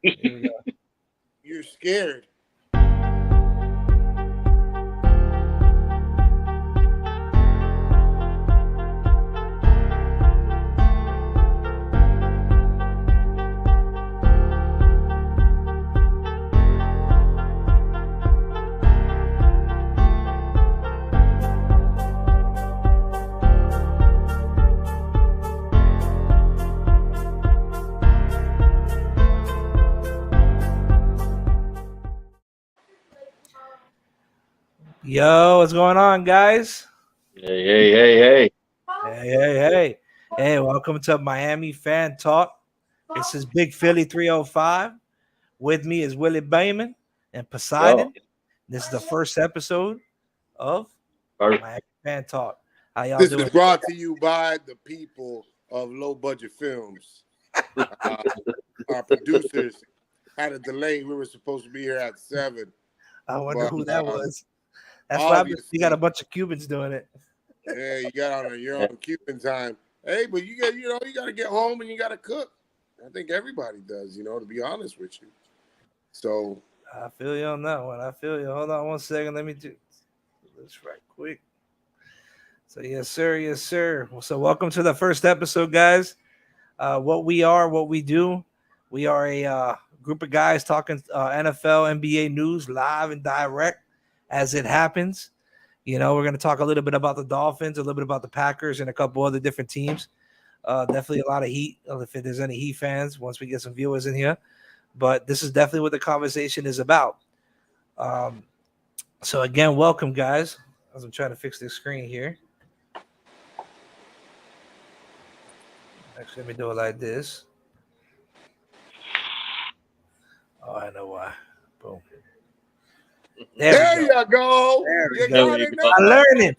Here we go. You're scared. Yo, what's going on, guys? Hey. Hey, welcome to Miami Fan Talk. This is Big Philly 305. With me is Willie Bayman and Poseidon. This is the first episode of Miami Fan Talk. How y'all This doing? is brought to you by the people of Low Budget Films. Our producers had a delay. We were supposed to be here at 7. I wonder who that was. That's why you got a bunch of Cubans doing it. Yeah, you got on your own Cuban time. Hey, but you got to get home and you got to cook. I think everybody does, to be honest with you. So I feel you on that one. I feel you. Hold on one second. Let me do this right quick. So yes, sir. So welcome to the first episode, guys. What we are, what we do. We are a group of guys talking NFL, NBA news live and direct as it happens. We're going to talk a little bit about the Dolphins, a little bit about the Packers, and a couple other different teams. Definitely a lot of Heat, if there's any Heat fans, once we get some viewers in here. But this is definitely what the conversation is about. So, again, welcome, guys. As I'm trying to fix this screen here. Actually, let me do it like this. Oh, I know why. Boom. There you go. You got it. I learned it.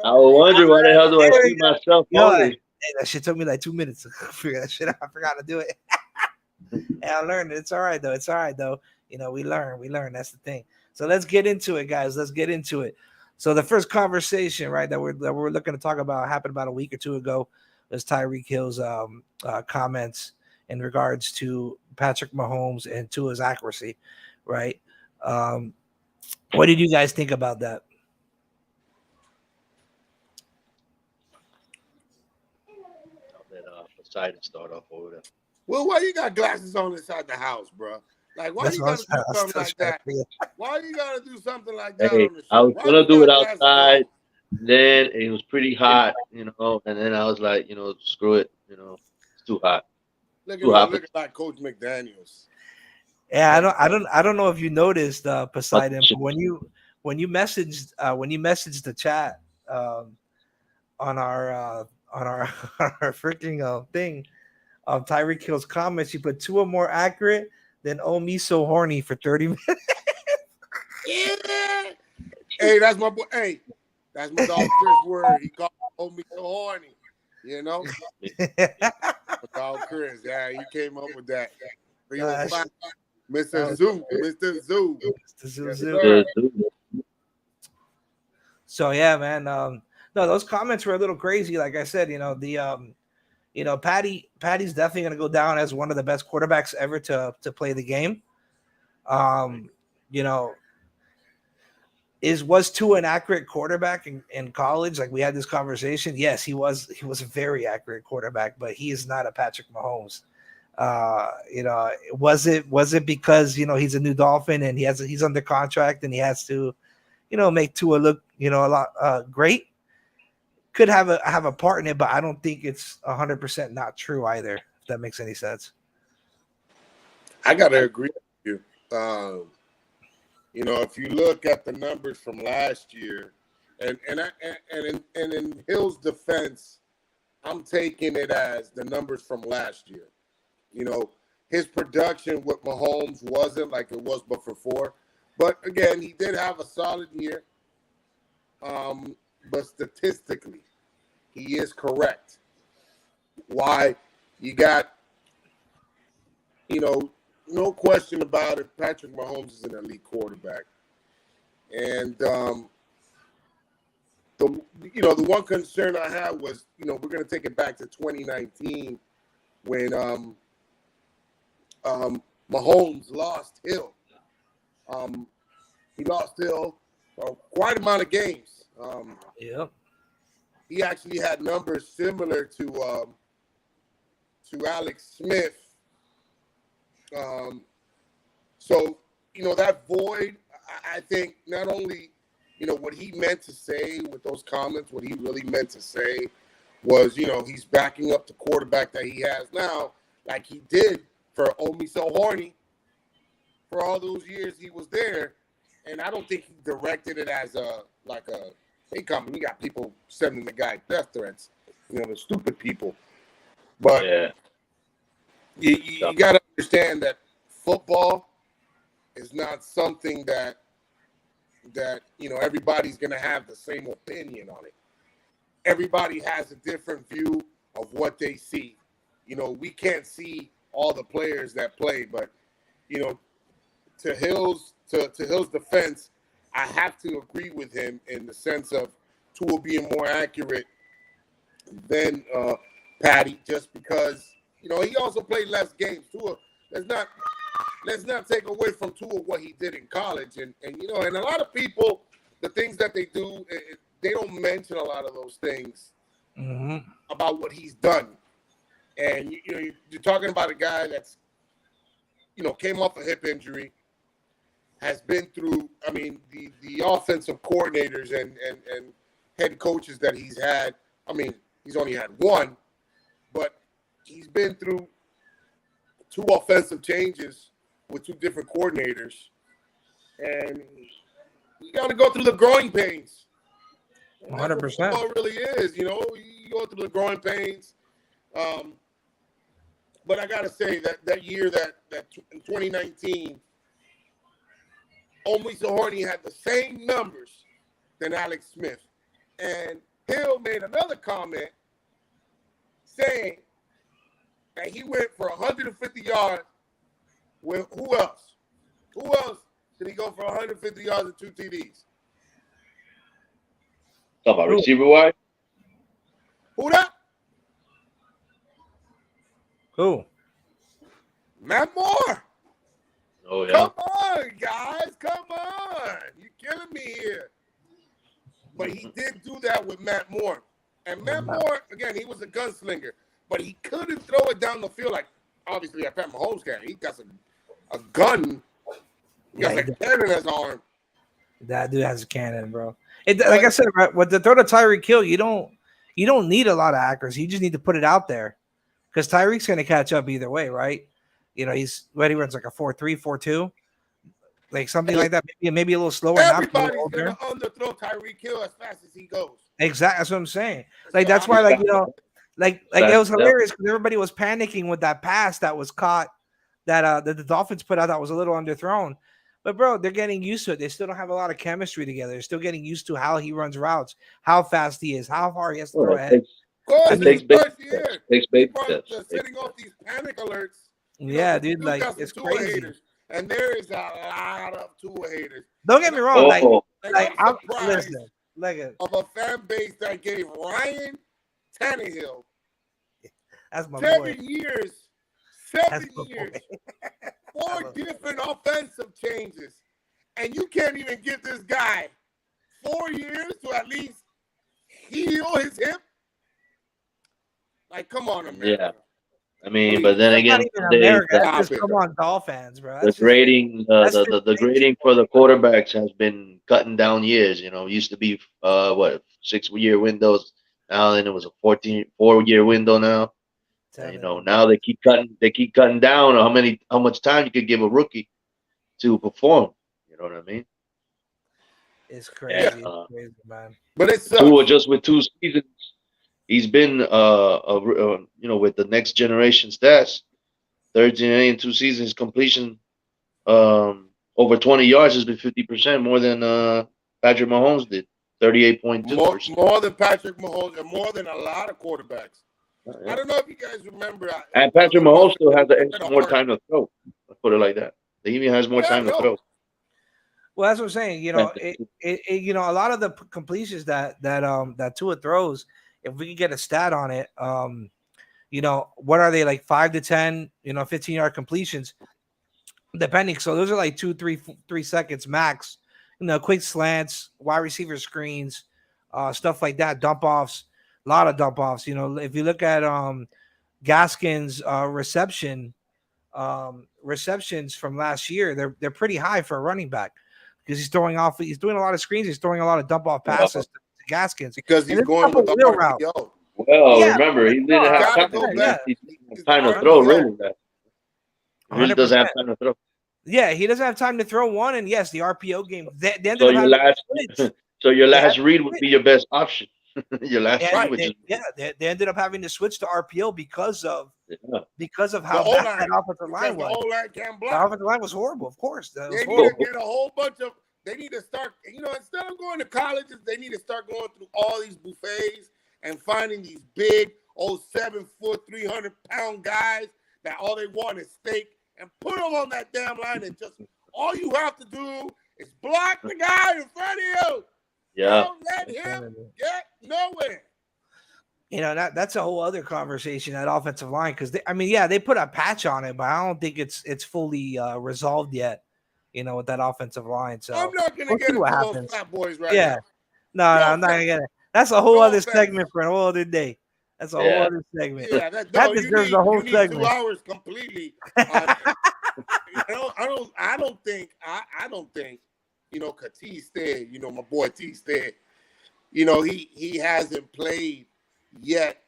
I was wondering why the hell do I see myself hey, that shit took me like 2 minutes to figure that shit out. I forgot to do it. And I learned it. It's all right, though. We learn. That's the thing. So let's get into it, guys. Let's get into it. So the first conversation, right, that we're looking to talk about happened about a week or two ago was Tyreek Hill's comments in regards to Patrick Mahomes and Tua's accuracy, right? What did you guys think about that? I'll let Poseidon start off over there. Well, why you got glasses on inside the house, bro? Like, why you gotta do something like that? Why you gotta do something like that on the show? I was gonna do it outside. Then it was pretty hot, and then I was like, screw it, it's too hot. Looking like Coach McDaniels. Yeah, I don't know if you noticed, Poseidon, but when you messaged the chat on our freaking thing of Tyreek Hill's comments, you put Tua more accurate than "Oh me so horny" for 30 minutes. Yeah. Hey, that's my boy. Hey, that's my dog Chris word. He called "Oh me so horny." My dog Chris. Yeah, he came up with that. Mr. Zoo. So yeah, man. No, those comments were a little crazy. Like I said, Patty's definitely going to go down as one of the best quarterbacks ever to play the game. Was Tua an accurate quarterback in college? Like we had this conversation. Yes, he was a very accurate quarterback, but he is not a Patrick Mahomes. Was it because he's a new Dolphin and he's under contract and he has to make Tua look a lot great? Could have a part in it, but I don't think it's 100% not true either, if that makes any sense. I gotta agree with you. If you look at the numbers from last year, and in Hill's defense, I'm taking it as the numbers from last year. His production with Mahomes wasn't like it was before. But again, he did have a solid year. But statistically, he is correct. Why? You got, no question about it, Patrick Mahomes is an elite quarterback. And, the one concern I had was, we're going to take it back to 2019 when Mahomes lost Hill. He lost Hill for quite a amount of games. Yep. He actually had numbers similar to Alex Smith. So, that void, I think not only, what he meant to say with those comments, what he really meant to say was, he's backing up the quarterback that he has now, like he did for Oh Me So Horny for all those years he was there. And I don't think he directed it as hey, company, we got people sending the guy death threats, the stupid people. But Yeah. you got to understand that football is not something that everybody's going to have the same opinion on it. Everybody has a different view of what they see. We can't see all the players that play, but to Hill's defense, I have to agree with him in the sense of Tua being more accurate than Patty, just because he also played less games. Tua, let's not take away from Tua what he did in college, and a lot of people, the things that they do, they don't mention a lot of those things about what he's done. And you're talking about a guy that's came off a hip injury, has been through, the offensive coordinators and head coaches that he's had. He's only had one, but he's been through 2 offensive changes with 2 different coordinators. And you got to go through the growing pains. 100%. Football really is, you go through the growing pains. But I got to say that year that in 2019, Omi Sahorny had the same numbers than Alex Smith. And Hill made another comment saying that he went for 150 yards with who else? Who else did he go for 150 yards and 2 TDs? Talk about receiver wide. Who that? Who? Matt Moore. Oh yeah. Come on, guys. Come on. You're killing me here. But he did do that with Matt Moore. And Matt Moore, again, he was a gunslinger. But he couldn't throw it down the field like, obviously, at Pat Mahomes can. He got a gun. He got a cannon in his arm. That dude has a cannon, bro. Like I said, right, with the throw to Tyreek Hill, you don't need a lot of accuracy. You just need to put it out there. Because Tyreek's going to catch up either way, right? He's when he runs like a 4.3, 4.2, like something like that. Maybe a little slower. Everybody's going to underthrow Tyreek Hill as fast as he goes. Exactly. That's what I'm saying. Like, that's why, like, it was hilarious because everybody was panicking with that pass that was caught that the Dolphins put out that was a little underthrown. But, bro, they're getting used to it. They still don't have a lot of chemistry together. They're still getting used to how he runs routes, how fast he is, how far he has to throw ahead. It takes baby steps. Setting off these panic alerts. Yeah, dude, like, it's crazy. Haters, and there is a lot of Tua haters. Don't get me wrong. Like I'm listen, of a fan base that gave Ryan Tannehill that's my 7 years, 7 years, 4 boy. different offensive changes, and you can't even give this guy 4 years to at least heal his hip. Like, come on, America. Yeah. But then again, come on, Dolphins, bro. The grading for the quarterbacks has been cutting down years. Used to be 6-year windows. Now then it was a 4-year window now. Now they keep cutting down on how much time you could give a rookie to perform. You know what I mean? It's crazy, it's crazy, man. But it's just with 2 seasons. He's been, with the next generation stats, 13 and 2 seasons completion, over 20 yards has been 50% more than Patrick Mahomes did, 38.2%. More than Patrick Mahomes and more than a lot of quarterbacks. I don't know if you guys remember. And Patrick Mahomes still has more time to throw. Let's put it like that. He even has more time to throw. Well, that's what I'm saying. A lot of the completions that Tua throws, if we could get a stat on it, You know, what are they like 5 to 10, 15-yard completions, depending. So those are like 3 seconds max. Quick slants, wide receiver screens, stuff like that, dump offs, a lot of dump offs. If you look at Gaskin's receptions from last year, they're pretty high for a running back because he's doing a lot of screens, he's throwing a lot of dump off passes to Gaskins because he's going with the RPO. Well, remember he didn't have time. He didn't have time to throw. Really, that he really doesn't have time to throw. Yeah, he doesn't have time to throw one, and yes, the RPO game. So your last read would be your best option. Your last read, they ended up having to switch to RPO because of how bad that offensive line was. The O-line can't block. The offensive line was horrible, of course. They need to get a whole bunch of. They need to start. Instead of going to colleges, they need to start going through all these buffets and finding these big, 7-foot, 300-pound guys that all they want is steak, and put them on that damn line, and just all you have to do is block the guy in front of you. Yeah. Don't let him get nowhere. That's a whole other conversation, that offensive line, because they put a patch on it, but I don't think it's fully resolved yet. With that offensive line. So I'm not gonna get into those fat boys right now. No, I'm not gonna get it. That's a whole other segment for a whole other day. That's a whole other segment. Yeah, that deserves a whole segment. 2 hours completely. I don't think. T Stead, my boy T Stead, he hasn't played yet.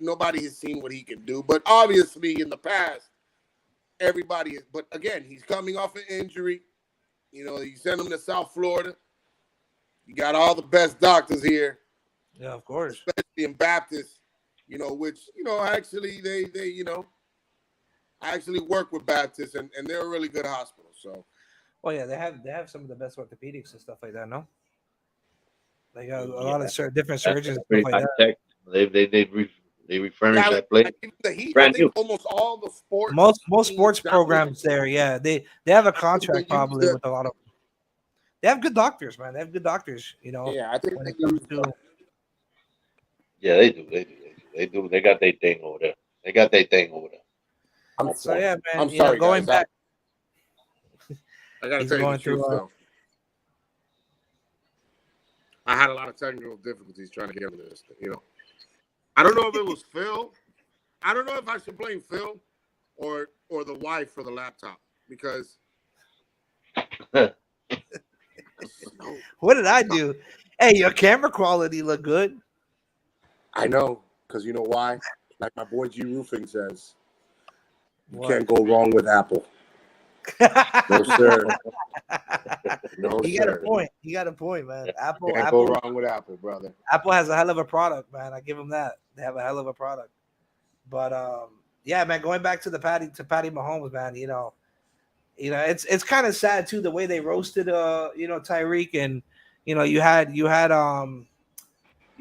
Nobody has seen what he can do. But obviously, in the past, everybody is. But again, he's coming off an injury. You send him to South Florida. You got all the best doctors here. Yeah, of course. Especially in Baptist, which, actually they I actually work with Baptist, and they're a really good hospital. So, well, yeah, they have some of the best orthopedics and stuff like that. No, they got a lot of different surgeons. Pretty high tech. They refurnished that place. I think almost all the sports. Most sports programs there, yeah, they have a contract probably with a lot of. They have good doctors, man. They have good doctors. Yeah, I think when it comes to. Yeah, they do. They do. They got their thing over there. I'm sorry, man. I'm sorry, going guys. back. I gotta tell you the truth, though. I had a lot of technical difficulties trying to get into this. I don't know if it was Phil. I don't know if I should blame Phil or the wife for the laptop, because. What did I do? Hey, your camera quality look good. I know, because you know why? Like my boy G Roofing says, you can't go wrong with Apple. No, sir. No, He got a point, man. Apple can't go wrong with Apple, brother. Apple has a hell of a product, man. I give them that. They have a hell of a product. But yeah, man, going back to Patty Mahomes, man, it's kind of sad too, the way they roasted Tyreek, and you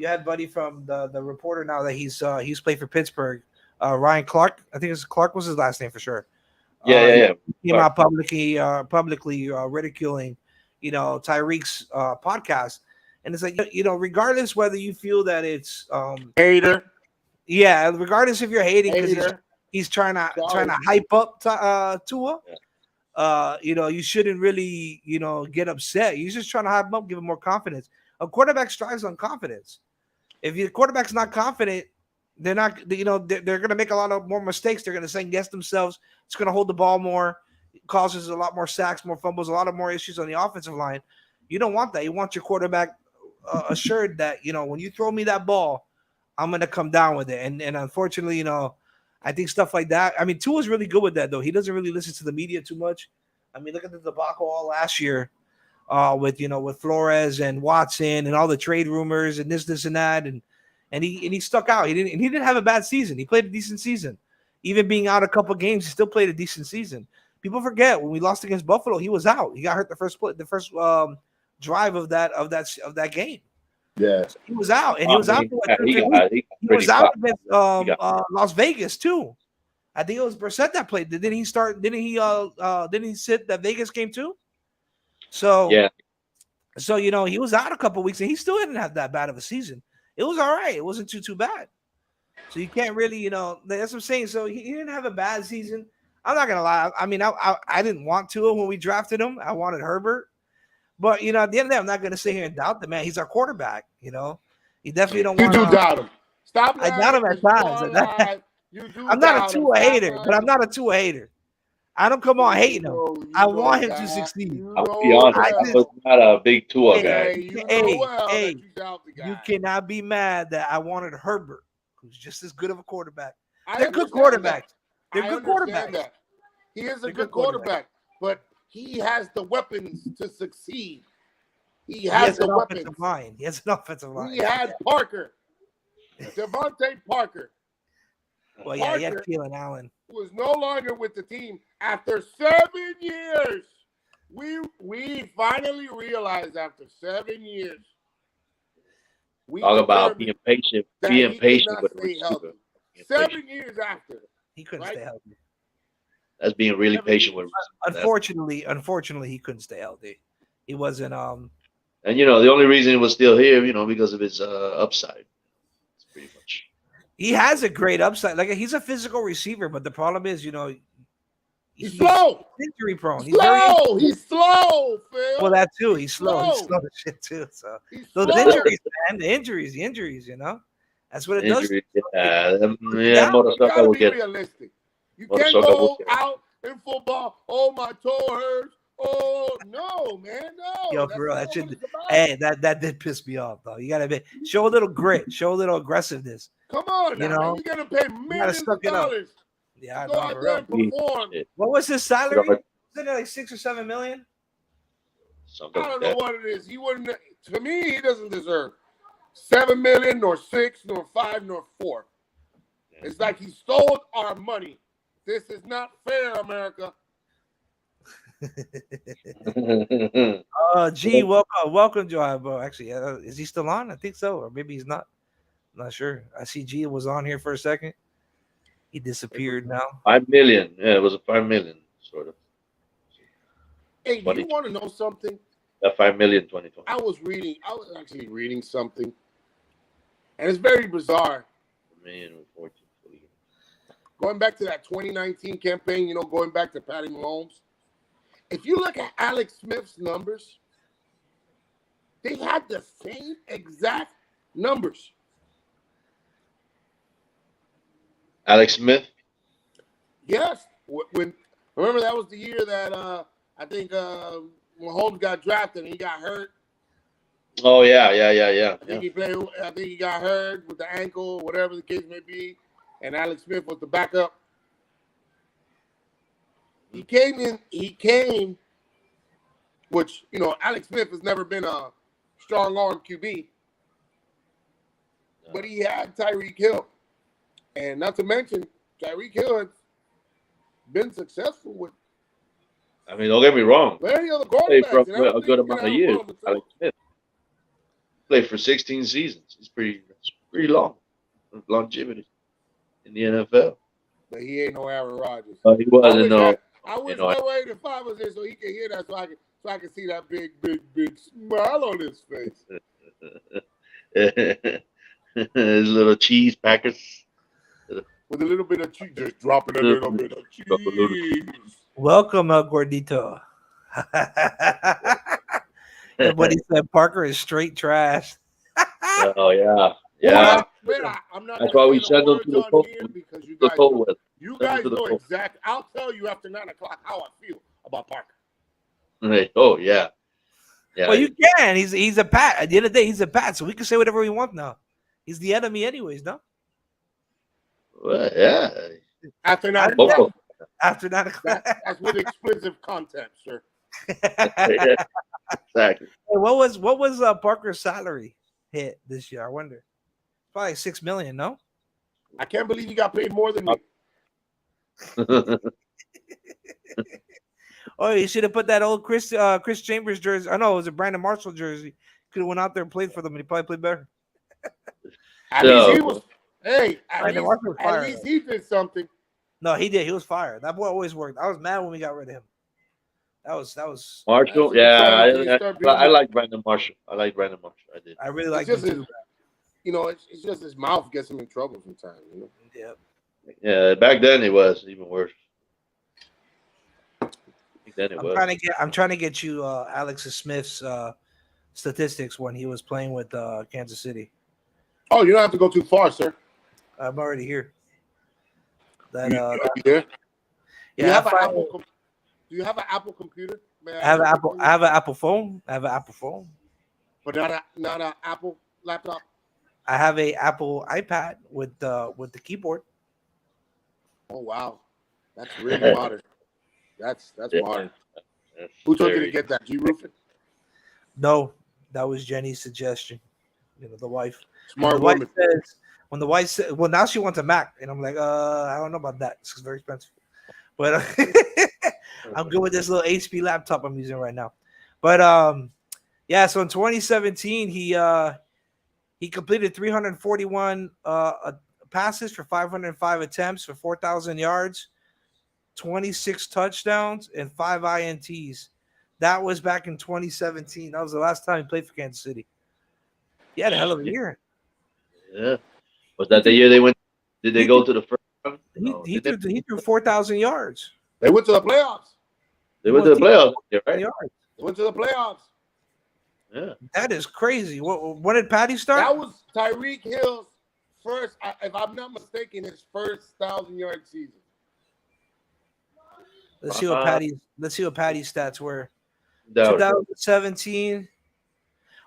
had Buddy from the reporter now that he's played for Pittsburgh, Ryan Clark. I think Clark was his last name for sure. Yeah. He came out publicly ridiculing, Tyreek's podcast, and it's like, regardless whether you feel that it's hater, yeah, regardless if you're hating because he's trying to hype up Tua. You shouldn't really, get upset. He's just trying to hype him up, give him more confidence. A quarterback strives on confidence. If your quarterback's not confident, they're not, they're going to make a lot of more mistakes. They're going to second guess themselves. It's going to hold the ball more, causes a lot more sacks, more fumbles, a lot of more issues on the offensive line. You don't want that. You want your quarterback assured that, when you throw me that ball, I'm going to come down with it. And unfortunately, I think stuff like that. I mean, Tua's really good with that, though. He doesn't really listen to the media too much. I mean, look at the debacle all last year with Flores and Watson and all the trade rumors and this and that, and he stuck out. He didn't have a bad season. He played a decent season, even being out a couple games. He still played a decent season. People forget when we lost against Buffalo, he was out. He got hurt the first drive of that game. Yeah, he was out, and he was out. He was out against Las Vegas too. I think it was Brissett that played. Didn't he start? Didn't he sit that Vegas game too? So yeah. So he was out a couple weeks, and he still didn't have that bad of a season. It was all right. It wasn't too bad. So you can't really, that's what I'm saying. So he didn't have a bad season. I'm not gonna lie. I mean, I didn't want to when we drafted him. I wanted Herbert, but at the end of the day, I'm not gonna sit here and doubt the man. He's our quarterback. You definitely don't You want. do doubt him. Stop I lying. doubt him at times. You do I'm not doubt a Tua him. hater, but I'm not a Tua hater. I don't come on hating him. I want him to succeed. I'll be honest. I was not a big Tua guy. You cannot be mad that I wanted Herbert, who's just as good of a quarterback. They're good quarterbacks. They're good quarterbacks. He is a good quarterback, but he has the weapons to succeed. He has the weapons. He has an offensive line. He had Parker, Devontae Parker. Well, yeah, he had Keelan Allen. Was no longer with the team after 7 years. We finally realized after 7 years. Talk about being patient. Being patient with stay healthy. 7 years after. He couldn't stay healthy. That's being really patient with. Unfortunately, he couldn't stay healthy. He wasn't. And the only reason he was still here, because of his upside. That's pretty much. He has a great upside. Like he's a physical receiver, but the problem is, he's slow. Injury prone. He's slow, Phil. Well, that too. He's slow. He's slow as shit too. So those injuries, man. The injuries. That's what it does. Yeah, you gotta be realistic. You can't go out in football. Oh, my toe hurts. Oh no, man, no. Yo, for real, that did piss me off though. You gotta show a little grit, show a little aggressiveness. Come on, man. You gotta pay millions of dollars. Yeah, go out there and perform. What was his salary? Was it like 6 or 7 million? I don't know what it is. He wouldn't. To me, he doesn't deserve 7 million, nor 6, nor 5, nor 4. It's like he stole our money. This is not fair, America. G, welcome, Joe. Bro. Actually, is he still on? I think so, or maybe he's not. I'm not sure. I see G was on here for a second. He disappeared now. 5 million. Yeah, it was a 5 million sort of. Hey, do you want to know something? 5 million 2020. I was actually reading something, and it's very bizarre. Going back to that 2019 campaign, going back to Patty Mahomes. If you look at Alex Smith's numbers, they had the same exact numbers. Alex Smith? Yes. Remember that was the year that I think Mahomes got drafted and he got hurt. Oh yeah. I think he got hurt with the ankle, whatever the case may be, and Alex Smith was the backup. He came, which, Alex Smith has never been a strong arm QB, but he had Tyreek Hill. And not to mention, Tyreek Hill has been successful with. I mean, don't get me wrong. Many other quarterbacks for a good amount of years. Alex Smith played for 16 seasons. It's pretty long. Longevity in the NFL. But he ain't no Aaron Rodgers. He wasn't no. I wish my 85 was there so he could hear that, so I can see that big smile on his face. His little cheese packets. With a little bit of cheese, just dropping a little bit of cheese. Welcome, El Gordito. What he said, Parker is straight trash. Oh yeah. Yeah. I'm not. That's why we send them to the cold. Because you guys know exactly. I'll tell you after 9 o'clock how I feel about Parker. Right. Oh yeah. Yeah. Well, you can. He's a Pat. At the end of the day, he's a Pat, so we can say whatever we want now. He's the enemy, anyways. No. Well, yeah. After 9 o'clock. After 9 o'clock. That's with explicit content, sir. Yeah, exactly. Hey, what was Parker's salary hit this year? I wonder. Probably 6 million. No. I can't believe he got paid more than me. Oh, you should have put that old Chris Chambers jersey. I know it was a Brandon Marshall jersey. Could have went out there and played for them, and he probably played better. At least he did something. No, he did. He was fired. That boy always worked. I was mad when we got rid of him. That was Marshall. Yeah, I like Brandon Marshall. I did. I really like him too. it's just his mouth gets him in trouble sometimes. Yep. Yeah, back then it was even worse. Then it was. I'm trying to get you Alex Smith's statistics when he was playing with Kansas City. Oh, you don't have to go too far, sir. I'm already here. You there? Yeah, Do you have an Apple computer? I have an Apple. I have an Apple phone. But not an Apple laptop. I have a Apple iPad with the keyboard. Oh wow, that's really modern. That's modern. Who told you to get that? G Roofing? No, that was Jenny's suggestion. The wife. Smart woman. When the wife said, well, now she wants a Mac, and I'm like, I don't know about that. It's very expensive. But I'm good with this little HP laptop I'm using right now. But yeah. So in 2017, he completed 341 passes for 505 attempts for 4,000 yards, 26 touchdowns, and 5 INTs. That was back in 2017. That was the last time he played for Kansas City. He had a hell of a year. Yeah. Was that the year they went? Did they go to the first round? He threw 4,000 yards. They went to the playoffs. They went to the playoffs, right? They went to the playoffs. Yeah. That is crazy. When did Patty start? That was Tyreek Hill's first, if I'm not mistaken, his first 1,000-yard season. Let's see what Patty's stats were. No. 2017.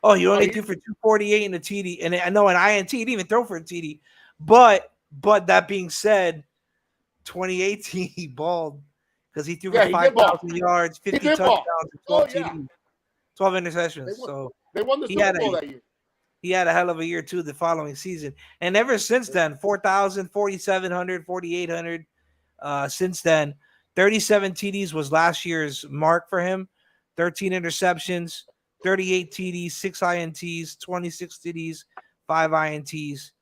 Oh, he only threw for 248 in the TD, and I know an INT. He didn't even throw for a TD. But that being said, 2018 he balled because he threw for 5,000 yards, 50 touchdowns, and 12 TDs, 12 interceptions. They won the Super Bowl that year. He had a hell of a year too the following season, and ever since then, 4,000, 4,700, 4,800. Since then, 37 TDs was last year's mark for him. 13 interceptions. 38 TDs, 6 INTs, 26 TDs, 5 INTs.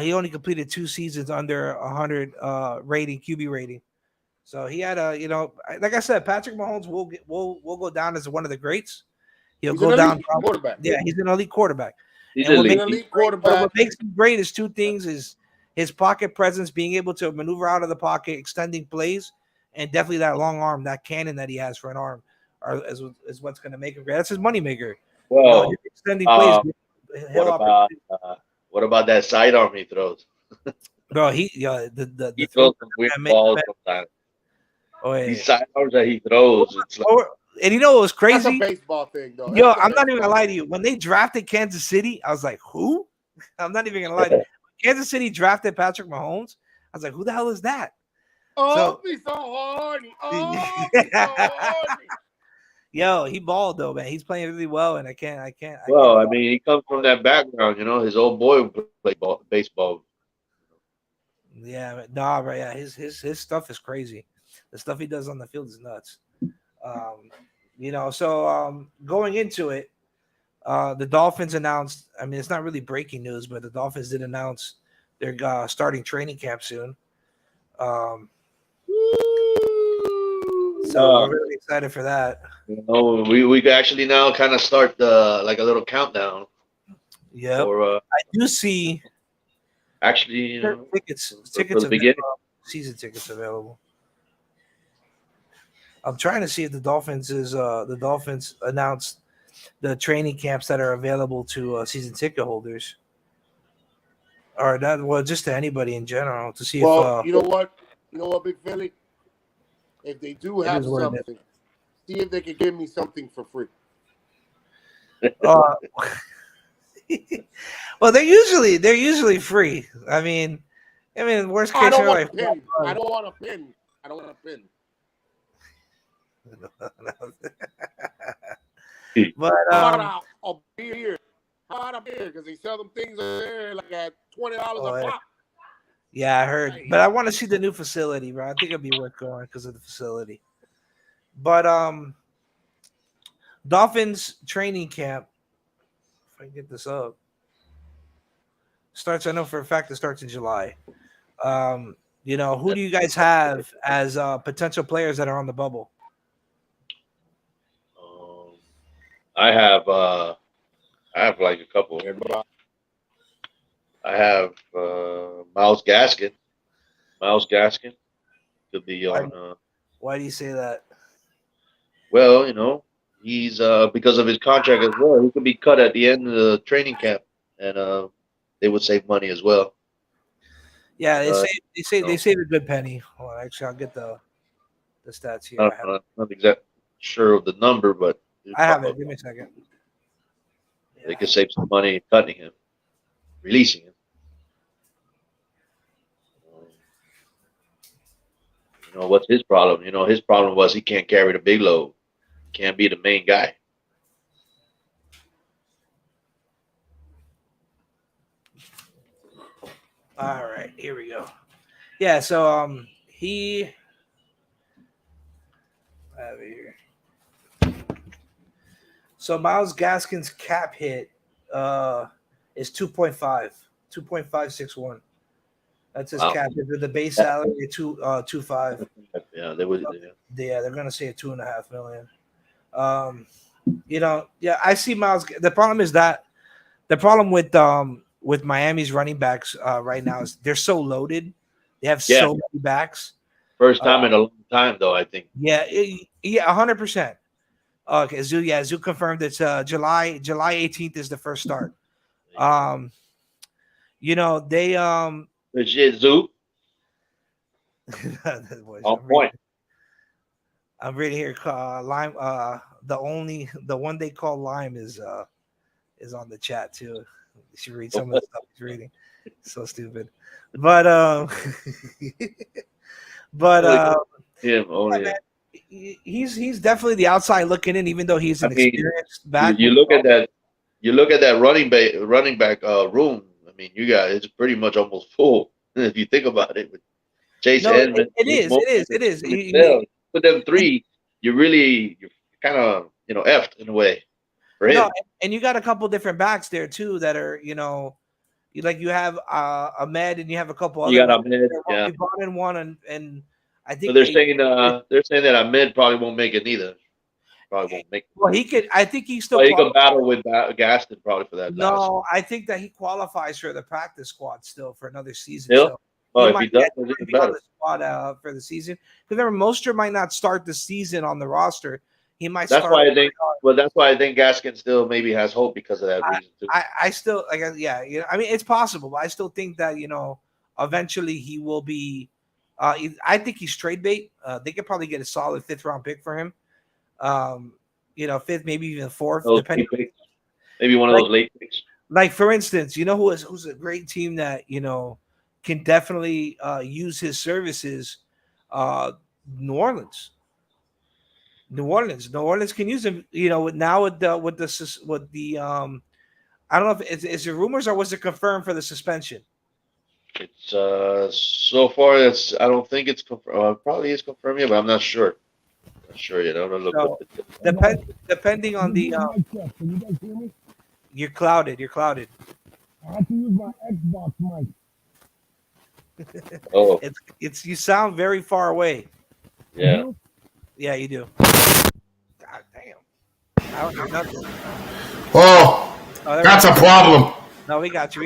He only completed 2 seasons under 100 QB rating. So he had like I said, Patrick Mahomes will go down as one of the greats. He'll go down. Quarterback. Yeah, he's an elite quarterback. He's an elite quarterback. What makes him great is 2 things: is his pocket presence, being able to maneuver out of the pocket, extending plays, and definitely that long arm, that cannon that he has for an arm. Is what's going to make him great. That's his moneymaker. Well, extending plays. What about that sidearm he throws? Bro, he throws some weird balls sometimes. Oh, yeah. These sidearms that he throws, it's like, and you know what was crazy? That's a baseball thing, though. Yo, I'm not even gonna lie to you. When they drafted Kansas City, I was like, who? I'm not even gonna lie to you. Kansas City drafted Patrick Mahomes. I was like, who the hell is that? Oh, he's so horny. Oh, he's so horny. Yo, he balled though, man. He's playing really well, and I can't. Well, I mean, he comes from that background, His old boy played baseball. Yeah, nah, bro. Yeah, his stuff is crazy. The stuff he does on the field is nuts. So going into it, the Dolphins announced. I mean, it's not really breaking news, but the Dolphins did announce they're starting training camp soon. So we're really excited for that. We could actually now kind of start a little countdown. Yeah, I do see. Actually, tickets season tickets available. I'm trying to see if the Dolphins announced the training camps that are available to season ticket holders, or just to anybody in general to see if. You know what, Big Philly. If they do have something, see if they can give me something for free. Well, they're usually free. I mean, worst case scenario. I don't want a pin. But how about a beer? How about a beer? Because they sell them things over there like at $20 a pop. Yeah, I heard. But I want to see the new facility, bro. I think it'd be worth going because of the facility. But Dolphins training camp, if I can get this up, starts. I know for a fact it starts in July. Who do you guys have as potential players that are on the bubble? I have like a couple. I have Miles Gaskin. Miles Gaskin could be Why, on. why do you say that? Well, he's because of his contract as well. He could be cut at the end of the training camp, and they would save money as well. Yeah, Uh, they save a good penny. Well, actually, I'll get the stats here. Not exactly sure of the number, but I have it. Give me a second. they could save some money cutting him, releasing him. What's his problem? His problem was he can't carry the big load. Can't be the main guy. All right, here we go. Yeah, so he I have it here. So Miles Gaskin's cap hit is 2.561. That's his cap hit with the base salary at 2.5. Yeah, they would. Yeah, they're gonna say $2.5 million. I see Miles. The problem is that the problem with Miami's running backs right now is they're so loaded. They have so many backs. First time in a long time, though, I think. Yeah, 100%. Okay, Zoo confirmed it's July 18th is the first start. They Legit Zoo. On point. I'm reading here. Lime. The one they call Lime is on the chat too. You should read some of the stuff he's reading. So stupid, but he's definitely the outside looking in, even though he's an experienced back. You look at that. You look at that running back room. I mean, it's pretty much almost full if you think about it. With Chase Edmonds, it is. With them three, you're kind of effed in a way for him. No, and you got a couple different backs there too that are you have Ahmed and you have a couple other. You got Ahmed, yeah. You brought in one and I think so they're saying that Ahmed probably won't make it either. Probably won't make it. Well, he could. I think he still. He could battle with Gaston probably for that. No, I think that he qualifies for the practice squad still for another season. Still? So if he does, be on the squad for the season. Because remember, Mostert might not start the season on the roster. He might. That's why I think. Well, that's why I think Gaskin still maybe has hope because of that reason too. I still I mean, it's possible, but I still think that eventually he will be. I think he's trade bait. They could probably get a solid 5th round pick for him. 5th, maybe even 4th, depending. Maybe one of those late picks. Like for instance, who's a great team that can definitely use his services. New Orleans. New Orleans can use him. Now with the I don't know if it's the rumors or was it confirmed for the suspension. It's so far I don't think it's confirmed. Probably is confirmed, but I'm not sure. Not sure yet. I don't look. Depending on the. Can you guys hear me? You're clouded. I have to use my Xbox mic. Oh, it's you sound very far away. Yeah. Yeah, you do. God damn. I don't hear nothing. Oh, that's a problem. No, we got you.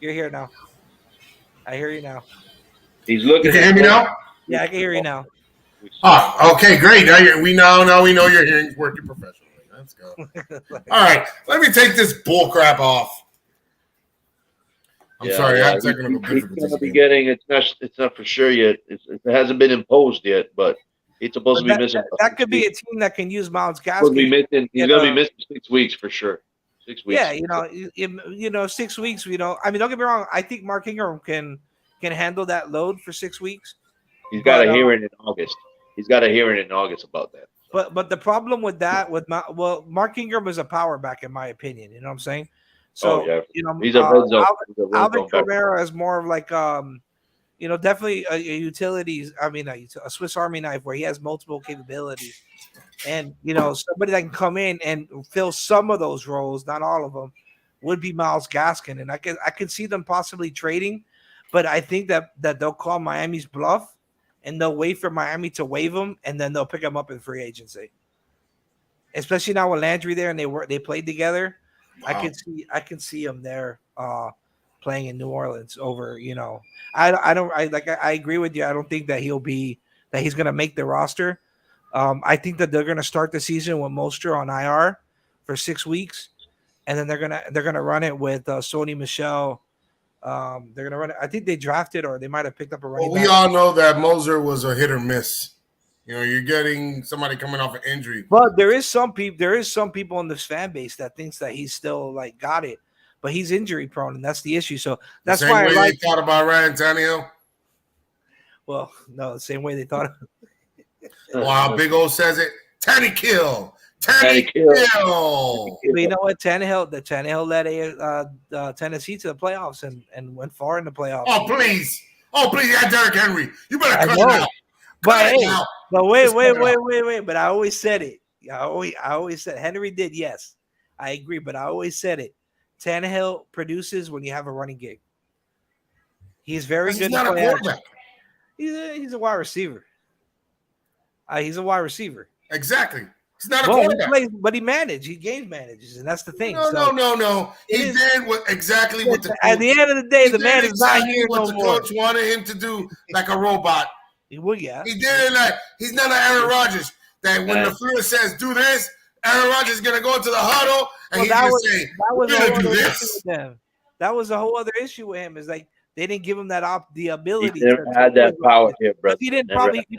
You're here now. I hear you now. He's looking. You can hear me now? Yeah, I can hear you now. Oh, okay, great. Now we know you're hearing working professionally. Let's go. All right, let me take this bull crap off. I'm sorry, I had technical difficulties. He's going to be getting it's not for sure yet. It hasn't been imposed yet, but he's supposed to be missing. That could be a team that can use Miles Gaskin. He's going to be missing 6 weeks for sure. 6 weeks. Yeah, 6 weeks. I mean, don't get me wrong. I think Mark Ingram can handle that load for 6 weeks. He's got a hearing in August. He's got a hearing in August about that. But the problem with that, Mark Ingram is a power back in my opinion. You know what I'm saying? So he's a red zone. Alvin Kamara is more of like definitely a utilities. I mean, a Swiss Army knife where he has multiple capabilities, and somebody that can come in and fill some of those roles, not all of them, would be Miles Gaskin, and I can see them possibly trading, but I think that they'll call Miami's bluff, and they'll wait for Miami to waive him, and then they'll pick him up in free agency. Especially now with Landry there, and they played together. Wow. I can see him there playing in New Orleans over, I agree with you. I don't think that he's going to make the roster. I think that they're going to start the season with Mostert on IR for 6 weeks, and then they're going to run it with Sony Michel. They're going to run it. I think they drafted, or they might have picked up a running back. We all know that Moser was a hit or miss. You're getting somebody coming off an injury. But there is some people in this fan base that thinks that he's still like got it, but he's injury prone, and that's the issue. So that's why I they thought about Ryan Tannehill. Well, no, the same way they thought. Wow, Big O says it. Tannehill. Tannehill. But you know what? Tannehill led Tennessee to the playoffs and went far in the playoffs. Oh please, yeah, Derrick Henry. You better cut it out. But wait. But I always said it. I always said Henry did. Yes, I agree. But I always said it. Tannehill produces when you have a running game. He's very good. He's not a quarterback. He's a wide receiver. He's a wide receiver. Exactly. He's not a quarterback. But he managed. He game manages, and that's the thing. No. He did exactly what the coach. At the end of the day, the man is not here what no the more. coach wanted him to do, like a robot. Well, yeah. He did it like he's not like Aaron Rodgers. That when the field says do this, Aaron Rodgers is gonna go into the huddle and he's gonna say, "We're gonna do this." That was a whole other issue with him. Is like they didn't give him the ability. He never had that power here, bro. He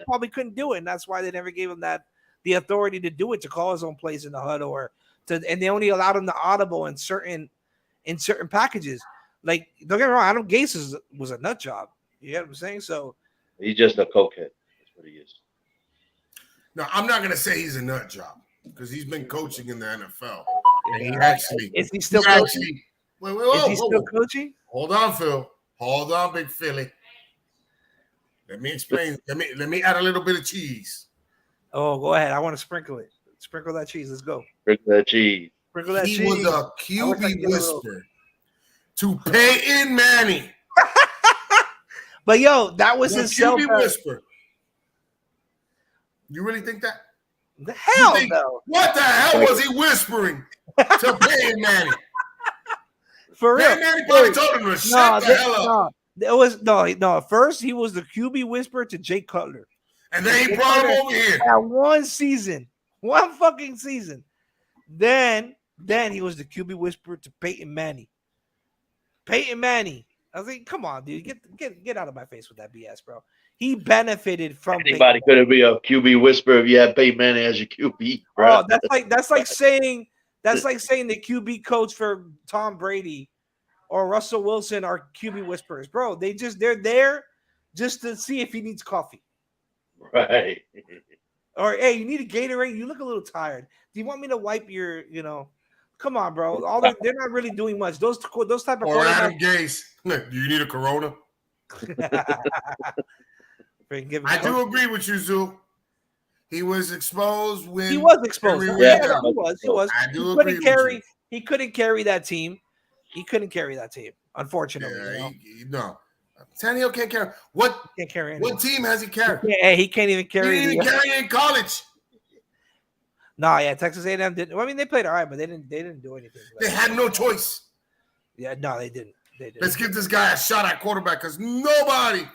probably couldn't do it, and that's why they never gave him the authority to do it, to call his own plays in the huddle, and they only allowed him to audible in certain packages. Like, don't get me wrong, Adam Gase was a nut job. You know what I'm saying? So he's just a cokehead. That's what he is. No, I'm not gonna say he's a nut job because he's been coaching in the NFL. And is he still coaching? Is he still coaching? Hold on, Phil. Hold on, Big Philly. Let me explain. Let me add a little bit of cheese. Oh, go ahead. I want to sprinkle it. Sprinkle that cheese. Let's go. Sprinkle that cheese. Sprinkle that cheese. He was a QB whisperer to Peyton Manning. But yo, that was his QB whisper. You really think that? The hell no. What the hell was he whispering to Peyton Manning? For real. Peyton Manning probably told him to shut the hell up. It was no. First, he was the QB whisperer to Jay Cutler. And then he brought him over here. One fucking season. Then he was the QB whisperer to Peyton Manning. I was like, come on, dude, get out of my face with that BS, bro. He benefited from anybody could be a QB whisperer if you had Peyton Manning as your QB, bro. Oh, that's like saying the QB coach for Tom Brady or Russell Wilson are QB whisperers, bro. They're there just to see if he needs coffee. Right. Or hey, you need a Gatorade? You look a little tired. Do you want me to wipe your, Come on, bro. They're not really doing much. Those type of. Or Adam Gase. Do you need a Corona? I do agree with you, Zoo. He was exposed when he was exposed. Yeah, he was. I do agree with you. He couldn't carry that team. Unfortunately. No. Tannehill can't carry. What team has he carried? He can't even carry. He didn't carry in college. No, yeah, Texas A&M didn't. I mean, they played all right, but they didn't do anything. They had no choice. Yeah, no, they didn't. Let's give this guy a shot at quarterback because nobody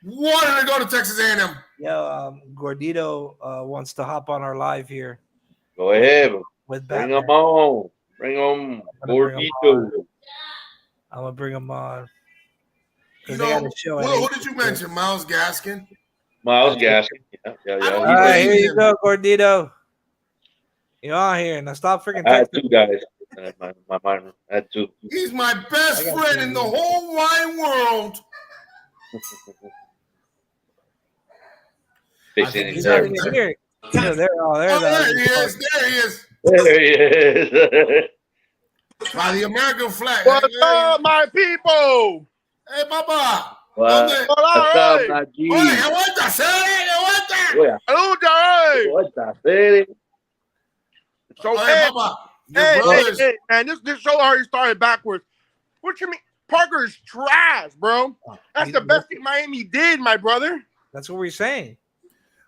wanted to go to Texas A&M. Yeah, Gordito wants to hop on our live here. Go ahead. With Bring him on. Bring him, Gordito. I'm gonna bring him on. Who did you mention? Myles Gaskin. Myles Gaskin. Yeah. All right, here you go, Gordito. You're on here. Now stop freaking. I had two guys. My mind had two. He's my best friend in the whole wide world. He's not even here. There he is. There he is. By the American flag. What's up, my people? Hey, Papa. What's up, Najee? Oye, aguanta, serie. Aguanta, serie. So, Papa. Hey, man, this show already started backwards. What you mean? Parker is trash, bro. That's the best thing Miami did, my brother. That's what we're saying.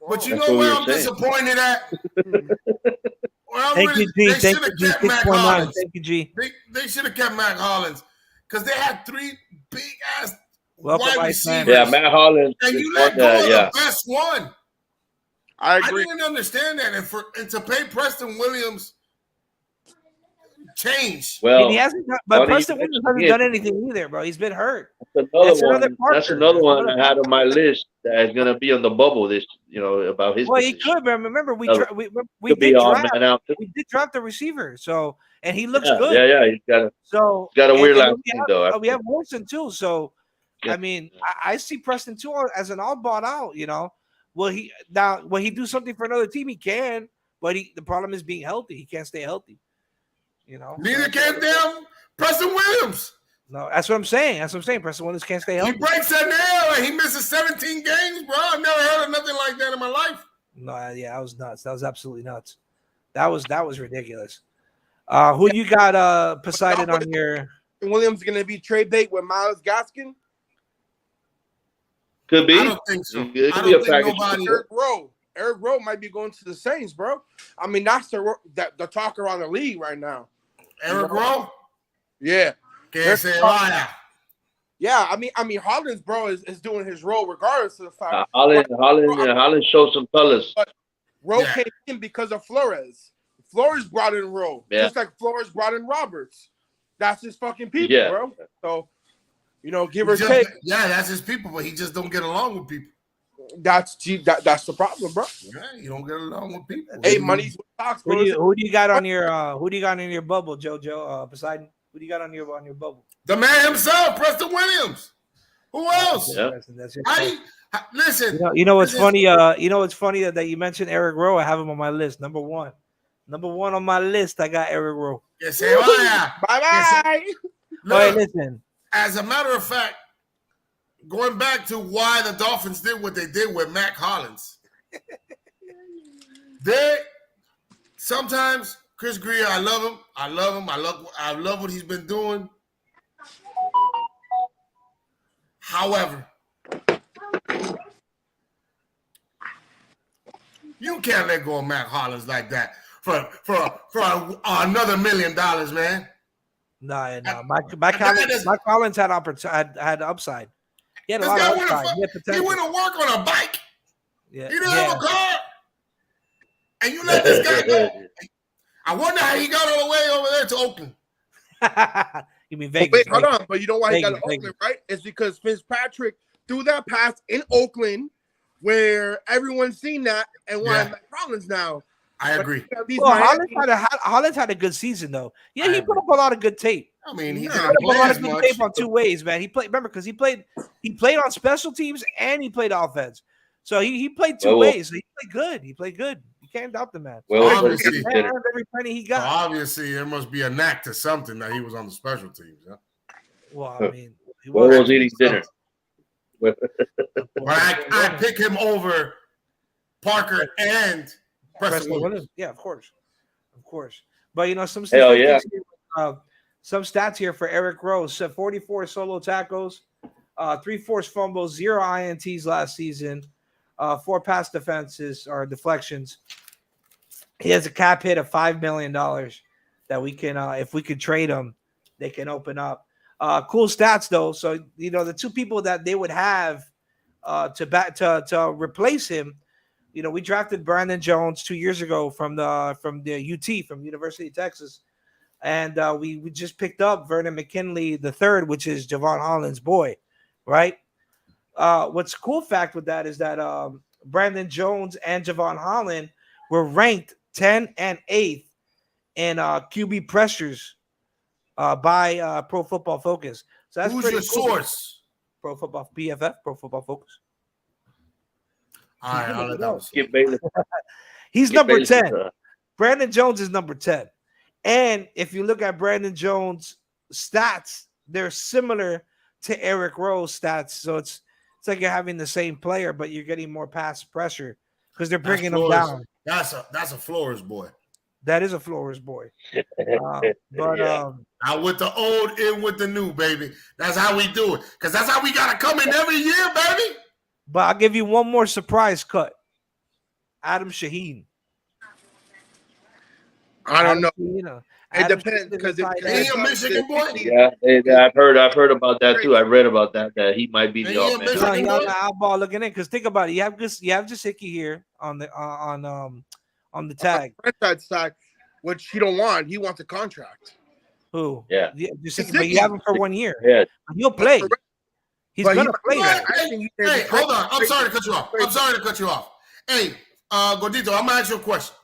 But you know where I'm disappointed at? Thank you, G. Thank you, G. 619. Thank you, G. They should have kept Mac Hollins. because they had three big ass Welcome, wide Iceman. receivers. Yeah, Matt Hollins. And is you one let go that- of yeah. the best one. I I agree. didn't understand that. And to pay Preston Williams change. Well, And he hasn't done, but funny you Preston Williams hasn't mention done anything either, bro. He's been hurt. That's another That's one. another That's Parker. another That's one another I had on my list that is gonna be on the bubble. This, about his. Well, he position. could, but remember we Another- dra- we Could be did odd draft man out too. we did draft the receiver, so and he looks Yeah, good. yeah. He's So got a and- weird and last we name have, though. we have Wilson too. So Yeah. I mean, I see Preston too as an all bought out. Will he do something for another team? He can, but the problem is being healthy. He can't stay healthy. Neither can damn Preston Williams. No, that's what I'm saying. Preston Williams can't stay He healthy. breaks that nail and he misses 17 games, bro. I've never heard of nothing like that in my life. No, yeah, that was nuts. That was absolutely nuts. That was ridiculous. Who you got Poseidon on your? Williams going to be trade bait with Miles Gaskin. Could be. I don't think so. It could I be a don't think package. nobody. Eric Rowe might be going to the Saints, bro. I mean, that's the talk around the league right now. Eric Rowe? Yeah. Can't say lie. Yeah, I mean, Hollins, bro, is doing his role regardless of the fact Holland showed some colors. Rowe Yeah. came in because of Flores. Flores brought in Rowe, Yeah. just like Flores brought in Roberts. That's his fucking people, Yeah. bro. So, give He or just- take, Yeah, that's his people, but he just don't get along with people. that's the problem, bro. Yeah, you don't get along with people. Hey, money's with stocks, bro. Who do you got on your bubble, JoJo? Poseidon? Who do you got on your bubble? The man himself, Preston Williams. Who else? Yeah. That's your Listen, You know what's this is- funny? What's funny that you mentioned Eric Rowe. I have him on my list. Number one on my list. I got Eric Rowe. que se vaya. Bye-bye. Hey, Look, listen. as a matter of fact, going back to why the Dolphins did what they did with Mac Hollins, sometimes Chris Greer, I love him. I love what he's been doing. However, you can't let go of Mac Hollins like that for another $1 million, man. No. that Mike Collins had upside. He had a This lot guy of upside. He had he potential. went to work on a bike. Yeah. He didn't have a car. And you let this guy go. I wonder how he got all the way over there to Oakland. You mean But Vegas? wait, hold Vegas. on. But you know why he got to Vegas. Oakland, right? It's because Fitzpatrick threw that pass in Oakland where everyone's seen that and wanted Yeah. Mac Collins now. I agree. At least Well, Miami- Hollins had a good season though. Yeah, I he put up a lot of good tape. I mean, he Yeah. didn't Put up a play lot as of good much. tape on two ways, man. He played on special teams and he played offense. So he played two Well, ways. So he played good. You can't doubt the man. Well, Obviously. He earned every penny he So got. obviously, there must be a knack to something that he was on the special teams. Huh? Well, I mean, he Well, was eating dinner. But I pick him over Parker and Preston Williams. Yeah, of course. But some Hell statistics here, some stats here for Eric Rose: 44 solo tackles, 3 forced fumbles, 0 INTs last season, 4 pass defenses or deflections. He has a cap hit of $5 million that we can, if we could trade him, they can open up. Cool stats though. So the two people that they would have to replace him. We drafted Brandon Jones 2 years ago from the UT, from University of Texas, and we just picked up Vernon McKinley III, which is Javon Holland's boy, right? What's a cool fact with that is that Brandon Jones and Javon Holland were ranked 10th and 8th in QB pressures by Pro Football Focus. So that's Who's pretty your cool. source? Pro Football PFF, Pro Football Focus. All right, I'll let that one. Skip Bayless. He's Skip number Bayless, 10. Brandon Jones is number 10. And if you look at Brandon Jones' stats, they're similar to Eric Rowe's stats. So it's like you're having the same player, but you're getting more pass pressure because they're bringing them down. That's a Flores boy. That is a Flores boy. But Yeah. Out with the old, in with the new, baby. That's how we do it. Because that's how we got to come in every year, baby. but I'll give you one more surprise cut. Adam Shaheen. I don't know. You know, It Adam depends Shaheen is because a tight Ain't he end. a Michigan boy? Yeah, I've heard about that too. I read about that he might be Hey, the yeah, offensive. Michigan No, he boy. on the outball looking in. Because think about it, you have Jasicki here on the on the tag. Franchise side, which he don't want. He wants a contract. Who? Yeah. Jasicki, but you have him for 1 year. Yeah, He'll play. He's But he gonna might- play. I Though. think he Hey, can- hold on. I'm sorry to cut you off. Hey, Gordito, I'm gonna ask you a question.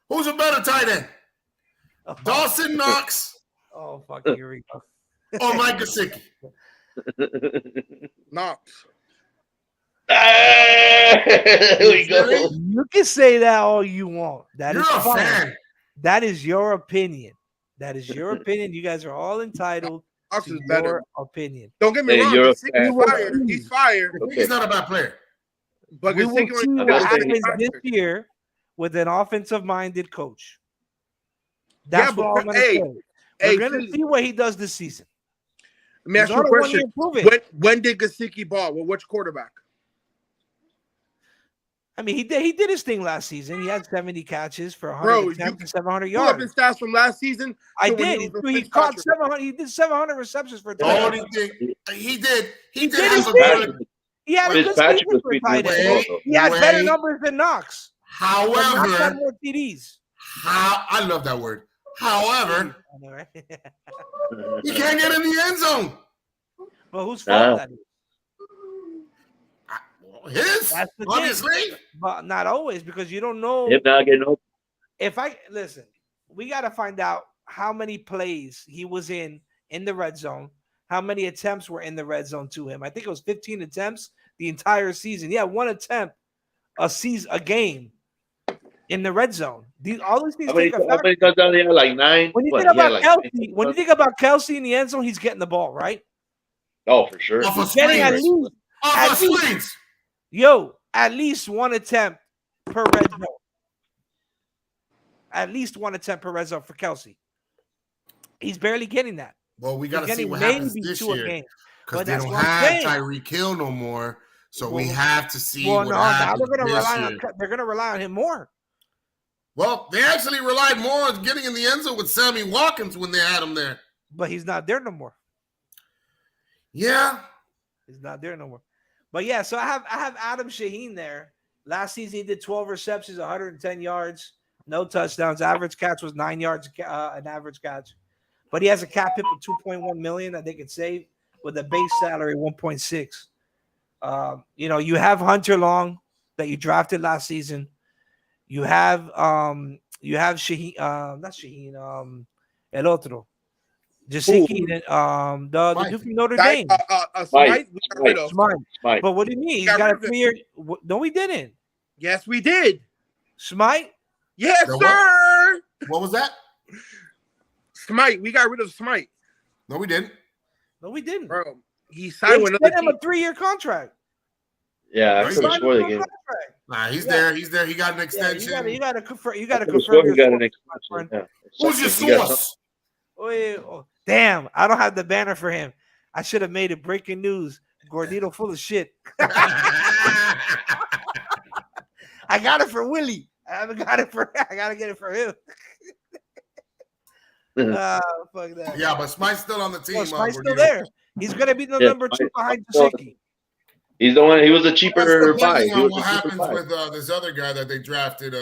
Who's a better tight end, Dawson Knox Oh fuck! Here we go. or Mike Gesicki? Knox. Here we go. You can say that all you want. That You're is a fine. fan. That is your opinion. That is your opinion. You guys are all entitled Knox to is better. your opinion. Don't get me Hey, wrong. you're a Gesicki's fan. fired. He's fired. Okay. He's not a bad player. But We will Gesicki see only what that's got saying happens one this year. year with an offensive-minded coach. That's but what I'm going to hey, say. hey, We're going to see what he does this season. Let me ask He's you a on a 1 question. year prove it. When did Gesicki ball? Well, which quarterback? I mean, he did his thing last season. He had 70 catches for Bro, 110 to 700 Pull up yards. the stats from last season. I to when did. he was with He caught Fitzpatrick. 700. He did 700 receptions for a The tight only end. thing he did did have his a thing. good. He had a good Fitzpatrick season was for a pretty tight good. end. also. He had better Wait. numbers than Knox. But Knox had However, more TDs. I love that word. However, I know, right? he can't get in the end zone. But whose fault Nah. that is? His, That's the thing. obviously. But not always, because you don't know. If not getting open. If I listen, we got to find out how many plays he was in the red zone, how many attempts were in the red zone to him. I think it was 15 attempts the entire season. Yeah, one attempt a game in the red zone. All these things How many take a factor. touchdowns he had? Like 9? When you What, think he had about like Kelsey, 9 when you touchdowns? think about Kelsey in the end zone, he's getting the ball, right? Oh, for sure. Off of Getting at screens. least, Off at of least- screens. at least one attempt per red zone. At least one attempt per red zone for Kelsey. He's barely getting that. Well, we He's got to see getting what happens maybe this 2 a year game. because But they that's don't what I'm have saying. Tyreek Hill no more. So we Well, have to see Well, what no, now happens they're going to this rely year. on. They're going to rely on him more. Well, they actually relied more on getting in the end zone with Sammy Watkins when they had him there. But he's not there no more. Yeah. He's not there no more. But yeah, so I have Adam Shaheen there. Last season he did 12 receptions, 110 yards, no touchdowns. Average catch was 9 yards an average catch. But he has a cap hit of 2.1 million that they could save with a base salary 1.6. You have Hunter Long that you drafted last season. You have Shaheen, not Shaheen, El Otro. Jasicki, the dude from Notre Dame. Smite, we got rid of. Smite. Smite. But what do you mean? He's Got got a rid of it. 3-year. No, we didn't. Yes, we did. Smite? Yes, The what? sir. What was that? Smite. We got rid of Smite, No, we didn't. No, we didn't. bro. He They signed with another extended him team. a 3-year contract. Yeah, I Right. could have Signed swore him they to a gave. contract. Nah, he's Yeah. there. He's there. He got an Yeah, extension. you gotta confirm. You I gotta could have confirm swore he your got an sources, my extension. friend. Yeah. Who's your Something. He got source? Oh, damn! I don't have the banner for him. I should have made it breaking news. Gordito full of shit. I got it for Willie. I haven't got it for. I gotta get it for him. Fuck that. Yeah, but Smite's still on the team. No, Smite's still Gordito. there. He's gonna be the Yeah, number 2 Smite- behind Smite- Jasicki. He's the one. He was a That's cheaper buy. depending He on was what a cheaper happens buy. with this other guy that they drafted.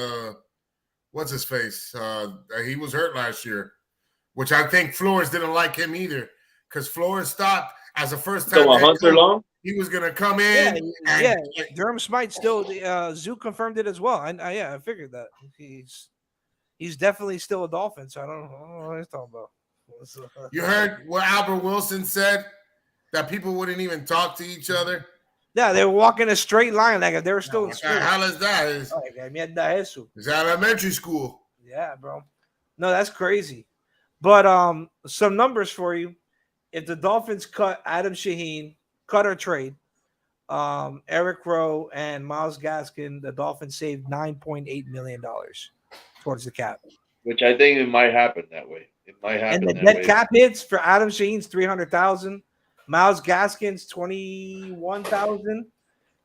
What's his face? He was hurt last year, which I think Flores didn't like him either, because Flores thought as a first So time Hunter Long. he was gonna come Yeah, in. yeah. and Durham Smite still. Zoo confirmed it as well. Yeah, I figured that he's definitely still a Dolphin. So I don't know what he's talking about. You heard what Albert Wilson said, that people wouldn't even talk to each other. Yeah, they were walking a straight line like if they were still in What school. the hell is that? Like, mierda eso. It's elementary school. Yeah, bro. No, that's crazy. But some numbers for you. If the Dolphins cut Adam Shaheen, cut or trade, Eric Rowe and Myles Gaskin, the Dolphins saved $9.8 million towards the cap. Which I think it might happen that way. It might And happen the that dead way. cap hits for Adam Shaheen's $300,000, Myles Gaskin's $21,000,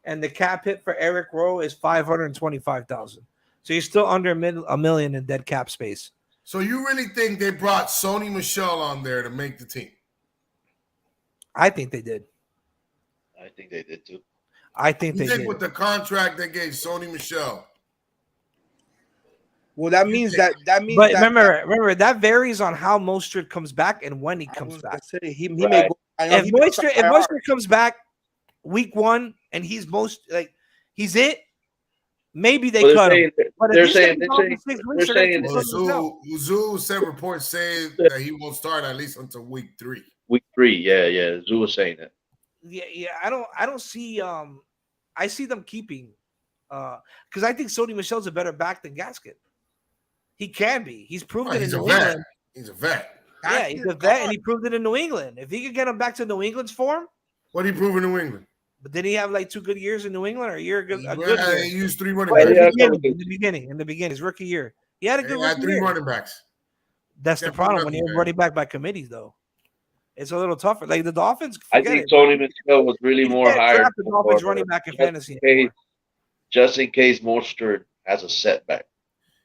and the cap hit for Eric Rowe is $525,000. So you're still under a million in dead cap space. So you really think they brought Sony Michel on there to make the team? I think they did. I think they did too. I think You they think did. with the contract they gave Sony Michel? Well, that means But that remember that varies on how Mostert comes back and when he I comes was back. gonna say, he Right. may go. I know If he may Mostert, start if IR. Mostert comes back week 1 and he's he's it, maybe they Well, cut him. But if they're he's saying, gonna be gone for 6 weeks, they're they're saying gonna Well, keep him. Zoo said reports say that he won't start at least until week 3. week 3. Yeah. Zoo was saying that. Yeah. I don't see. I see them keeping, because I think Sony Michel's a better back than Gaskin. He can be. He's proven it in He's a New vet. England. He's a vet. Yeah, he's a vet, and he proved it in New England. If he could get him back to New England's form, What did he prove in New England? but did he have like 2 good years in New England, or a year good? A He good year? used 3 running Well, backs. in the beginning, his rookie year, he had a good He had rookie 3 year. running backs. That's the Can't put problem when nothing you're there. running back by committees, though. It's a little tougher. Like the Dolphins, I forget think it. Sony Michel was really You more can't hired draft the Dolphins for running back in just in fantasy case- anymore. just in case Mostert has a setback.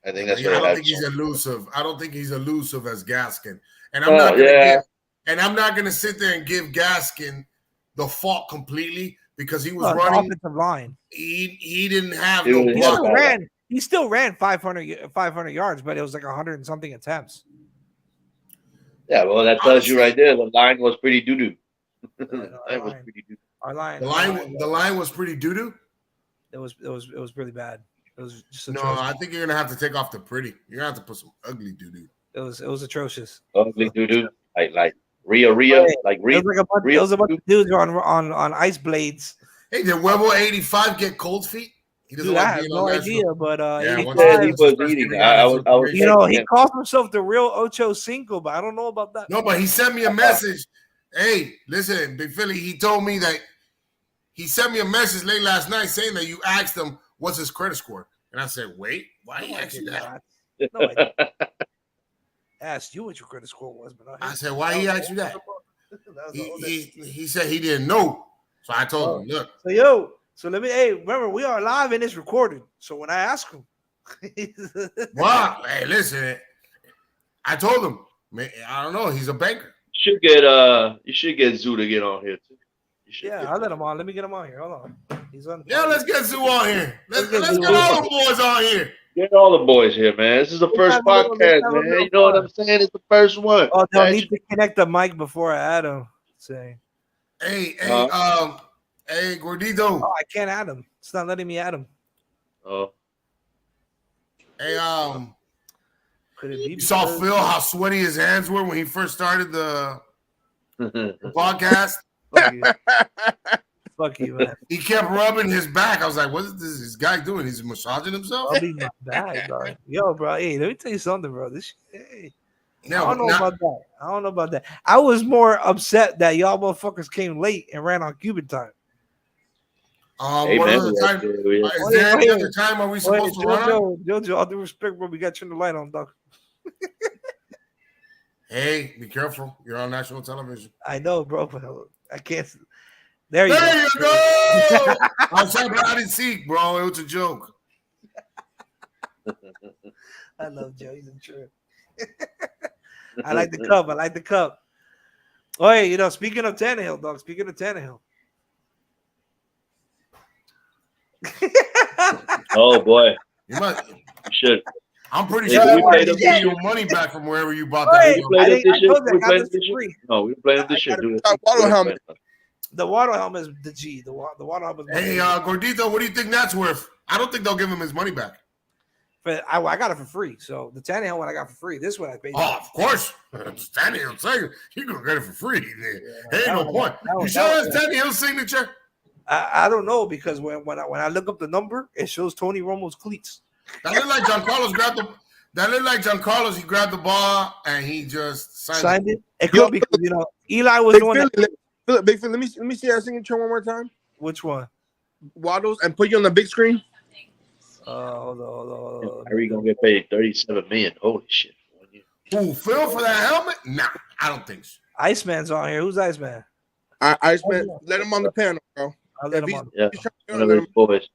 I think that's I what don't I think he's elusive. I don't think he's elusive as Gaskin. And No, I'm not gonna sit there and give Gaskin the fault completely because he was Oh, the running. offensive line. He didn't have He no was- He Yeah, still block. ran. He still ran 500 yards, but it was like 100 and something attempts. Yeah, well, that tells you right there. The line was pretty doo doo. That was pretty doo. Our line, The line was pretty doo doo. it was really bad. It was just No, atrocious. I think you're gonna have to take off the pretty. You're gonna have to put some ugly doo doo. It was atrocious. Ugly doo doo. Like Rhea, like It Rhea. was like a bunch of dudes on ice blades. Hey, did Webo 85 get cold feet? He doesn't Dude, I like have being no on national. idea, but Yeah, He once said he he was starts eating. giving I out was information. you know, texting he him. calls himself the real Ocho Cinco, but I don't know about that. No, but he sent me a message. Hey, listen, Big Philly, he told me that he sent me a message late last night saying that you asked him what's his credit score. And I said, wait, why he No, I asked did you that? not. No, I didn't. Asked you what your credit score was, but I said, why he asked you that? That was the oldest. He said he didn't know. So I told him, look, So let me. Hey, remember we are live and it's recorded. So when I ask him, wow, hey, listen, I told him, man, I don't know, he's a banker. You should get Zoo to get on here too. You should yeah, get I'll let him on. Let me get him on here. Hold on. He's on. Yeah, let's get Zoo on here. Let's Let's get get Zoo all the boys on here. Get all the boys here, man. This is the first have a little- podcast, let's have a man. little You know what fun. I'm saying? It's the first one. Oh, they'll Man, need to connect the mic before I add him. Say, Hey, Uh-huh. Gordito. oh, I can't add him. It's not letting me add him. Oh, Hey, Could it be? you saw because- Phil how sweaty his hands were when he first started the podcast. Fuck you. Fuck you, man. He kept rubbing his back. I was like, what is this guy doing? He's massaging himself? I'll be my bag, bro. Yo, bro. Hey, let me tell you something, bro. This shit, hey, I No, don't know about that. I was more upset that y'all motherfuckers came late and ran on Cuban time. hey, what man. other time? Yeah. Is there any other time are we supposed to run on? Jojo, all due respect, bro. We got to turn the light on, dog. Hey, be careful. You're on national television. I know, bro, but I can't. There you There go. you go. I'm sorry, but I didn't see, bro. It was a joke. I love Joe. He's a trip. I like the cup. I like the cup. Oh, hey, you know, speaking of Tannehill, dog. Speaking of Tannehill. Oh boy, You must, you should. I'm pretty Hey, sure can we you play might the get video? your money back from wherever you bought Hey, that. play I, this think, I shit? told you, I We got play this this for free. No, we're playing this I shit, got dude. Waddle helmet. The water helmet is the G. The water helmet. Is Hey, Gordito, what do you think that's worth? I don't think they'll give him his money back. But I got it for free. So the Tannehill one I got for free. This one I paid. Oh, of course. Tannehill saying you gonna get it for free. There ain't that no one- point. that one- You sure that that's Tannehill's signature? I don't know because when I look up the number, it shows Tony Romo's cleats. That looked like Giancarlo's grabbed the. That looked like Giancarlo's. He grabbed the ball and he just Signed it. It Yo, could be because, you know, Eli was Big the one. Philly, Big Philly, let me see that signature one more time. Which one? Waddles and put you on the big screen. Hold on. Kyrie gonna get paid $37 million. Holy shit! Who, Phil for that helmet? Nah, I don't think so. Iceman's on here. Who's Iceman? Iceman, let him on the panel, bro. I'll let If him on. Yeah, He's trying to one of let his him- boys.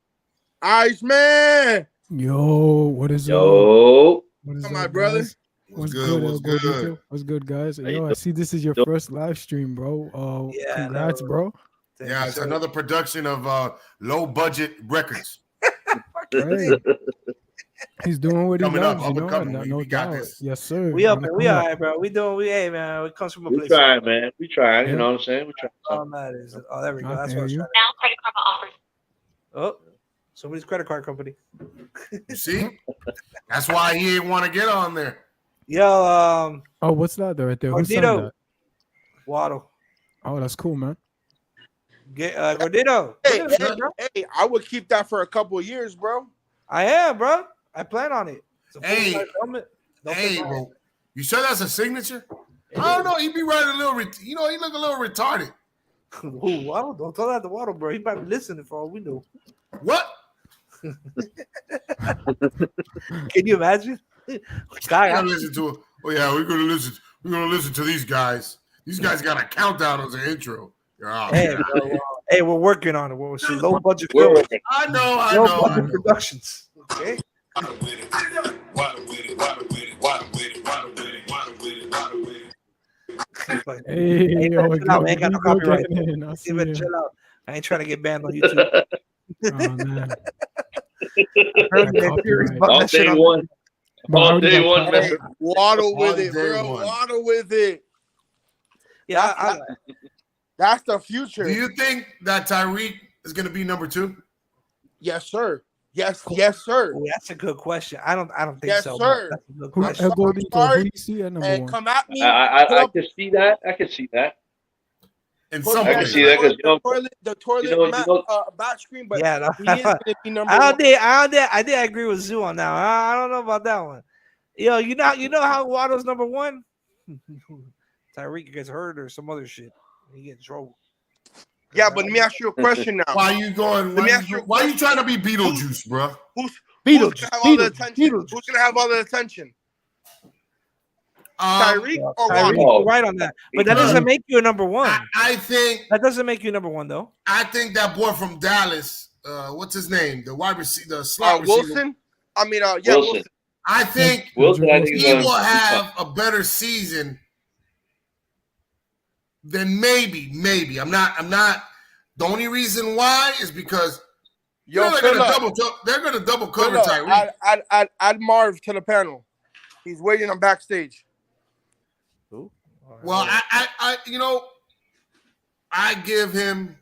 Iceman, Yo, what is up? Yo, What is Come on, up, brother. guys? What's good? What's El good? Gordito? What's good, guys? How you Yo, I doing? see this is your Yo. first live stream, bro. Yeah, Congrats, no. bro. Thank Yeah, you, it's sir. another production of Low Budget Records. Hey, he's doing what he Coming up, loves, up you and know. coming. No We got doubt. this. Yes, sir. We up On the and we come all up. right, bro. We doing. Hey, man. It comes from a we place. trying, man. We trying. Yeah. You know what I'm saying? We trying. All that is. Oh, there we go. I That's hear what I was you. trying to. Now credit karma offers. Oh, somebody's credit card company. You see? That's why he didn't want to get on there. Yo, Oh, what's that right there? Who signed Gordito. that? Waddle. Oh, that's cool, man. Get Gordito. Hey, Get hey, it, bro. hey, I would keep that for a couple of years, bro. I am, bro. I plan on it. It's a Hey. full-size helmet. Don't Hey, take mine. bro, you sure that's a signature? I don't know. He be running a little, he look a little retarded. Ooh, Waddle, don't tell that to Waddle, bro. He might be listening for all we know. What? Can you imagine? Guy, We're gonna listen to it. Oh yeah, we're gonna listen. We're gonna listen to these guys. These guys got a countdown as an intro. Oh, hey, man. bro, hey, we're working on it. We're some low budget We're films, working. I know. low budget productions. Okay. Like, Hey, Hey, yo, chill out, man. Ain't got no Gordito copyright. getting in. I see even ya. chill out. I ain't trying to get banned on YouTube. Oh, man. Heard That that Fury's copyright. button All that shit day on- one. Bro, I All already day got one, copyright. man. Waddle with On it, day bro. one. Waddle with it. Yeah, I That's the future. Do you think that Tyreek is gonna be number 2? Yes, sir. Yes, yes, sir. oh, that's a good question. I don't think Yes, so. sir. But that's a good Who, question. El Gordito, sorry. who do you see at number And one? come at me. I put up- can see that. I can see that. In put some me I can on ways, see that 'cause, you know, the toilet you know- back screen, but Yeah, no. he is gonna be number I one. think I agree with Zoo on that one. I don't know about that one. Yo, you know how Waddle's number one? Tyreek gets hurt or some other shit. He gets in trouble. Yeah, but let me ask you a question now. why you going? Let me ask you a Why you trying to be Beetlejuice, bro? Who's Beetlejuice, gonna have all the attention? Beetlejuice. Who's gonna have all the attention? Um, Tyreek or Tyreek, Waddle? you're right on that. But that doesn't make you a number one. I think That doesn't make you number one, though. that boy from Dallas, what's his name? The wide receiver, the slot receiver. Wilson? I mean, yeah, Wilson. Wilson. I think Wilson, I think he he's gonna- will have a better season than maybe. I'm not. The only reason why is because Yo, they're Phil, gonna double cover Phil, Tyreek. add Marv to the panel. He's waiting on backstage. Who? Well, I give him.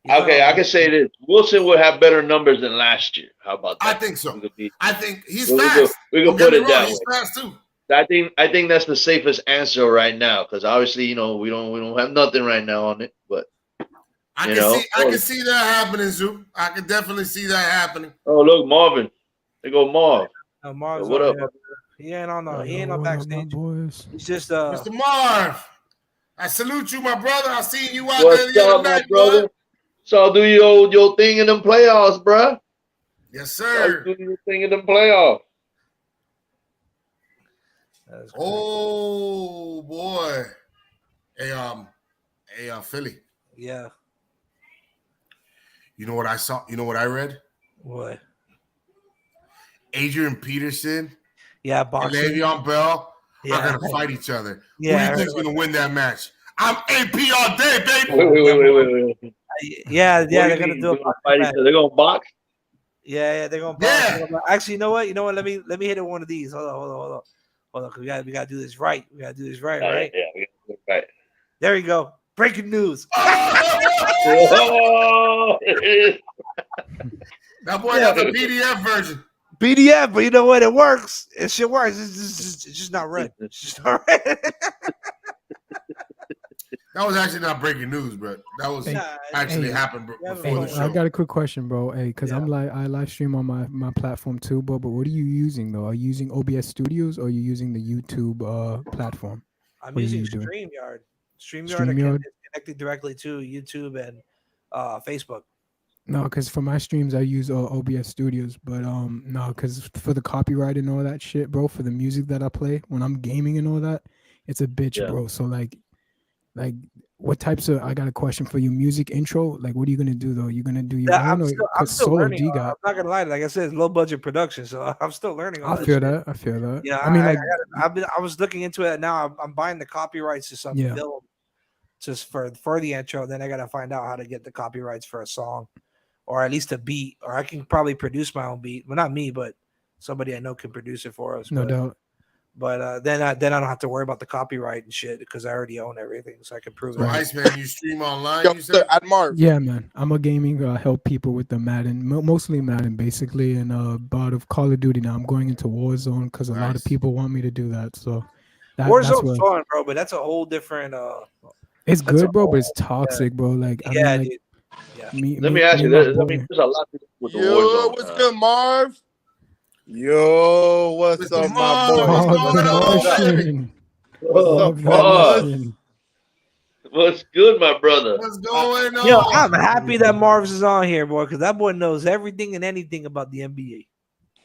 Okay, I can say this. Wilson will have better numbers than last year. How about that? I think so. We could be- I think he's we could- fast. we Don't could get put me it wrong, that he's way. fast too. I think that's the safest answer right now because obviously we don't have nothing right now on it. But I You can know? see. I can see that happening, Zoo. I can definitely see that happening. oh look, Marvin, they go Marv. Marv's What on up? there. He ain't on he ain't on What up, my backstage. boys? He's just Mr. Marv, I salute you, my brother. I seen you out there What's the up, other my night, brother? boy. So do your thing in them playoffs, bruh. Yes, So sir. do your thing in them playoffs. That's crazy. Oh boy. Hey, Philly. Yeah. You know what I saw? You know what I read? What? Adrian Peterson Yeah, and boxing. Le'Veon Bell Yeah, are gonna fight each other. Who do Yeah, you think's gonna win that match? I'm AP all day, baby. Wait. yeah. What They're do you gonna mean? do a They're gonna fight each match. other. They're gonna box. Yeah, they're gonna box. Yeah. They're gonna box. Actually, you know what? Let me hit it one of these. Hold on. 'Cause we gotta do this right. We gotta do this right. Yeah, we gotta do it right. There we go. Breaking news. Oh! That boy got the PDF version. PDF, but you know what? It works. It shit works. It's just not red. It's just not red. That was actually not breaking news, bro. That was Hey, actually hey, happened yeah, before Hey, the the show. I got a quick question, bro. Hey, because Yeah. I live stream on my platform too, bro. But what are you using though? Are you using OBS Studios or are you using the YouTube platform? I'm What are using you doing? StreamYard. StreamYard? Is connected directly to YouTube and Facebook. No, because for my streams I use OBS Studios, but no, because for the copyright and all that shit, bro, for the music that I play when I'm gaming and all that, it's a bitch, Yeah. bro. So like what types of? I got a question for you. Music intro. Like, what are you gonna do though? You gonna do your Yeah, own or I'm because still Solo learning. G I'm got? not gonna lie. Like I said, it's low budget production, so I'm still learning. I feel that. I feel that. Yeah, I mean, like, I was looking into it. Now I'm buying the copyrights to some Yeah. film just for the intro. Then I gotta find out how to get the copyrights for a song, or at least a beat. Or I can probably produce my own beat. Well, not me, but somebody I know can produce it for us. no doubt. But then I don't have to worry about the copyright and shit because I already own everything, so I can prove So it. Iceman, you stream online. Yo, You sir, said? at Marv. Yeah, man. I'm a gaming help people with the Madden, mostly Madden, basically, and but of Call of Duty now. I'm going into Warzone because a lot of Nice. people want me to do that. So that's Warzone's what fun, bro, but that's a whole different. it's that's a good, bro. But it's toxic, bro. Like, I Yeah, mean, like, dude. Yeah. Let me ask you. and my There's, I mean, boy- there's a lot to do with the Yo, Warzone. what's good, Marv? Yo, what's Mr. up, my Marv, boy? what's Oh, going the on? Martian. What's Oh, up, the Marv? Martian. What's good, my brother? What's going on? Yo, I'm happy that Marv's is on here, boy, because that boy knows everything and anything about the NBA.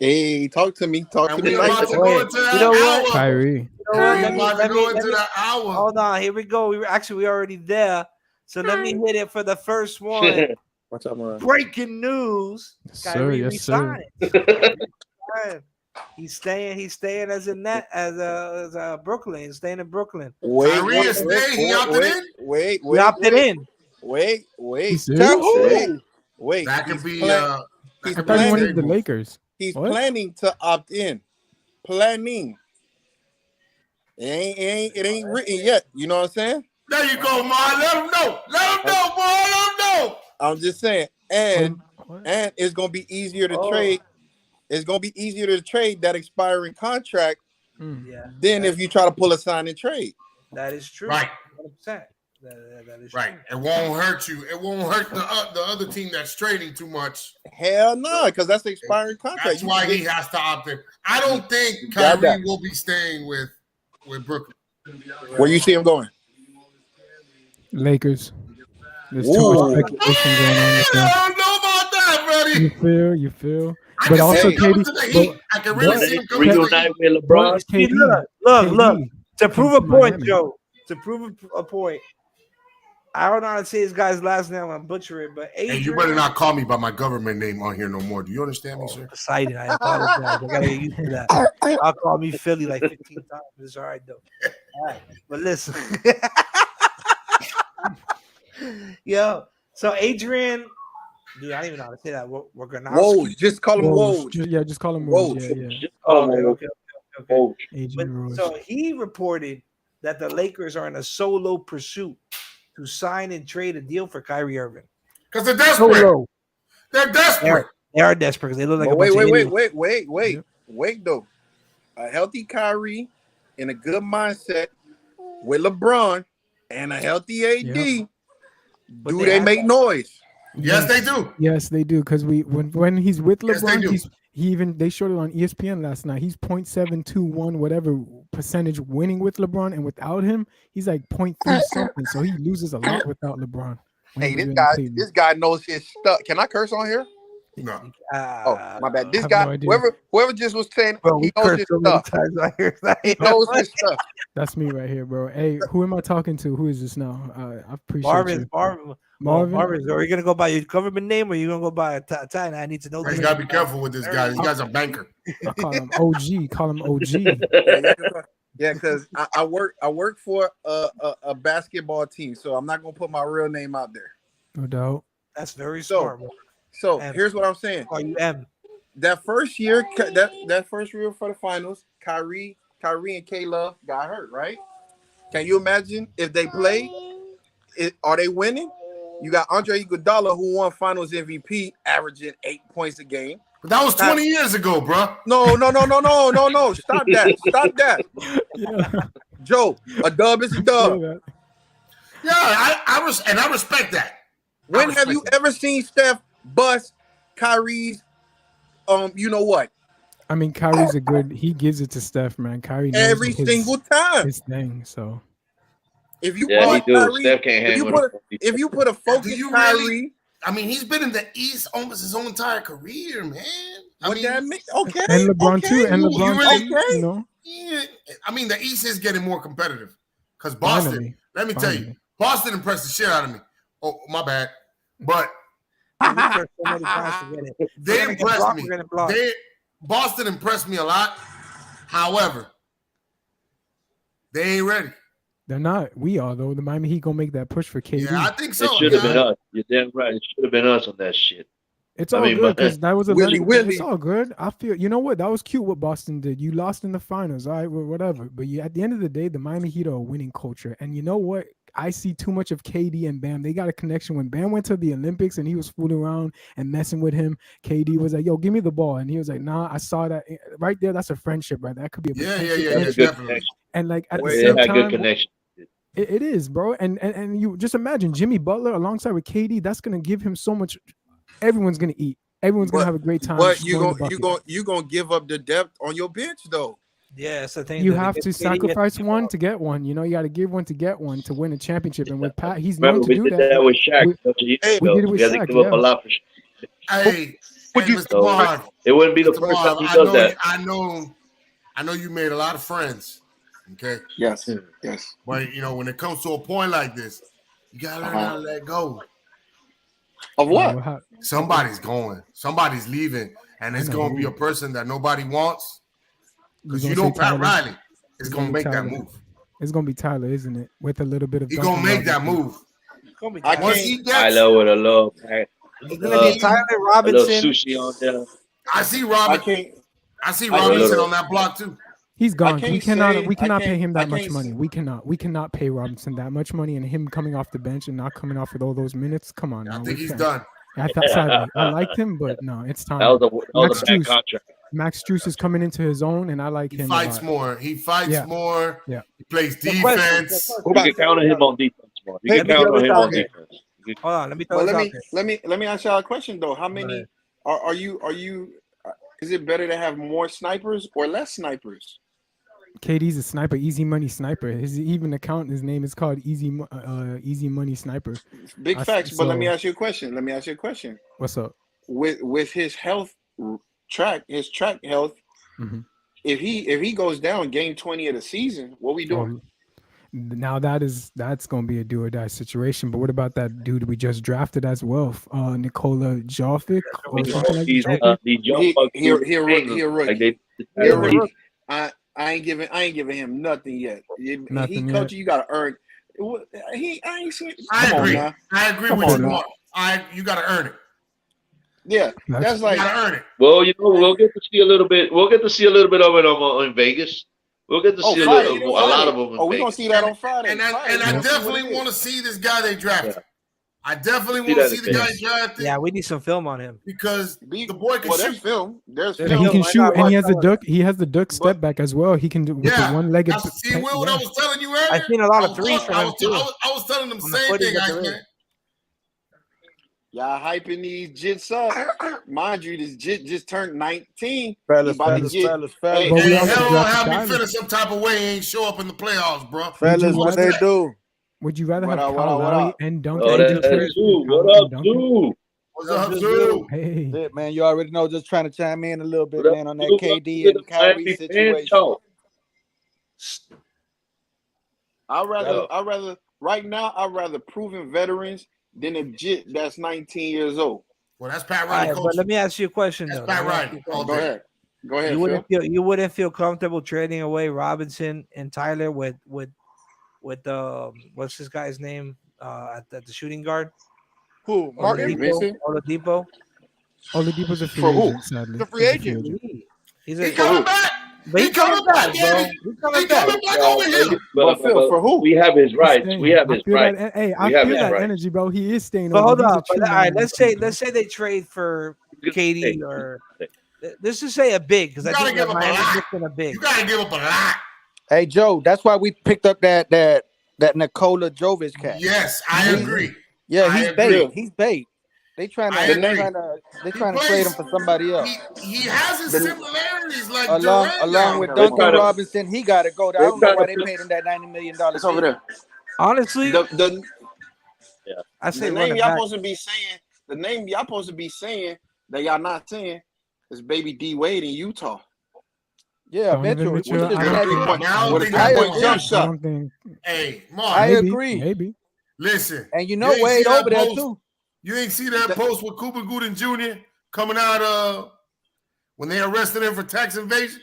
Hey, talk to me. Talk And to we me. about Like to go into that You know what? hour. Kyrie. You know what? We Let me- about to let me- go let into me- that hour. Hold on, here we go. We're already there. So let me hit it for the first one. What's up, Marv? Breaking news. Yes, sir. Kyrie Yes, sir. resigned. He's staying as a Brooklyn. He's staying in Brooklyn. Kyrie is staying. He opted in? Wait, We opted in. Wait. He's Tell serious? who? Wait. That could he's be. plan- That he's I could thought be you a wanted trade the move. Lakers. He's What? planning to opt in. Planning. It ain't written yet. You know what I'm saying? There you go, Mar. Let him know. Let him know, boy. Let him know. I'm just saying. And What? it's gonna be easier to Oh. trade. It's gonna be easier to trade that expiring contract Mm. Yeah, than if you try to pull a sign and trade. that is true. Right. 100%. That is Right. true. It won't hurt you. It won't hurt the other team that's trading too much. Hell no, because that's the expiring contract. That's You why can he get- has to opt in. I don't think got Kyrie that. will be staying with Brooklyn. Where you see him going? Lakers. There's too Ooh. much speculation going on with I that. don't know about that, You buddy. you feel. I But can also, see him coming KD to the Heat. I can really but- see him coming to the Reunite Heat. with LeBron. See, look. To prove a to point, Miami. Joe. To prove a point. I don't know how to say this guy's last name. I'm butchering it, but Hey, you Adrian. better not call me by my government name on here no more. Do you understand me, sir? Poseidon. I apologize. I gotta get used to that. I'll call me Philly like 15 times. It's all right though. All right, but listen. Yo, so Adrian, dude, I don't even know how to say that. We're gonna. Whoa, just call him Woj. Woj. Just call him Woj. Woj. Yeah. Oh, okay. Oh, Adrian Rose. So he reported that the Lakers are in a solo pursuit to sign and trade a deal for Kyrie Irving. Because they're desperate. Solo. They're desperate. They are desperate because they look like But a bunch of idiots. wait. Yep. Wait though. A healthy Kyrie in a good mindset with LeBron and a healthy AD. Yep. But Do they they have- make noise? Yes, they do. Yes, they do. Because when he's with Yes, they LeBron, do. they showed it on ESPN last night. He's 0.721 whatever percentage winning with LeBron, and without him, he's like 0.3 something. So he loses a lot without LeBron. when Hey, he was this in guy, Cleveland. this guy knows his stuff. Can I curse on here? No. Oh, my bad. This have guy, no idea. whoever just was saying, Bro, he we knows cursed his so many stuff. times out here. He knows his stuff. That's me right here, bro. Hey, who am I talking to? Who is this now? I appreciate Marvin, you. Marvin, Marvin? Marvin, are you gonna go by your government name or you gonna go by a title? I need to know. You this. gotta be careful with this guy. This guy's a banker. I call him OG. Call him OG. Yeah, because I work for a basketball team, so I'm not gonna put my real name out there. No doubt. That's very So- smart. bro. So M. here's what I'm saying. Call you M. That first year, that first year for the finals, Kyrie and K-Love got hurt, right? Can you imagine if they play? Are they winning? You got Andre Iguodala, who won Finals MVP, averaging 8 points a game. But that was 20 years ago, bro. No. Stop that. Yeah. Joe, a dub is a dub. Yeah, Yeah, I respect that. When have you ever seen Steph bust Kyrie's you know what? I mean, Kyrie's a good. He gives it to Steph, man. Kyrie knows Every single time. his thing. So If you yeah, he put do. Kyrie, Steph can't if hang you with put him. if you put a focus you Kyrie, really- I mean, he's been in the East almost his whole entire career, man. I what mean, that mean? Okay, and LeBron okay. too. And you LeBron really- too. okay. You know, yeah, I mean, the East is getting more competitive because Boston. finally, Let me tell you, finally. Boston impressed the shit out of me. Oh, my bad. But We curse so many times to get it. they We're gonna get impressed blocked, me. we're gonna block. Boston impressed me a lot. However, they ain't ready. They're not. We are though. The Miami Heat gonna make that push for KD. Yeah, I think It so. should have Yeah. been us. You're damn right. It should have been us on that shit. It's I all mean, good but- because that was a Willy, learning. Willy. It's all good. I feel. You know what? That was cute what Boston did. You lost in the finals. All right, well, whatever. But at the end of the day, the Miami Heat are a winning culture. And you know what? I see too much of KD and Bam. They got a connection. When Bam went to the Olympics and he was fooling around and messing with him, KD was like, "Yo, give me the ball," and he was like, "Nah, I saw that right there. That's a friendship, right? That could be a Yeah, potential yeah, friendship." Good definitely. connection. And like at the They same had good time, connection. it is, bro. And you just imagine Jimmy Butler alongside with KD. That's gonna give him so much. Everyone's gonna eat. Everyone's gonna But- have a great time. But you scoring the gonna bucket. you gonna give up the depth on your bench though. Yeah, it's the thing. You that have they to get KD sacrifice one to get one. You know, you got to give one to get one to win a championship. And with Pat, he's Remember, known to we do did that. that with Shaq We- a bunch of years Hey, ago. we did it with We had to Shaq, give up yeah. a lot for Shaq. Hey, Mr. So, Bard, it wouldn't be the Mr. first time Bard, he I does know, that. I know you made a lot of friends. Okay, Yes, yes. but you know when it comes to a point like this, you gotta learn how to let go. Of what? How- Somebody's going, somebody's leaving, and it's I know gonna be who. a person that nobody wants. Because gonna you know say Pat Tyler? Riley is You gonna gonna make say that Tyler? move. It's gonna be Tyler, isn't it? With a little bit of. He gonna Duncan make that Robinson. move. It's gonna be I Tyler. Once can't- he I gets, love with a little pack, It's gonna be Tyler a little Robinson. sushi on there. I see I Robin. can't. I see I Robinson can't- on that block too. He's gone. can't We cannot. say- We I cannot pay can't- him I that much can't money. say- We cannot. We cannot pay Robinson that much money, and him coming off the bench and not coming off with all those minutes. Come on, I now, think we he's can't. done. I thought sadly, I liked him, but no, it's time. That was a Max bad Strus. contract. Max Struess is coming into his own, and I like He him. a fights lot. more. He fights Yeah. more. Yeah. He plays The question- defense. Who You about- can count on him on defense more. You Hey, can count on him on okay. defense. Hold on, let me throw But this let out me there. let me ask y'all a question though. How many ahead. are you? Is it better to have more snipers or less snipers? KD's a sniper, easy money sniper. His even account, his name is called Easy Money Sniper. Big I- facts. But let me so- ask you a question. Let me ask you a question. What's up? With his health his track health, Mhm. if he goes down game 20 of the season, what we doing? Now that's gonna be a do or die situation. But what about that dude we just drafted as well, Nikola Jovic or something like These that? young bucks he a do rookie. things He a rookie. like they- He a Yeah. rookie. I ain't giving him nothing yet. Nothing He yet. coach, you gotta earn. I ain't seen. I Come on agree. now. I agree Come with on you. now. Mark. You got to earn it. Yeah, that's You like got to earn it. Well, you know, we'll get to see a little bit. We'll get to see a little bit of it in Vegas. We'll get to see a Friday. lot of them. In Oh, we gonna Vegas. see that on Friday. And I Friday. and We I gonna see what definitely it want to is. see this guy they drafted. Yeah. I definitely See want to that see in the guy Vegas. drafted Yeah, we need some film on him. because Be- the boy can well, there's shoot. film. There's There's film. And he can Why shoot, not? and he has the Why duck. He has the duck step back as well. He can do with Yeah, the one-legged. See, Will, what I was telling you earlier. I've seen a lot of I was threes telling- from I him was- too. I was telling them On the same footage thing, at the guys, rim. man. Y'all hyping these jits up. Mind you, this jit just turned 19. Fellas, He about to fellas, get- fellas, Hey, fellas, But we Hey, also hell, don't drafted have me Diamond. feeling some type of way. He ain't show up in the playoffs, bro. fellas, you what rather- they do? Would you rather What have up, what up, Kyle what Lowry up? and Duncan? Oh, AJ that's Trey Zoo. and Kyle What up, and Duncan? Zoo? What's up, Just Zoo? Hey, Shit, man, you already know. Just trying to chime in a little bit, What up, man, on that Zoo? KD Welcome and to the Miami Kyrie Fan situation. Talk. I'd Yeah. rather right now. I'd rather proven veterans than a jit that's 19 years old. Well, that's Pat All Riley right, coach. but let me ask you a question That's though. Pat Let me ask Riley. you a All question. Go day. ahead. Go ahead. You Phil. wouldn't feel comfortable trading away Robinson and Tyler with what's this guy's name at the shooting guard? Who? Martin? Vincent? Oladipo. Oladipo's a free For who? agent, sadly. The free He's a agent. He's He a coming back. but he's he coming coming back, back, bro. Danny. He's He coming back. coming back over here. But Phil, for who? We have his rights. Staying. We have I his feel rights. that. Hey, I We have feel his that rights. energy, bro. He is staying. But over. hold He's a on. true But all right, man. let's say they trade for KD Hey. or let's just say a big because You I gotta think give that up a Miami's lot. missing a big. You gotta give up a lot. Hey, Joe, that's why we picked up that Nikola Jovic cat. Yes, I agree. Yeah, I he's agree. bait. He's bait. They trying I to agree. trade him for somebody else. He has his similarities like Along Durant. along with They're Duncan trying to- Robinson, he got to go. I they're don't know trying why to they put- paid him that $90 million. It's over there. Honestly, The I say name running y'all back. supposed to be saying. The name y'all supposed to be saying that y'all not saying is Baby D Wade in Utah. Yeah, Donovan Mitchell. Mitchell, With I the don't catch think- point. Now, I don't With a think I that agree. boy jump jump I shot. don't think. Hey, I Mark. Maybe, agree. Maybe. Listen, And you you know ain't Wade see that over there post? too. You ain't see that post with Cooper Gooden Jr. coming out when they arrested him for tax evasion?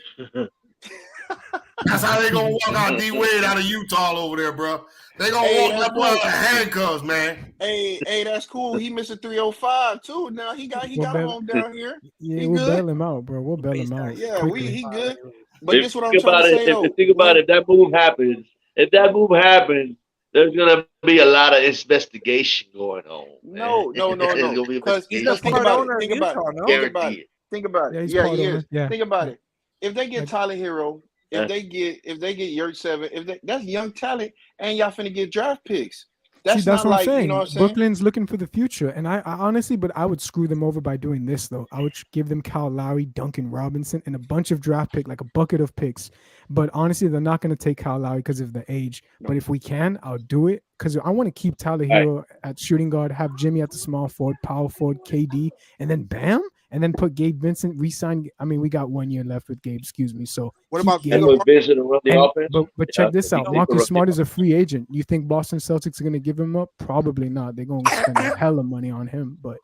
That's how they gonna walk out D Wade out of Utah over there, bro. They gonna Hey, walk that's that boy out cool. of handcuffs, man. Hey, that's cool. He missing 305 too. Now he got Well, a home down here. Yeah, He we'll good? bail him out, bro. We'll bail him Based on- out. Yeah, quickly. he good. But If this you what I'm think trying about to it, say if though. you think about it, if that move happens, there's gonna be a lot of investigation going on. No. There's gonna be Because He's a investigation. think part about owner it. of Think about Utah, it. no? Think about Guarantee it. it. Think about Yeah, it. he's Yeah, part he owner. is. Yeah. Think about it. If they get Like- Tyler Hero, Yeah. if they get Yurt 7, that's young talent, and y'all finna get draft picks. That's See, that's not what I'm like saying. you know what I'm saying. Brooklyn's looking for the future, and I honestly, but I would screw them over by doing this though. I would give them Kyle Lowry, Duncan Robinson, and a bunch of draft pick, like a bucket of picks. But honestly, they're not going to take Kyle Lowry because of the age. No. But if we can, I'll do it because I want to keep Tyler Hero at shooting guard, have Jimmy at the small forward, power forward, KD, and then bam, and then put Gabe Vincent re-sign. I mean, we got 1 year left with Gabe. Excuse me. So What keep about Gabe. And Philip with Vincent to run the And- offense. but check this Yeah, out. he Marcus can run Smart the is a free agent. You think Boston Celtics are going to give him up? Probably not. They're going to spend a hell of money on him. But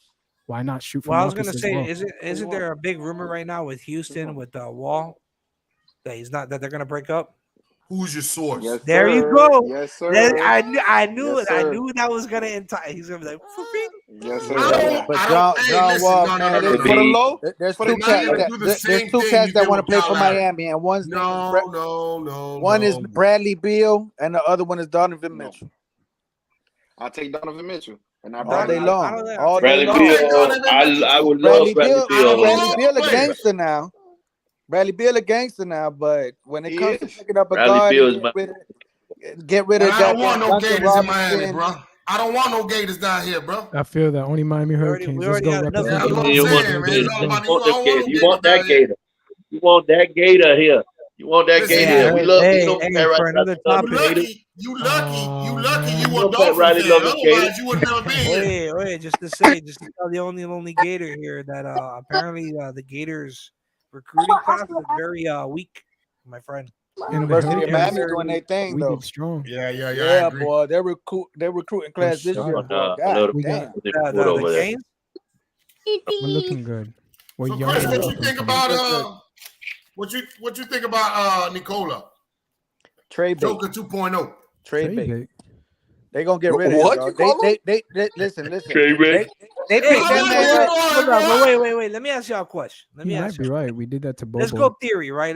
why not shoot for Well, I was Marcus gonna as say, well? isn't there a big rumor right now with Houston with Wall that they're gonna break up? Who's your source? Yes, There you sir. go. Yes, sir. I knew Yes, sir. that was gonna entice. He's gonna be like, Yes, sir. But I John, don't- hey, John listen, Wall, no, man, no, no, listen, no. For the low, there's for two the cats. Niners That, do the there's same two thing cats you that did want to with play Kyle for Lowry. Miami, and one's No. one is Bradley Beal, and the other one is Donovan No. Mitchell. I'll take Donovan Mitchell. And I All day I long, don't know. all day Bradley long. Beal, I would love Bradley Bradley Beal, Beal. Bradley All Beal a players. gangster now. Bradley Beal a gangster now, but when it He comes to is. picking up a Bradley guard Beal and is my- get rid And of I that don't want no Duncan Gators in Miami, Robinson. bro. I don't want no Gators down here, bro. I feel that only Miami Hurricanes. we Let's already go got enough represent. Yeah, that's what I'm You want saying, them man. It's Gators. all about You want I them don't want Gators. no You want Gators that down here. Gator. You want that Gator here. You want that Listen, Gator yeah, here. We love. hey, We don't hey, care right for now. another We love You the topic. Gators. lucky. You lucky. Oh, You man. a Don't let Dolphin Riley fan. love them Gators. Otherwise, you would never be here. Wait, just to tell the only Gator here that apparently the Gators recruiting class is very weak, my friend. And the University of Hurricanes, Miami doing their thing we though. did strong. Yeah, I Yeah, agree. boy, they're recruiting class this shot. year. Oh, Boy. no, God We got- damn. They put over The there. Canes? We're looking good. We're So, young. Chris, and what you looking think good. about what you think about Nicola Trade bait. Joker 2.0? Trade Trade bait. bait. They gonna get rid of What him, you bro. call him? They listen. Trade bait. They Hey, picked hold that on, man hold up. on. hold on, but wait. Let me ask y'all a question. Let me He ask might be you. right. We did that to Bobo. Let's go theory, right?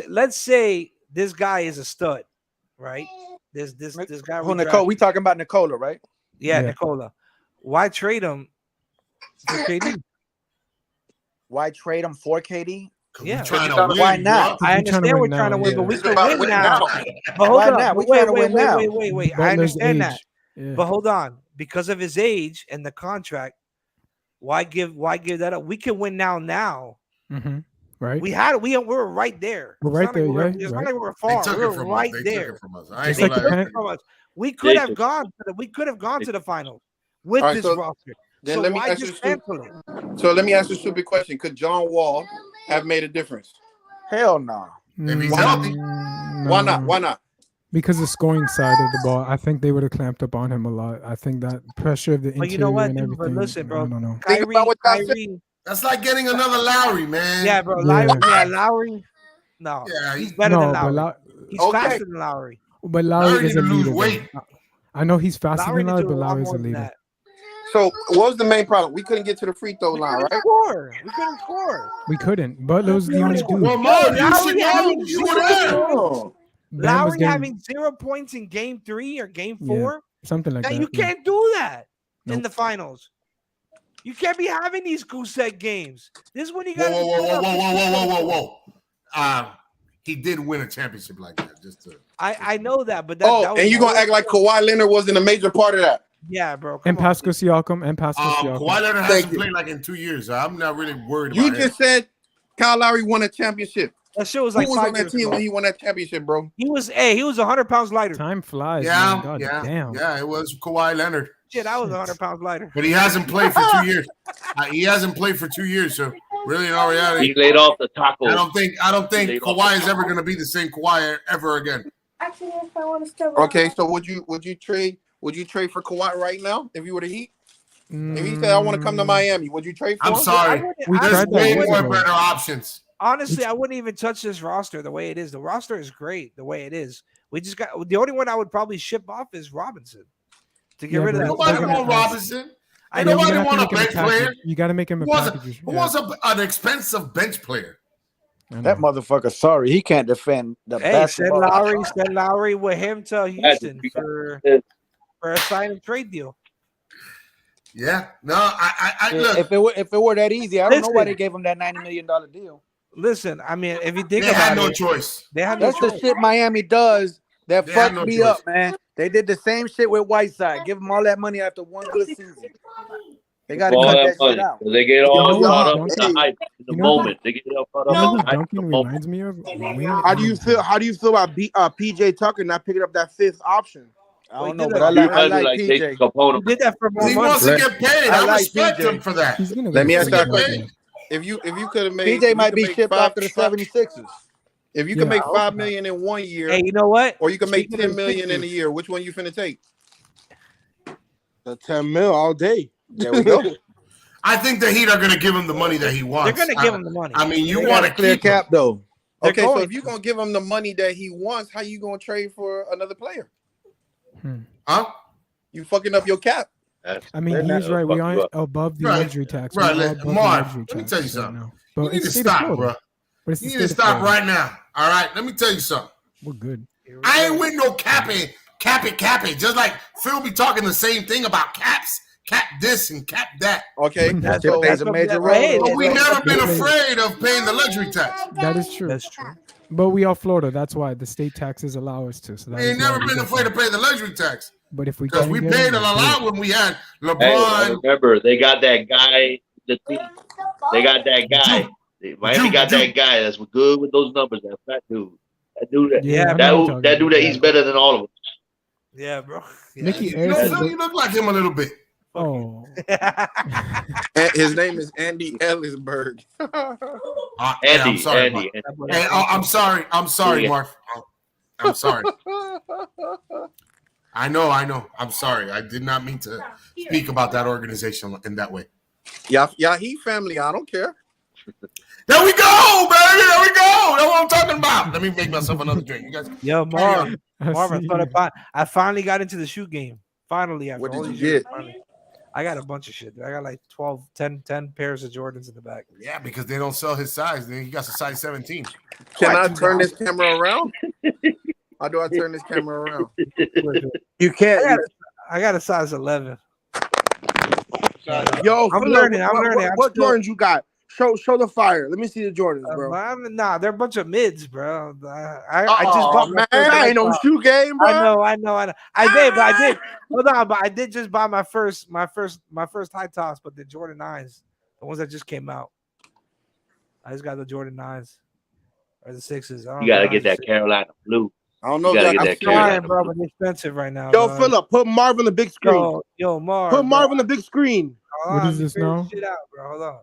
Let's say this guy is a stud, right? This guy. Who Nicole? We talking about Nicola, right? Yeah, Yeah. Nicola. Why trade him for KD? Why trade him for KD? Yeah. We trying to Why win, not? bro. I We're trying to understand we're win trying to now, win, yeah. but we It's could about win winning now. now. But hold Why on. not? But We trying to win now. wait. I Butler's understand that. age. Yeah. But hold on. Because of his age and the contract, why give that up? We can win now. Mm-hmm. Right. We were right there. We're It's right not there, like yeah, it's right. not like we're They far. took We're it from right us. They there. took it from us. I ain't Just gonna like the lie. Pan- From us. We could They have took- gone. We could have gone to the finals with All right, this so roster. then So let me why ask you just this cancel it? So let me ask you a stupid question. Could John Wall have made a difference? Hell no. If he's Mm, healthy. Why not? no. Why not? Because the scoring side of the ball, I think they would have clamped up on him a lot. I think that pressure of the But interior you know what, and dude? But everything. listen, bro. I don't know. Think about what y'all said. Kyrie. That's like getting another Lowry, man. Yeah, bro. Yeah. Lowry. No, Yeah, he's better than No, but Lowry. He's Okay. faster than Lowry. Lowry Lowry is a need to lose leader. weight. though. I know he's faster Lowry than needs Lowry, to do but a lot Lowry's a more than leader. that. So what was the main problem? We couldn't get to the free throw We line, couldn't right? score. We couldn't score. We couldn't. Butler was the only dude. Well, Marv, you Lowry should know. having You were there. Oh. Bam was Lowry getting having 0 points in game 3 or game Yeah, 4. something like Now that. you yeah. can't do that in Nope. the finals. You can't be having these goose egg games. This is when you Whoa, got. whoa. He did win a championship like that. Just to. I know that, but that was And you gonna act like Kawhi Leonard wasn't a major part of that? yeah, bro. And Come on. Pascal Siakam and Pascal Siakam. Kawhi Leonard Thank hasn't you. played like in 2 years. So I'm not really worried You about him. just said Kyle Lowry won a championship. That shit was Who like was 5 on that years team ago. when he won that championship, bro? He was 100 pounds lighter. Time flies, Yeah, man. God damn. yeah. It was Kawhi Leonard, Shit, I was 100 pounds lighter. but he hasn't played for 2 years. He hasn't played for 2 years. So really, in all reality, He laid off the taco. I don't think He laid off Kawhi the is ever going to be the same Kawhi ever again. Actually, if I want to still. Okay, so would you trade for Kawhi right now if you were the Heat? If he said I want to come to Miami, would you trade for I'm him? sorry. We There's tried that way years more ago. better options. Honestly, I wouldn't even touch this roster the way it is. The roster is great the way it is. We just got the only one I would probably ship off is Robinson to get Yeah, rid of but that. they're Nobody gonna want ask- Robinson. I Ain't know nobody you're gonna want a have to make bench him player. package. You got to make him a Who wants, package. who wants an expensive bench player? I know. That motherfucker, sorry, he can't defend the Hey, send basketball. Lowry with him to Houston for a sign and trade deal. Yeah. No, I look. If it were that easy, I don't know why Listen. they gave him that $90 million deal. Listen, I mean, if you think They about had no it, choice. they had no That's the choice. shit Miami does that They have fucked no me choice. up, man. They did the same shit with Whiteside. Give him all that money after one good season. They got to all cut that that money. shit out. They get all You know caught what up in Duncan- the hype in the you know what- moment. They get all caught You up know in who the hype in Duncan the moment. reminds me of? Wayne How do you feel? Ellington. How do you feel about PJ Tucker not picking up that fifth option? I Well, don't he know, did but that. I He like might be like like Jason PJ. He Capone. did that for more He money. wants to get paid. I I like respect PJ. him for that. He's gonna Let go me to ask the you a Sixers, question. though. If you could have made PJ might be shipped off to the five, 76ers. if you Yeah, could make I hope $5 not. million in 1 year, Hey, you know what? or you can make Speaking of 10 million in a Sixers, year, which one you finna take? The 10 mil all day. There we go. I think the Heat are going to give him the money that he they're wants. gonna give him the money. I mean, you They want got to a clear keep him. cap though. They're Okay, so going if you're to. gonna give him the money that he wants, how you gonna trade for another player? Huh? You fucking up your cap. I mean, They're he's not- right. We fuck you aren't up. above the Right. luxury tax. Right, We're let- above the Marv, luxury let me tax tell you right something. now. You But need it's to the state of stop, Florida. bro. But it's the You state need to of stop Florida. right now. All right, let me tell you something. We're good. I ain't with no capping. Just like Phil be talking the same thing about caps, cap this and cap that. Okay, That so shit plays a what- major hey, role. But we that's- never been Definitely. afraid of paying the luxury tax. That is true. That's true. But we are Florida. That's why the state taxes allow us to. So that We ain't is why never we been go afraid for to it. pay the luxury tax But if we because can we get paid it, a we'll do lot it. when we had Hey, LeBron. remember, they got that guy, the team. They got that guy. Miami got that guy that's good with those numbers. That fat dude. That dude. Yeah, I know That who you're dude. talking That dude. about. He's better than all of us. Yeah, bro. Yeah, Mickey You know, Harrison. Phil, you look like him a little bit. Oh, and his name is Andy Ellisberg. Yeah, Andy. I'm sorry, Andy. Mark. Hey, I'm sorry. I'm sorry, Yeah. Mark. I'm sorry. I know. I'm sorry. I did not mean to speak about that organization in that way. Y'all he family. I don't care. There we go, baby. There we go. That's what I'm talking about. Let me make myself another drink. You guys. Yo, Marv. I Marv, I see thought you. about. I finally got into the shoe game. Finally, after What did all you these years, get? finally. I got a bunch of shit. I got like 10 pairs of Jordans in the back. Yeah, because they don't sell his size. He got a size 17. Can I do turn that? this camera around? How do I turn this camera around? You can't. I got a size 11. Yo, I'm Phillip, learning, I'm what- learning. I'm What still- Jordans you got? Show the fire. Let me see the Jordans, bro. Nah, they're a bunch of mids, bro. I just bought my man, first I ain't no laptop. shoe game, bro. I know. I did. Hold on, but I did just buy my first high tops, but the Jordan 9s, the ones that just came out. I just got the Jordan 9s or the 6s. I don't You gotta know. get that Carolina blue. I don't know. You gotta if get I- that I'm trying, Carolina bro, blue. but they're expensive right now. Yo, dog. Phillip, put Marv on the big screen. Yo, Marv. Put Marv bro. on the big screen. Hold What on, is let me this figure now? Shit out, bro. Hold on.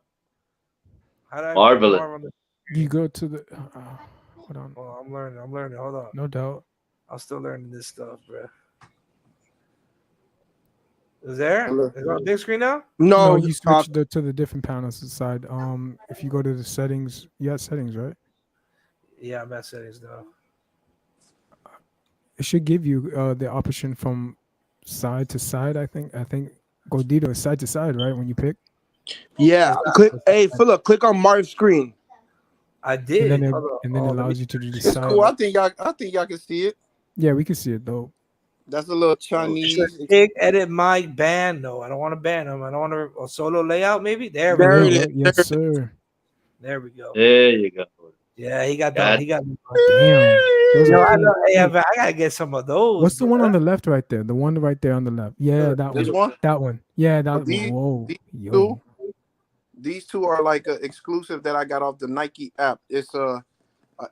How do I put Marvelous. Marv on the- You go to the. Hold on. Oh, I'm learning. Hold on. No doubt. I'm still learning this stuff, bro. Is there? Hello. Is it on big screen now? No, No, you switch to the different panels side. If you go to the settings, you got settings, right? Yeah, I'm at settings now. It should give you the option from side to side. I think Godito is side to side, right? When you pick, Yeah. Click. Hey, Phillip, click on Marv's screen. I did. and then it, Hold on. and then Oh, it let me- allows you to do the It's side. cool. I think y'all can see it. Yeah, we can see it though. That's a little It Chinese. says pick, edit, mic, ban. No, I don't want to ban them. I don't want a solo layout. Maybe there we There go. it Yeah, is. yes, sir. There we go. There you go. Yeah, he got God. that. He got. Damn. Those Yo, are I cool. know. Hey, I gotta get some of those. What's the bro. one on the left right there? The one right there on the left. Yeah, that This one. one? That one. Yeah, that one. these- Whoa. these Yo. These two are like an exclusive that I got off the Nike app. It's a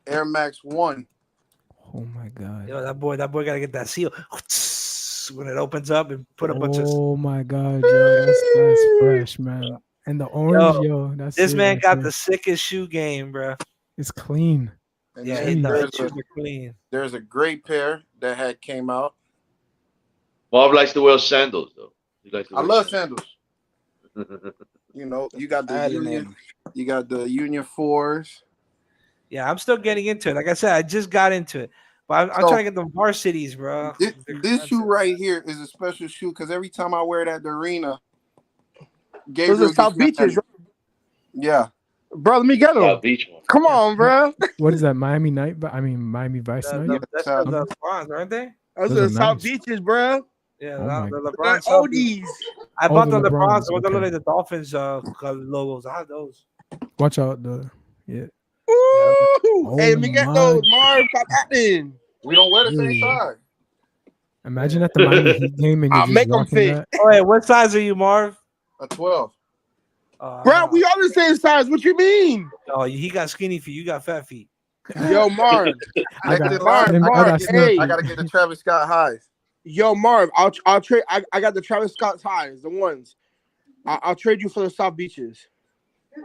Air Max 1. Oh my god. Yo, that boy gotta get that seal when it opens up and put a bunch of. Oh my god, yo, that's fresh, man. And the orange, yo, that's This it man right got there. the sickest shoe game, bro. It's clean. And Yeah, then the there's shoes are clean. there's a great pair that had came out. Marv likes to wear sandals though. He likes to I wear love sandals. sandals. You know, you got I the had to name Union, them. you got the Union 4s. Yeah, I'm still getting into it. Like I said, I just got into it, but I'm So- trying to get the varsities, bro. This, They're this shoe expensive. right here is a special shoe because every time I wear it at the arena, Those Gabriel are South gets mad at Beaches, me. Yeah. bro. Let me get them. South Beach one. Come on, bro. What is that? Miami Night? I mean, Miami Vice The, Night. that's South- the LeBrons, aren't they? Those Those are are South nice. Beaches, bro. Yeah, Oh my the They're LeBron. South Beach. ODs. I Oh, bought the the LeBrons. LeBrons, Or the okay. look the Dolphins logos. I have those. Watch out, yeah. Ooh. Hey, let me get my those, Marv. Stop acting. We don't wear the same Dude. size. Imagine at the Miami Heat game and you're I'll just make 'em rocking fit. that. Oh, wait, what size are you, Marv? A 12. Bro, No. we all the same size. What you mean? Oh, he got skinny feet. You got fat feet. Yo, Marv. I got, Next in Marv, line, I got hey. snug I gotta get the Travis Scott highs. Yo, Marv. I'll trade. I got the Travis Scott ties, the ones. I'll trade you for the South Beaches.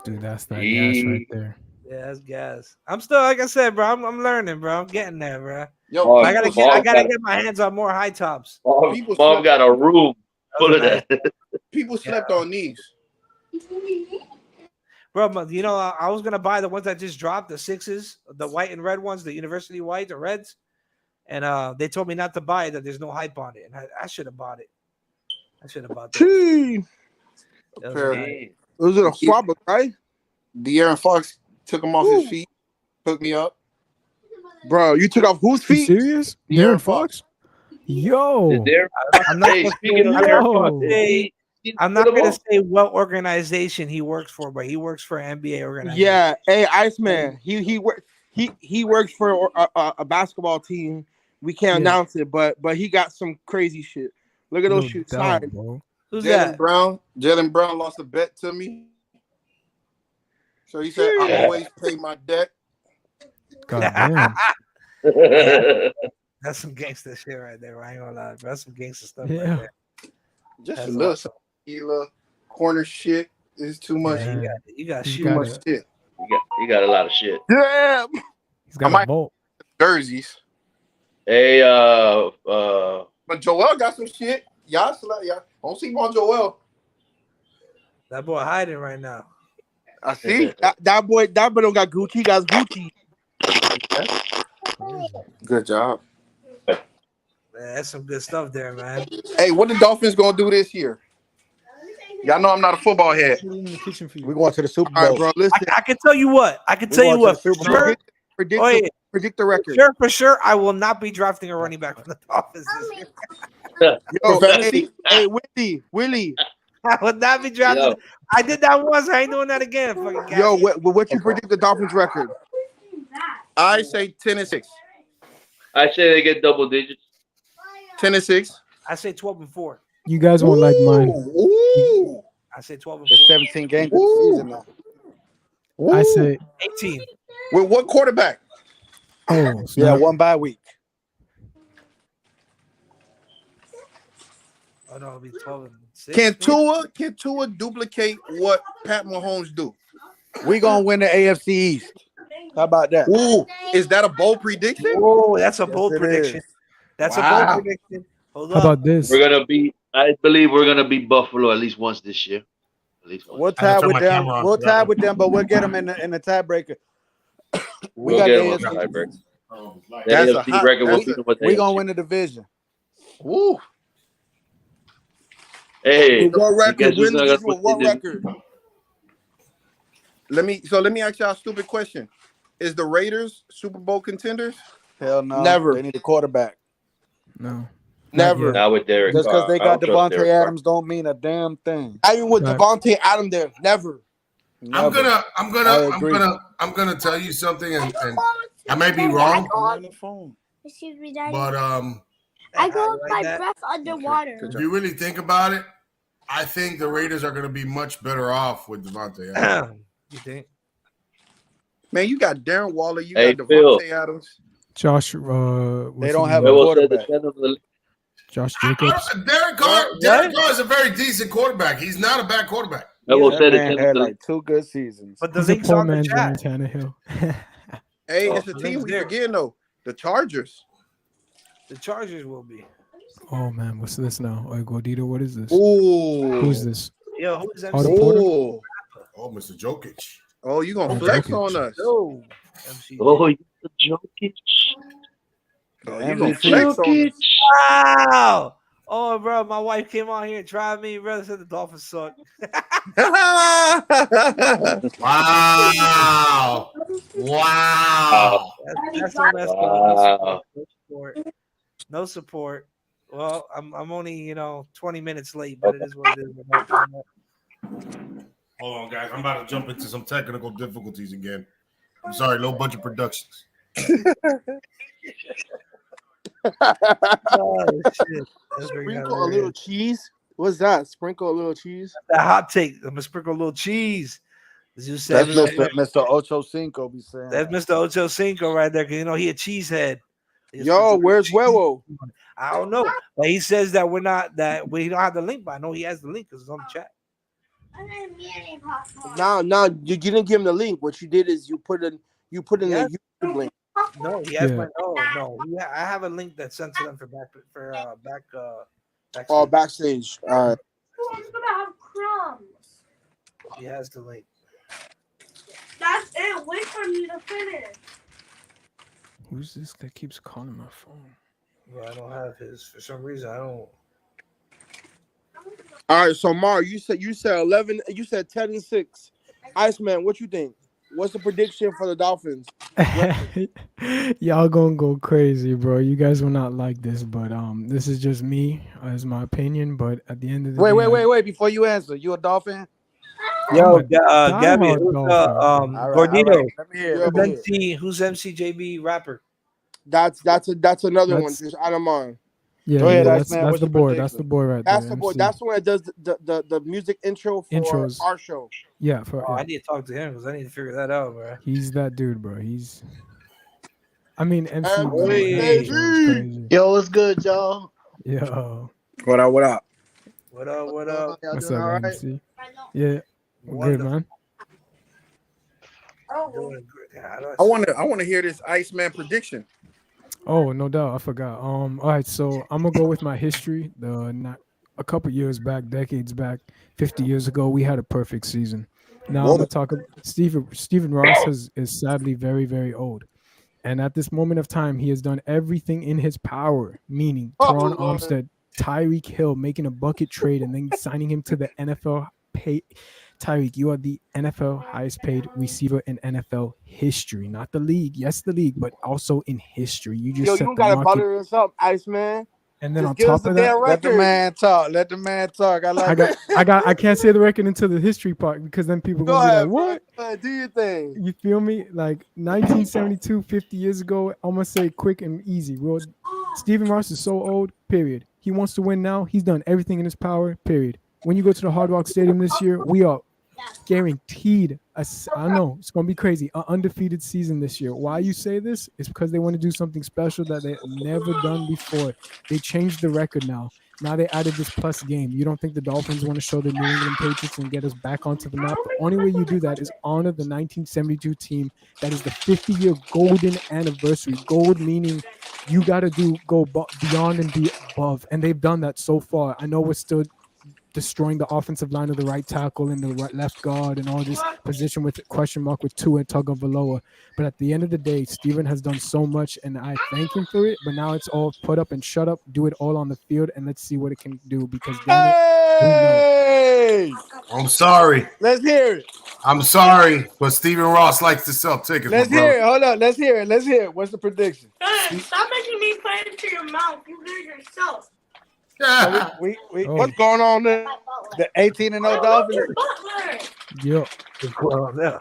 Dude, that's that gas right there. Yeah, that's gas. I'm still, like I said, bro. I'm learning, bro. I'm getting there, bro. Yo, Oh, I gotta Marv get my hands on more high tops. People Marv slept- got a room full of Those are that. people slept on these. Bro, but, you know, I was gonna buy the ones that just dropped, the 6s, the white and red ones, the university white, the reds, and they told me not to buy it, that there's no hype on it, and I should have bought it. I should have bought those. Gee. Those Pair. are nice. Those are the Swabba, right? De'Aaron Fox took him off his feet, hooked me up. Bro, you took off whose You feet? serious? De'Aaron De'Aaron Fox? Yo. There, I'm not hey, gonna speaking of I'm De'Aaron not Fox, gonna say- he's I'm not good gonna of say what organization he works for, but he works for an NBA organization. Yeah. Hey, Iceman. He works for a basketball team. We can't Yeah. announce it, but he got some crazy shit. Look at those No shoes. doubt, Signed. bro. Who's Jalen that? Brown lost a bet to me. So he said, Yeah. I always pay my debt. God damn. That's some gangster shit right there. I ain't gonna lie, bro. That's some gangster stuff Yeah. right there. Just That's a little awesome. tequila, corner shit is too much. Yeah. You got He's shoot got much. it. Shit. you got a lot of shit. Yeah. He's got I might- a vault. Jerseys. Hey, But Joel got some shit. Y'all don't sleep on Joel. That boy hiding right now. I see. That boy don't got Gucci. He got Gucci. Good job. Man, that's some good stuff there, man. Hey, what the Dolphins gonna do this year? Y'all know I'm not a football head. In the kitchen for you. We're going to the Super All right, Bowl. bro. Listen. I can tell you what. I can We're tell you going to what. the For Super Bowl. sure, Predict, oh, yeah. predict the record. for sure, I will not be drafting a running back from the Dolphins this year. Yo, For fantasy? hey, Willie. I would not be drafting. Yo. I did that once. I ain't doing that again. Fucking Yo, Cassidy. what you predict the Dolphins record? I say 10-6. I say they get double digits. 10-6. I say 12-4. You guys won't like mine. Ooh. I say 12-4. It's 17 games of the season now. I say, 18. With what quarterback? oh, Yeah, snap. one bye week. Oh no, it'll be 12-6. Can Tua duplicate what Pat Mahomes do? We gonna win the AFC East. How about that? Ooh, is that a bold prediction? Oh, that's a bold it prediction. is. That's a Wow. bold prediction. Hold How up. about this? We're gonna beat. I believe we're gonna beat Buffalo at least once this year. At least once. We'll I gotta tie turn with my them. camera on We'll for that tie one. with them, but we'll get them in the tiebreaker. We'll got get the them on AFC. tiebreaker. The That's a AFC hot- record will that's beat a- them with the We gonna AFC. win the division. Ooh. Hey, With what you record? guys Win not the gonna division with put what the- record? Let me ask y'all a stupid question. Is the Raiders Super Bowl contenders? Hell no. Never. They need a quarterback. No. Never. yet. Not with Derek Just Carr. because they I got don't trust Devontae Derek Carr. Adams don't mean a damn thing. I even with Right. Devontae Adams there. Never. Never. I'm agree. gonna tell you something, and I may be wrong, On the phone. Excuse me, Daddy. but I go You with like my that? breath underwater. Good if you really think about it, I think the Raiders are gonna be much better off with Devontae Adams. You think? Man, you got Darren Waller, you Hey, got Phil. Devontae Adams. Josh, They what's don't his have name? a Well, said quarterback. the center of the Josh Jacobs. Derek Carr is a very decent quarterback. He's not a bad quarterback. I will That say the man center had of the like 2 good seasons. But the He's a link's poor on the man's Ryan chat. Tannehill. Hey, Oh, it's a the team link's we there. forgetting though. The Chargers. The Chargers will be. Oh man, what's this now? Oh, Gordito, what is this? Ooh. Who's this? Yo, who's Oh, the MC? Porter? Oh. Oh, Mr. Jokic. Oh, you gonna Oh, flex Jokic. on us? Yo, MC. Oh, you the Jokic. Oh, The you gonna MVP. flex on Jokic. us? Wow. Oh, bro, my wife came on here and tried me. Brother said the Dolphins suck. Wow. Wow. That's on that Wow. No support. No support. Well, I'm only 20 minutes late, but it is what it is. Hold on, guys. I'm about to jump into some technical difficulties again. I'm sorry, low budget productions. Oh, shit. Let's bring that Sprinkle a right little in. cheese. What's that? Sprinkle a little cheese. That hot take. I'm gonna sprinkle a little cheese. As you said, That's Mr. Ocho Cinco be saying. that's Mr. Ocho Cinco right there. Cause he a cheesehead. He just Yo, puts a where's cheese- Huevo? I don't know, but he says that we don't have the link, but I know he has the link because it's on the chat. No, you didn't give him the link. What you did is you put in Yeah. the YouTube link. No, he has Yeah. my no. I have a link that's sent to them for back. Oh, backstage. All right. Who's gonna have crumbs? He has the link. That's it. Wait for me to finish. Who's this that keeps calling my phone? Well, I don't have his for some reason. I don't. All right. So Mar, you said 11. You said 10-6. Iceman, what you think? What's the prediction for the Dolphins? Y'all gonna go crazy, bro. You guys will not like this, but this is just me as my opinion. But at the end of the day, Wait. Before you answer, you a Dolphin? Yo, I'm a Gabby, diehard who's Dolphin. Gordito? Let me hear. Yo, Let me hear. Who's MCJB rapper? That's another one. That's- Just out of mind. Yeah, Go ahead, yeah, Iceman. that's What's the your boy. prediction? That's the boy right That's there. the boy. MC. That's the one that does the music intro for Intros. our show. Yeah, for Oh, yeah. I need to talk to him because I need to figure that out, bro. He's that dude, bro. I mean, MC. Hey, bro, baby. Joe's crazy. Yo, what's good, y'all? Yo, What up? What up? What up? What up? Y'all what's doing up, all right? MC? Yeah, we're good, man. Doing good. Yeah, I want to hear this Iceman prediction. Oh, no doubt. I forgot. All right, so I'm gonna go with my history. Not a couple years back, decades back, 50 years ago, we had a perfect season. Now I'm gonna talk. Stephen Ross is sadly very, very old, and at this moment of time, he has done everything in his power. Meaning, Teron Armstead, Tyreek Hill making a bucket trade, and then signing him to the NFL pay. Tyreek, you are the NFL highest paid receiver in NFL history, not the league. Yes, the league, but also in history. You just Yo, you set don't the gotta market. butter us up, Iceman. And then Just on give us top the of that, damn Let the record. man talk. Let the man talk. I like it. I can't say the record until the history part because then people Go gonna be ahead, like, what? bro. Do your thing. You feel me? Like 1972, 50 years ago, I'm gonna say quick and easy. Well, Stephen Ross is so old, period. He wants to win now. He's done everything in his power, period. When you go to the Hard Rock Stadium this year, we are guaranteed I know it's gonna be crazy, an undefeated season this year. Why you say this? It's because they want to do something special that they've never done before. They changed the record now. Now they added this plus game. You don't think the Dolphins want to show the New England Patriots and get us back onto the map? The only way you do that is honor the 1972 team. That is the 50-year golden anniversary. Gold meaning you got to go beyond and be above, and they've done that so far. I know we're still destroying the offensive line of the right tackle and the right left guard and all this position with question mark with Tua Tagovailoa. But at the end of the day, Steven has done so much, and I thank him for it. But now it's all put up and shut up, do it all on the field, and let's see what it can do. Because damn it, Hey, I'm sorry. let's hear it. I'm sorry, but Stephen Ross likes to sell tickets. Let's my hear brother. it. Hold on. Let's hear it. Let's hear it. What's the prediction? Good. Stop making me put it into your mouth. You do it yourself. Yeah. We Oh. What's going on there? the 18-0 Oh, Dolphins. your butler. yo, Well, yeah.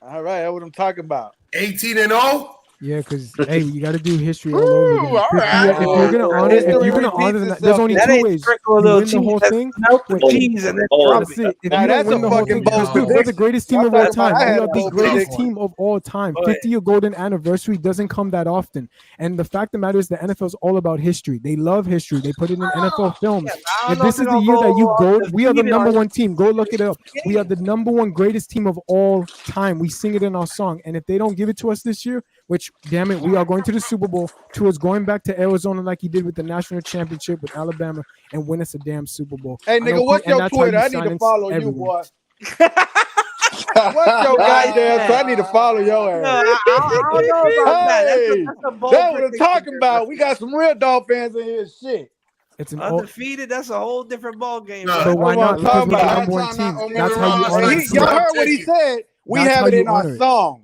All right, that's what I'm talking about. 18-0. Yeah, because hey, you got to do history all over again. all right. If you're gonna honor, if History you're gonna repeats honor, them, itself. there's only That two ain't ways. sprinkle a You little win the cheese. whole That's thing. melt the Oh, cheese and then oh, drop That's it. it. If Now you don't that's win a the whole fucking thing, bold dude, we're the prediction. greatest team I'm of all talking about time. I We had are a the bold greatest prediction. team of all time. Go ahead. 50-year golden anniversary doesn't come that often. And the fact of the matter is, the NFL is all about history. They love history. They put it in NFL films. Yeah, I If don't know this if is they're the gonna year that you go, undefeated we are the or number one team. Go look it up. We are game. the number one greatest team of all time. We sing it in our song. And if they don't give it to us this year, which damn it, we are going to the Super Bowl. Tour's going back to Arizona like he did with the national championship with Alabama and win us a damn Super Bowl. Hey, I know nigga, what's and your that's how Twitter? you I need to silence follow you, everyone. boy. What's your goddamn? So I need to follow your No, ass. I don't know about that. Hey, That's a bold that's what I'm prediction talking there, about. but We got some real dog fans in here. Shit. It's an all, undefeated. That's a whole different ball game. No. bro. but why That's what not? I'm Because talking we're the about. number one Last time, team. not That's how you Omeron honor And the he, team. y'all heard what he said. We That's have how it you in our honor it. song.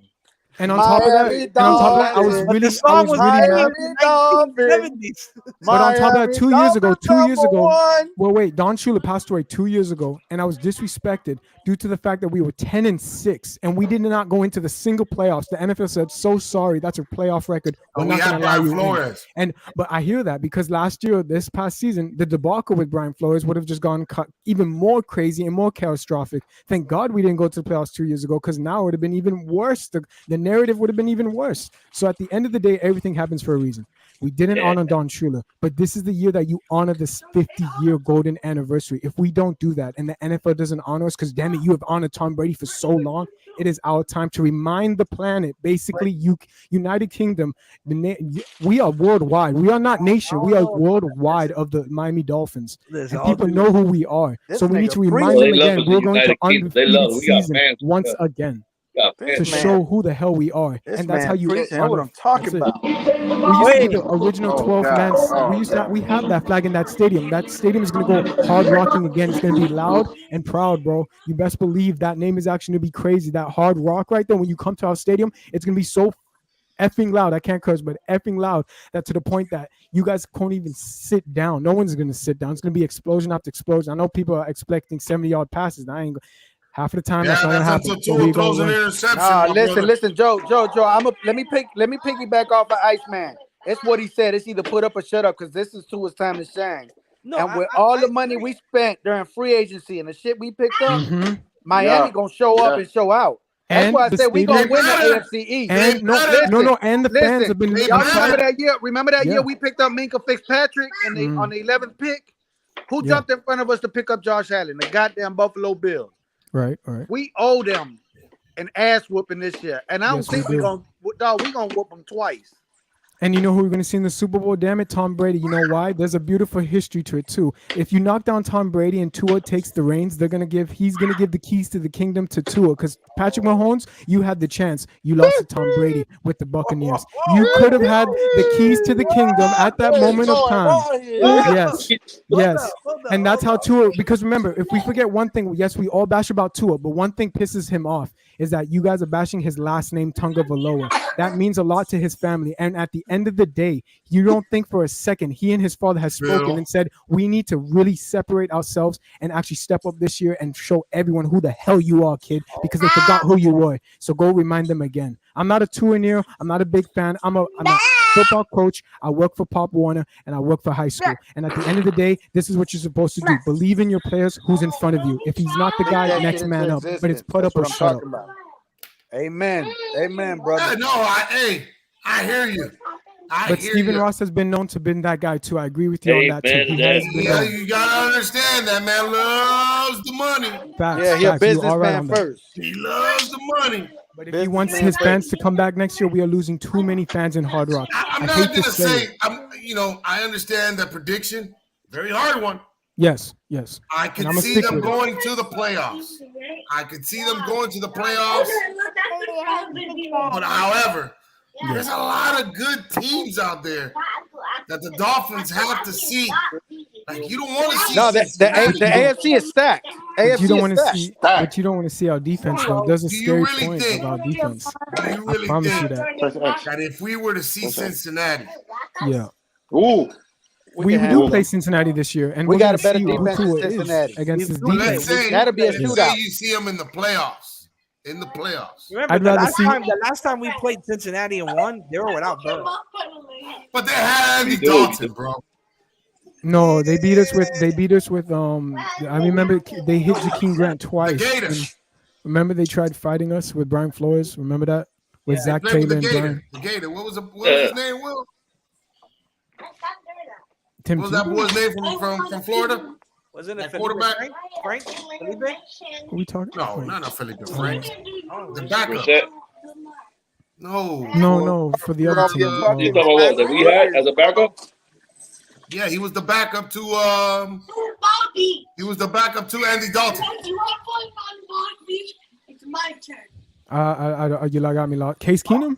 And on top of that, Miami and on top of that, I was Dolphins. But really, the song I was was really made mad. in Miami Dolphins. the 1970s. But on top of that, Miami 2 years ago, Dolphins number one. well, wait, Don Shula passed away 2 years ago, and I was disrespected due to the fact that we were 10-6, and we did not go into the single playoffs. The NFL said, "So sorry, that's a playoff record. We're we not had going to allow Brian you in." Flores. But I hear that because last year, this past season, the debacle with Brian Flores would have just gone even more crazy and more catastrophic. Thank God we didn't go to the playoffs 2 years ago, because now it would have been even worse. The narrative would have been even worse. So at the end of the day, everything happens for a reason. We didn't honor Don Shula, but this is the year that you honor this 50-year golden anniversary. If we don't do that and the NFL doesn't honor us, because damn it, you have honored Tom Brady for so long, it is our time to remind the planet, basically, United Kingdom, we are worldwide. We are not nation. We are worldwide of the Miami Dolphins. Listen, And people know who we are. This So we need nigga to remind Well, them they love again, us, we're the going to United Kingdom. They love undefeated us. We got season fans. once again Yeah, to man. show who the hell we are. This And that's man how you preaching. That's what honor. I'm talking That's it. about. We used to be the original Oh, 12 God. man. Oh, We used to. God. We have that flag in that stadium. That stadium is gonna go hard rocking again. It's gonna be loud and proud, bro. You best believe that name is actually gonna be crazy. That Hard Rock right there. When you come to our stadium, it's gonna be so effing loud. I can't curse, but effing loud. That to the point that you guys can't even sit down. No one's gonna sit down. It's gonna be explosion after explosion. I know people are expecting 70-yard passes. And I ain't. Half of the time, Yeah, that's not gonna that's happen. until But we Tua gonna throws an win. interception. Nah, my listen, brother. listen, Joe. Let me piggyback off of Iceman. It's what he said. It's either put up or shut up, because this is Tua's time to shine. No, And with all the money we spent during free agency and the shit we picked up, Mhm. Miami gonna show up and show out. That's And why I the said we gonna stadium- win the They AFC East. And no, and the fans Listen, have been. they y'all better. remember that year? Remember that Yeah. year we picked up Minka Fitzpatrick and they on the 11th pick? Who Yeah. jumped in front of us to pick up Josh Allen? The goddamn Buffalo Bills. Right. We owe them an ass whooping this year, and I don't Yes, we think we do. gonna whoop them twice. And you know who we're going to see in the Super Bowl? Damn it, Tom Brady. You know why? There's a beautiful history to it too. If you knock down Tom Brady and Tua takes the reins, he's going to give the keys to the kingdom to Tua. Because Patrick Mahomes, you had the chance. You lost to Tom Brady with the Buccaneers. You could have had the keys to the kingdom at that moment of time. Yes. And that's how Tua, because remember, if we forget one thing, yes, we all bash about Tua, but one thing pisses him off is that you guys are bashing his last name, Tagovailoa. That means a lot to his family. And at the end of the day, you don't think for a second he and his father has spoken and said, we need to really separate ourselves and actually step up this year and show everyone who the hell you are, kid, because they forgot who you were. So go remind them again. I'm not a Tua-neer. I'm not a big fan. I'm a football coach. I work for Pop Warner and I work for high school. And at the end of the day, this is what you're supposed to do. Believe in your players who's in front of you. If he's not the guy, That next shit man into up. But it's existence. put That's up or what I'm shut up. talking about. Amen, brother. Yeah, no, I hear you. But Stephen Ross has been known to be that guy too. I agree with you on that too. He has been known. You gotta understand that man loves the money. Facts, Yeah, he a facts. You are right businessman on that. first. He loves the money. But if he wants his fans to come back next year, we are losing too many fans in Hard Rock. I'm I not hate to gonna say say. I understand that prediction. Very hard one. Yes. I And could I'ma see stick them with it. going to the playoffs. I could see them going to the playoffs. But however, there's a lot of good teams out there that the Dolphins have to see. Like you don't want to see. No, the AFC is stacked. But you don't AFC want is to stacked. see. But you don't want to see our defense though. There's a Do you scary really point think- of our defense. Do you I really promise think you that. that if we were to see Cincinnati, Yeah. Ooh. We can do handle play them. Cincinnati this year, and We we're got a gonna better see who defense Tua than is Cincinnati. against his let's defense. say, That'll be a let's shootout. say you see them in the playoffs in the playoffs. Remember, I'd rather see- the last time we played Cincinnati and won, they were without Burrow. But they had Andy Dude. Dalton, bro. No, they beat us with. I remember they hit Jakeem Grant The twice. Gators. And remember they tried fighting us with Brian Flores. Remember that with Yeah, Zach Played with Taylor the and Brian. Gator. The Gator. What was his name? Will? Tim What was that Tebow? boy's name from Florida? Wasn't it That Felipe quarterback? Frank? Felipe? What are we talking? No, Wait. not Felipe Frank. Oh, The backup. Brissett. No. No, for the other team. you're No. talking You talking about what that we had as a backup? Yeah, he was the backup to Bobby. he was the backup to Andy Dalton. You have fun on Bobby. It's my turn. You got me lost. Case Keenum?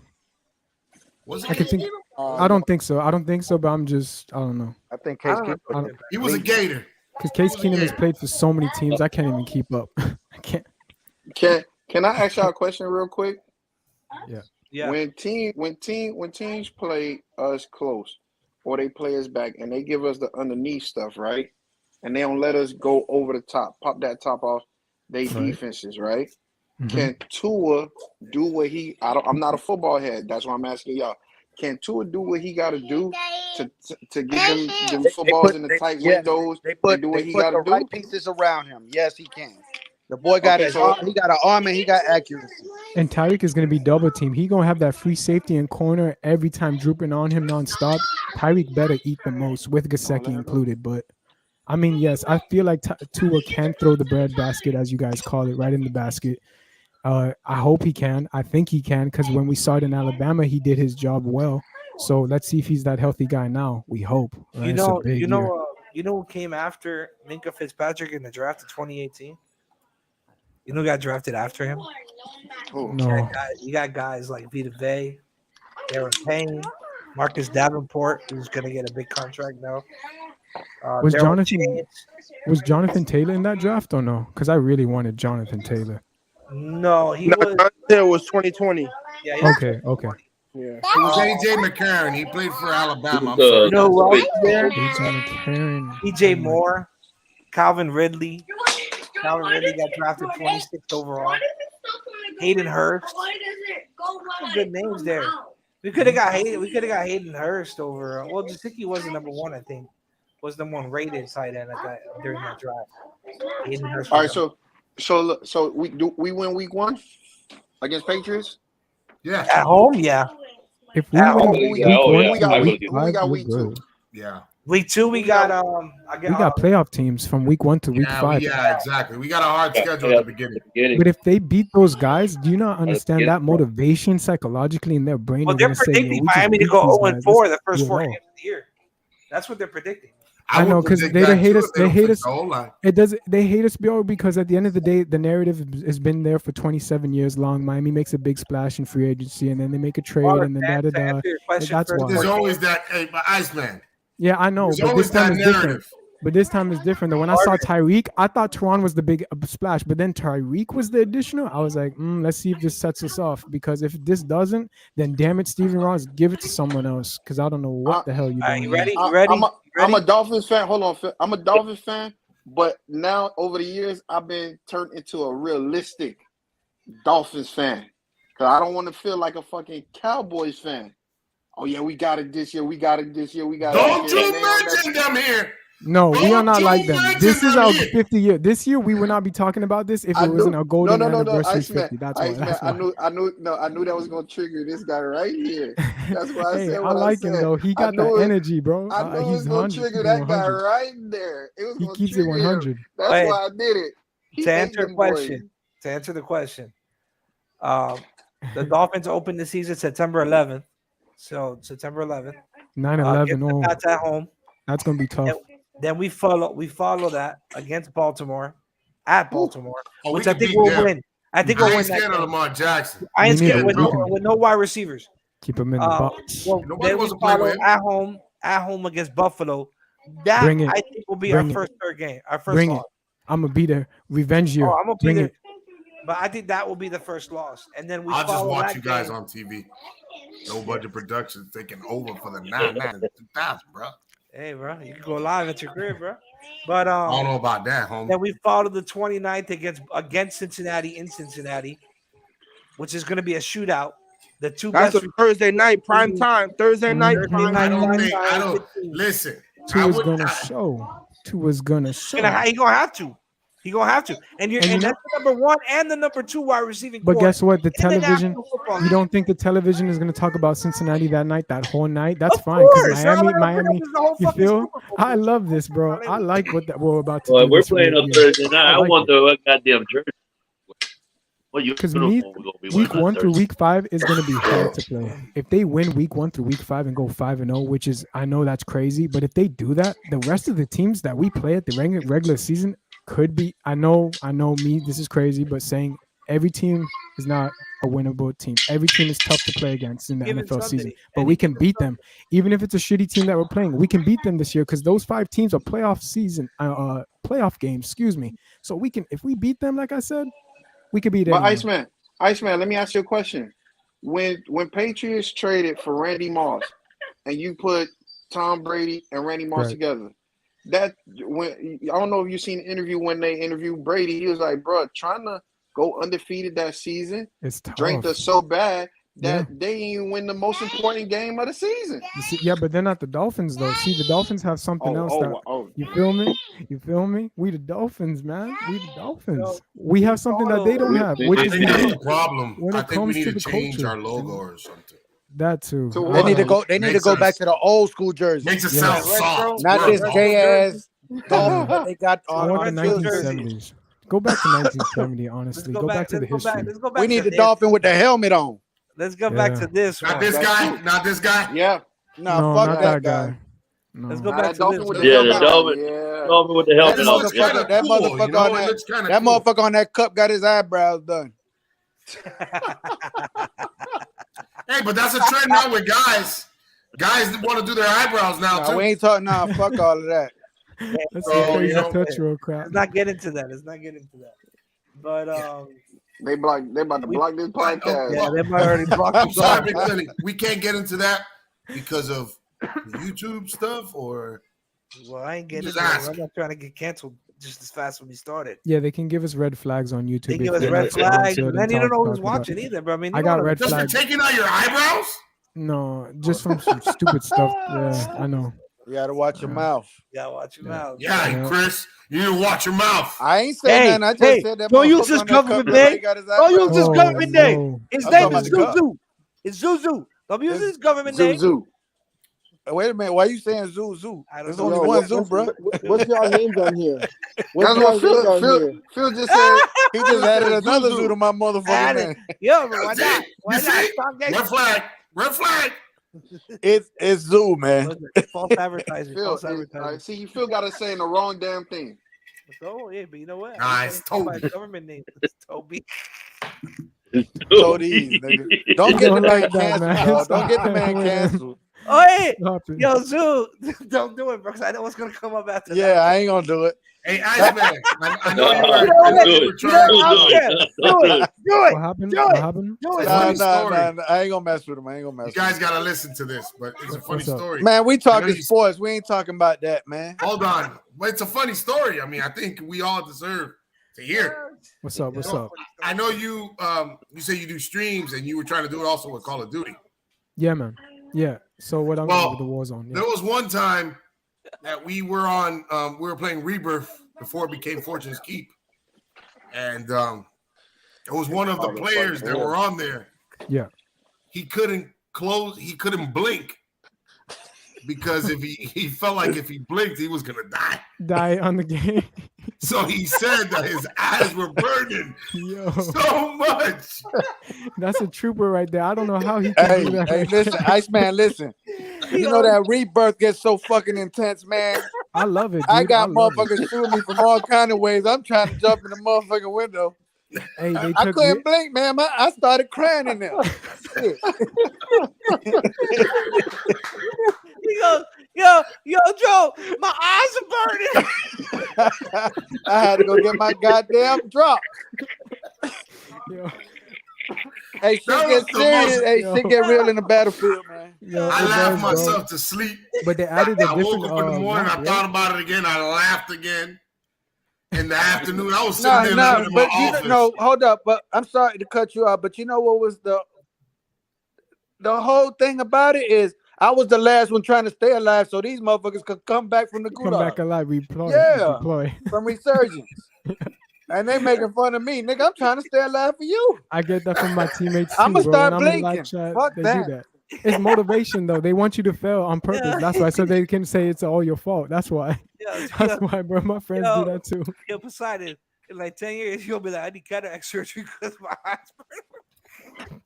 Was I it? could think. I don't think so. I don't think so. But I don't know. I think I Case don't Keenum. know. He was a Gator. Because Case Keenum has played for so many teams, I can't even keep up. I can't. Can I ask y'all a question real quick? Yeah. When teams play us close or they play us back and they give us the underneath stuff, right? And they don't let us go over the top, pop that top off they Right. defenses, right? Mhm. Can Tua do what I'm not a football head. That's why I'm asking y'all. Can Tua do what he got to do to get them footballs in the tight windows They put and do what they he put got the to do? right pieces around him. Yes, he can. The boy got Okay, so- he got an arm and he got accuracy. And Tyreek is going to be double team. He going to have that free safety and corner every time drooping on him nonstop. Tyreek better eat the most with Gesicki included. But I mean, yes, I feel like Tua can throw the bread basket, as you guys call it, right in the basket. I hope he can. I think he can because when we saw it in Alabama, he did his job well. So let's see if he's that healthy guy now. We hope. Right? You It's a know, big year. who came after Minka Fitzpatrick in the draft of 2018? You know who got drafted after him? Who? No. You got guys like Vita Vey, Aaron Payne, Marcus Davenport, who's going to get a big contract now. Was Daryl Jonathan Chance. was Jonathan Taylor in that draft or no? Because I really wanted Jonathan Taylor. No, he No, was. it was 2020. Yeah, he was Okay. Yeah. It was AJ McCarron. He played for Alabama. I'm The- sorry. You know who else Wait. was there? AJ McCarron. DJ Moore, Calvin Ridley. Calvin Ridley got drafted 26th overall. Hayden Hurst. Some good names there. We could have got Hayden Hurst over. Well, Gesicki was the number one, I think. Was the one rated tight end at that during that draft. Hayden Hurst. All right, so we win week 1 against Patriots? Yeah. At home, yeah. If we At win home, week we got- one, yeah, week I five, would- who we got we're week 2? good. Yeah. Week 2, we got We got playoff teams from week 1 to week 5. Yeah, exactly. We got a hard Yeah, schedule yeah. at the beginning. Beginning. But if they beat those guys, do you not understand beginning, that motivation psychologically in their brain? Well, They're they're gonna say, predicting "Yo, we just Miami to beat go these 0 guys. -4 Let's the first do it 4 all." games of the year. That's what they're predicting. I know, would 'cause predict they that hate too us- if they don't hate fix us- the whole line. They hate us, bro, because at the end of the day, the narrative has been there for 27 years long. Miami makes a big splash in free agency, and then they make a trade, and then To da. answer your question That's first, why. There's always that, hey, but Iceman. Yeah, I know, There's but always this time that is different. narrative. But this time is different. Though when I saw Tyreek, I thought Teron was the big splash, but then Tyreek was the additional. I was like, let's see if this sets us off. Because if this doesn't, then damn it, Steven Ross, give it to someone else. Because I don't know what the hell you're All right, doing. you man. ready? You ready? I'm a Dolphins fan. Hold on, I'm a Dolphins fan, but now over the years I've been turned into a realistic Dolphins fan because I don't want to feel like a fucking Cowboys fan. Oh yeah, we got it this year. We got it this year. We got Don't it this year. you And they on that- mention them here. No, we are not like them. This is our Don't you 50 year. This year we would not be talking about this if I it wasn't knew- our golden no, anniversary Iceman, 50. That's why. Iceman, That's I why. knew that was gonna trigger this guy right here. That's why I Hey, said I what I like him said. though. He got knew that it- energy, bro. I knew it was He's gonna 100. trigger He's that guy 100. right there. It was He gonna keeps it trigger him. 100. That's Hey, why I did it. He To ate answer them the boys. question, the Dolphins opened the season September 11th. So September 11th. 9-11. Against the Oh, Pats at home. that's gonna be tough. Then we follow that against Baltimore at Baltimore, Oh, we which I could think beat we'll them. win. I think I we'll ain't win scared that of game. Lamar Jackson. I ain't Me scared neither. with no wide receivers. Keep him in the box. Well, Nobody then we wants to play with follow him. at home against Buffalo. That Bring it. I think will be Bring our it. first third game. Our first Bring loss. it. I'm gonna be there. Revenge year. I'm gonna be Bring there. it. But I think that will be the first loss. And then we I'll just follow watch that you guys game. on TV. No budget productions taking over for the 2000, bro. Hey, bro, you can go live at your crib, bro. But I don't know about that, homie. then we follow the 29th against Cincinnati in Cincinnati. which is going to be a shootout. The two That's best a Thursday night prime time. Thursday night Mhm. prime I time. don't think. I don't listen. I Tua's would- gonna show. Tua's gonna show. He gonna have to. He gonna have to. And And you know- that's the number 1 and the number 2 wide receiving. But core guess what? The in the television. National Football You League. don't think the television is gonna talk about Cincinnati that night, that whole night? That's Of fine because course. They're all gonna Miami. bring up the whole You fucking feel? Super Bowl. I love this, bro. I like what that we're about to Well, do. we're this playing week. on Yeah. Thursday night. I like wonder what goddamn jersey. What Because uniform we're gonna be week wearing on 1 through Thursday. week 5 is going to be hard to play. If they win week 1 through week 5 and go 5-0, which is, I know that's crazy, but if they do that, the rest of the teams that we play at the regular season could be. I know me. This is crazy, but saying every team is not a winnable team. Every team is tough to play against in the Given NFL season, Sunday. but we can beat them. Even if it's a shitty team that we're playing, we can beat them this year because those 5 teams are playoff games. Excuse me. So we can, if we beat them, like I said, we could beat But anyone. Iceman, let me ask you a question. When Patriots traded for Randy Moss, and you put Tom Brady and Randy Moss Right. together, that when I don't know if you seen the interview when they interviewed Brady, he was like, "Bro, trying to go undefeated that season, It's tough. drained us so bad that Yeah. they didn't win the most important game of the season." You see, yeah, but they're not the Dolphins though. See, the Dolphins have something else that oh. you feel me? You feel me? We the Dolphins, man. We the Dolphins. We have something that they don't have, which I is think that's new. the problem. When I it think we comes need to to the change culture. our logo or something. That too. To I what? They need to know. go. They need to Makes go us- back to the old school jersey, Makes it Yeah. sound Retro. soft. not We're this soft. gay ass Dolphin that they got I on want the Retro jersey. 1970s. Go back to 1970, honestly. Go back to the history. Let's go back We to need the this. Dolphin with the helmet on. Let's go back Yeah. to this Not one. this That's guy. true. Not this guy. Yeah, No, No, fuck not that that guy. guy. No. Let's go Nah, back that to Dolphin this. with the Yeah, helmet the Dolphin. on. Yeah. Dolphin with the That helmet This on. looks motherfucker- kind of that cool. motherfucker You know, on it that- looks kind of That cool. motherfucker on that cup got his eyebrows done. Hey, but that's a trend now with guys. Guys want to do their eyebrows now Nah, too. we ain't talking. Nah, fuck all of that. That's So, some crazy you know- touch crap. Let's not get into that. Let's not get into that. But They about to block this podcast. yeah, they might already block I'm us sorry, off. Big Lenny. We can't get into that because of the YouTube stuff, or Well, I ain't getting Just into it. ask. I'm not trying to get canceled just as fast when we started. Yeah, they can give us red flags on YouTube. They if give us they're red not flags, sponsored and then you and don't know who's talk about- watching either, bro. I mean, I you got know red just for flags. taking out your eyebrows. No, just from some stupid stuff. Yeah, I know. You gotta watch your mouth. You gotta watch your Yeah. mouth. Yeah, Yeah. Chris, you need to watch your mouth. I ain't saying Hey, nothing. I just hey, said that. don't use motherfucker this on that government cup name. got his Don't use eyebrows this done. government name. no. His I'm name talking is about the cup. Zuzu. It's Zuzu. Don't use his government name. Zoo. Wait a minute. Why you saying zoo zoo? I don't There's know. only Yo, one what- zoo, bro. What's y'all names on here? What's That's y'all what names on Phil, here? Phil, Phil just said. He just added another Zoo. zoo to my motherfucking Add name. it. Yo, but why See? not? Why You not? see? Stop getting Red flag. Red flag. It's zoo, man. false advertising. Phil, False advertising. see, Phil got us saying the wrong damn thing. So yeah, but you know what? Nah, I'm it's gonna go by Toby. government name. It's Toby. So these nigga. Don't get the Don't man like that, canceled, man. dog. Don't get the Stop man with him. canceled. Oh hey, Stop it. yo, Zoo, don't do it, bro. 'Cause I know what's gonna come up after Yeah, that. I ain't gonna do it. Hey, Iceman, I know No, you don't were. do I know you it. were trying Don't to do Yeah, it. do Don't do it. it. Do What it. happened? Do What it. happened? Do it. It's a Nah, funny story. I ain't gonna mess with him. I ain't gonna mess You with guys him. got to listen to this, but it's a funny What's up? story. Man, we I know talking you- sports. We ain't talking about that, man. Hold on. But it's a funny story. I mean, I think we all deserve to hear it. What's up? What's So, up? I know you you say you do streams and you were trying to do it also with Call of Duty. Yeah, man. Yeah. So what I'm Well, with the Warzone. There Yeah. was one time that we were on we were playing Rebirth before it became Fortune's Keep. And it was one of the players that were on there. Yeah. He couldn't blink because if he felt like if he blinked, he was gonna die. Die on the game. So he said that his eyes were burning Yo, so much. that's a trooper right there. I don't know how he can do that. Hey, listen, Iceman, listen. You know that rebirth gets so fucking intense, man. I love it. Dude. I got love it. motherfuckers shooting me from all kind of ways. I'm trying to jump in the motherfucking window. Hey, they I took couldn't blink, man. I started crying in there. Shit. He goes, yo, Joe, my eyes are burning. I had to go get my goddamn drop. Yo, Hey, shit That get was the serious. most- Hey, shit get real in the battlefield, man. yo, I it laughed does, bro. myself to sleep. But they added a I different. woke up in the morning, I map, thought about it again, I laughed again. in the afternoon. I was sitting No, there living in my but you office. know, hold up. But I'm sorry to cut you off. But you know what was the whole thing about it is I was the last one trying to stay alive, so these motherfuckers could come back from the Come back gulag, alive, redeploy. Yeah. Deploy. from resurgence. And they making fun of me, nigga. I'm trying to stay alive for you. I get that from my teammates too, I'ma bro. start When I'm in live blinking. chat, Fuck they that. do that. It's motivation though. They want you to fail on purpose. Yeah. That's why, so they can say it's all your fault. That's why. Yo, That's yo, why, bro. My friends yo. do that too. yo, Poseidon, in like 10 years, you'll be like, I need cataract surgery because my eyes burn.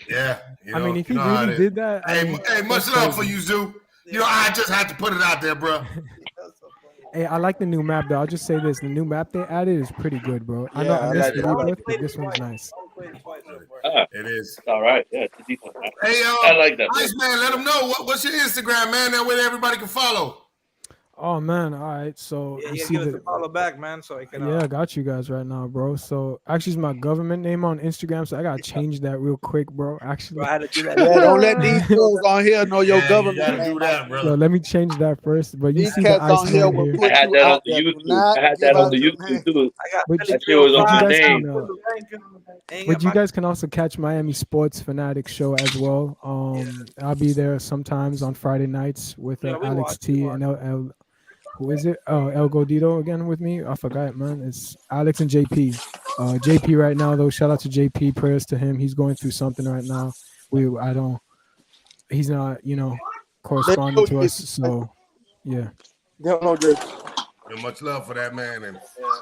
Yeah. You I know, mean, if you he know how really it is. did that, I Hey, mean, hey, much that's love for crazy. you, Zoo. You know, I just had to put it out there, bro. That's so funny. Hey, I like the new map though. I'll just say this: the new map they added is pretty good, bro. I know Yeah, I I missed like the it. I only rebirth, played but this it one's twice. nice. I only played it twice so far. Ah, It is. all right. Yeah, it's a decent map. Hey, I like that. Ice Man, let them know what's your Instagram, man. That way everybody can follow. Oh man, all right. So Yeah, you you see give us the a follow back, man, so I can. yeah, I got you guys right now, bro. So actually, it's my government name on Instagram, so I gotta change that real quick, bro. Actually, I had to do that. Yeah, don't let these fools on here know your Yeah, government you gotta name. do that, brother. so let me change that first. But you These see the cats on here Iceman will here. put I had you that on out the there. Do YouTube. not I had give that on out the your YouTube name. too. I got But That shit was on you my guys name. can, Ain't but got you my- guys can also catch Miami Sports Fanatic show as well. I'll be there sometimes on Friday nights with Yeah, we Alex watch, T we and El who is it? Oh, El Godito again with me. I forgot, man. It's Alex and JP. JP right now though. Shout out to JP. Prayers to him. He's going through something right now. He's not, corresponding to us. So yeah. They don't know this. And much love for that man, and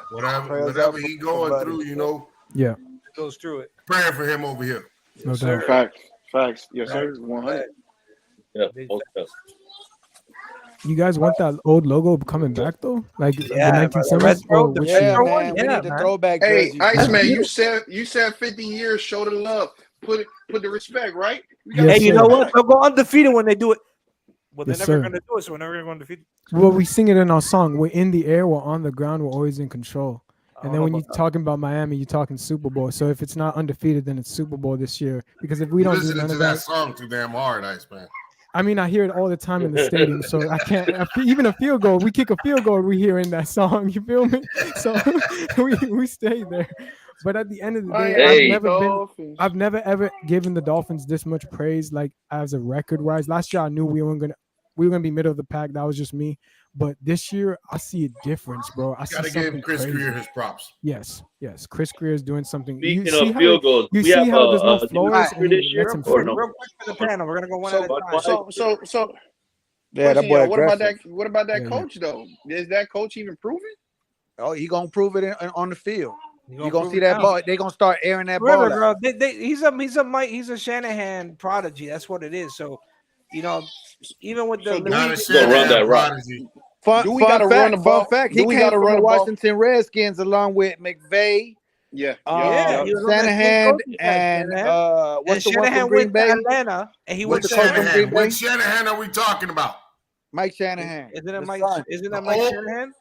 Prayers whatever up he for going buddy. through, you know, Yeah. goes through it. praying for him over here. No sir. doubt. Facts. Yes, sir. 100. Yeah, Big most of You guys want that old logo coming back though? Like Yeah, the bro, 1970s? retro, Or the which Yeah, year? retro man. one? We Yeah, need the man. throwback Hey, jerseys. Iceman, Yeah. you said 50 years. Show the love. Put the respect, right? We Yes, Hey, you sir. know what? They'll go undefeated when they do it. Well, they're Yes, never sir. going to do it, so we're never going to go undefeated. Well, we sing it in our song. We're in the air, we're on the ground, we're always in control. I And don't then know when about you're talking about Miami, you're talking Super Bowl. So if it's not undefeated, then it's Super Bowl this year. Because if we You don't do listening none to of that that, song too damn hard, Ice Man. I mean, I hear it all the time in the stadium. So I can't. Even a field goal, we kick a field goal, we hear in that song. You feel me? So we stay there. But at the end of the day, Hey. I've never ever given the Dolphins this much praise, like as a record wise. Last year, I knew we were gonna be middle of the pack. That was just me. But this year, I see a difference, bro. I see Gotta something give Chris crazy. Greer his props. Yes. Chris Greer is doing something. Speaking You see of how field goals, you we see have how there's no a new floors recruit and this he year lets him or free. no? Real quick for the panel. We're going to go one at a time. So Yeah, that question, boy y'all, what about aggressive. that? What about that Yeah, coach though? Is that coach even proven? Oh, he gonna prove it on the field. You You gonna prove see it that now. ball? They gonna start airing that Remember, ball bro, out. he's a Shanahan prodigy. That's what it is. So, even with the So do Not a we- Gonna run that Shanahan rock. prodigy. Fun, Do we fun gotta fact, run the ball? Fun fact. Do He we came gotta from run the the ball? Washington Redskins along with McVay, Yeah, Yeah, he was on that same Shanahan, coaching staff, and Shanahan. what's And the one Shanahan from Green went to Bay? Atlanta, and he went Which to coach from Green Shanahan? Bay? Which Shanahan are we talking about? Mike Shanahan. Isn't it The Mike? son. Isn't that The Mike old- Shanahan?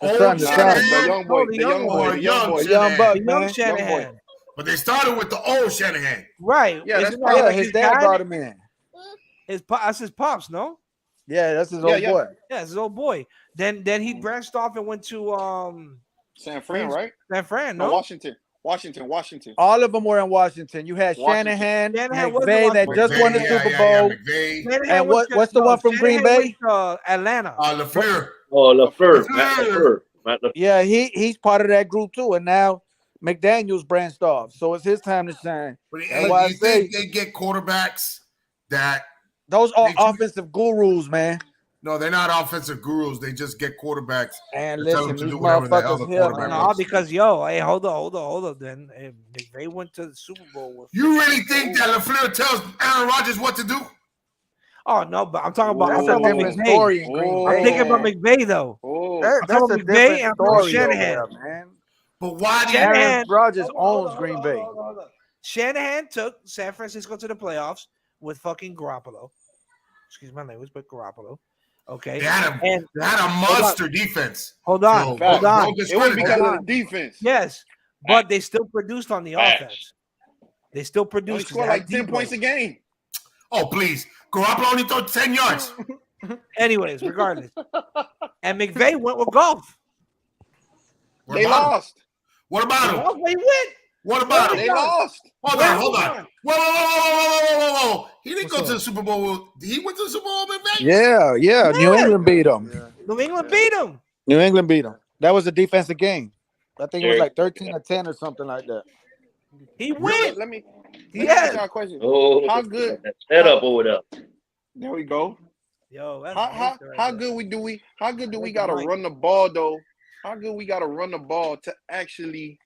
The Old son, the son. the Shanahan young boy, the the young young boy. boy, or the young young boy. The young Shanahan? buck, The young man. Shanahan, But they started with the old Shanahan. right? Yeah, that's Isn't that probably- Yeah, like his dad brought him in. That's his pops, no? Yeah, that's his Yeah, old yeah. boy. Yeah, it's his old boy. Then he branched off and went to San Fran, right? San Fran, No, no? Washington. All of them were in Washington. You had Washington. Shanahan, Shanahan was in McVay that Washington. just won the McVay, Super yeah, Bowl. McVay. Shanahan And went what's the one from Green Shanahan Bay? went to Atlanta. LaFleur. Oh, LaFleur. LaFleur. Matt LaFleur. Matt LaFleur. Yeah, he's part of that group too. And now McDaniel's branched off, so it's his time to shine. But That's why I you think say they get quarterbacks that those are They choose- offensive gurus, man. no, they're not offensive gurus. They just get quarterbacks. And to tell listen, them to these do whatever the hell the motherfuckers here, quarterback man. No, wants. because hey, hold on. Then they went to the Super Bowl with. You really think that LaFleur tells Aaron Rodgers what to do? Oh no, but I'm talking about. I'm That's a talking about different McVay. story in Green I'm Bay. thinking about McVay though. Oh, That's talking a about McVay different and I'm talking about story over Shanahan. there, man. But why do you? Shanahan- Aaron Rodgers Hold owns on, Green hold Bay. on. Shanahan took San Francisco to the playoffs with fucking Garoppolo. Excuse my language, but Garoppolo. Okay. They had And a monster defense. hold on, So, hold don't on. it was discredit because that. of the defense. Yes, but they still produced on the Facts. offense. They still They produced. scored like 10 points a game. Oh, please. Garoppolo only threw 10 yards. Anyways, regardless. And McVay went with golf. What They about him? lost. What about him? Oh, they win. What about him? They lost. Hold Where on, hold was on. it? Whoa. He didn't What's go to up? the Super Bowl. He went to the Super Bowl in Vegas. Yeah. New England beat them. New England beat them. New England beat them. That was a defensive game. I think it was Eric. like 13 or 10 or something like that. He Really? win. Let me Yeah. ask y'all a question. Oh, How good- Head up over there. There we go. Yo, that's How gangster right there. good do we Like gotta Mike. run the ball though? How good we gotta run the ball to actually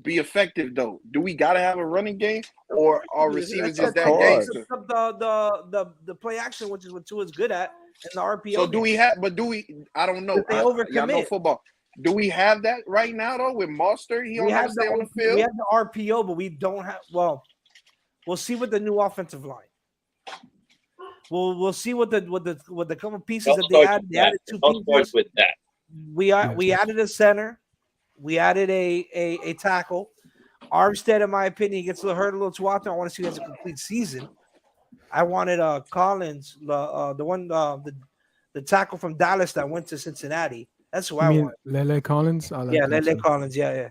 be effective though? Do we gotta have a running game, or our receivers That's just that course. gangster? The play action, which is what Tua's good at, and the RPO. So do we have? But do we? I don't know. But they Y'all know overcommit. football. Do we have that right now though with Mostert? He don't we have have to stay on the field. we have the RPO, but we don't have. Well, we'll see with the new offensive line. We'll see what the couple pieces that they added. They added two pieces. with that. We added a center. We added a tackle. Armstead, in my opinion, gets hurt a little too often. I want to see him as a complete season. I wanted Collins, the tackle from Dallas that went to Cincinnati. That's who I mean want. Lele Collins? I like Yeah, him Lele too. Collins. Yeah.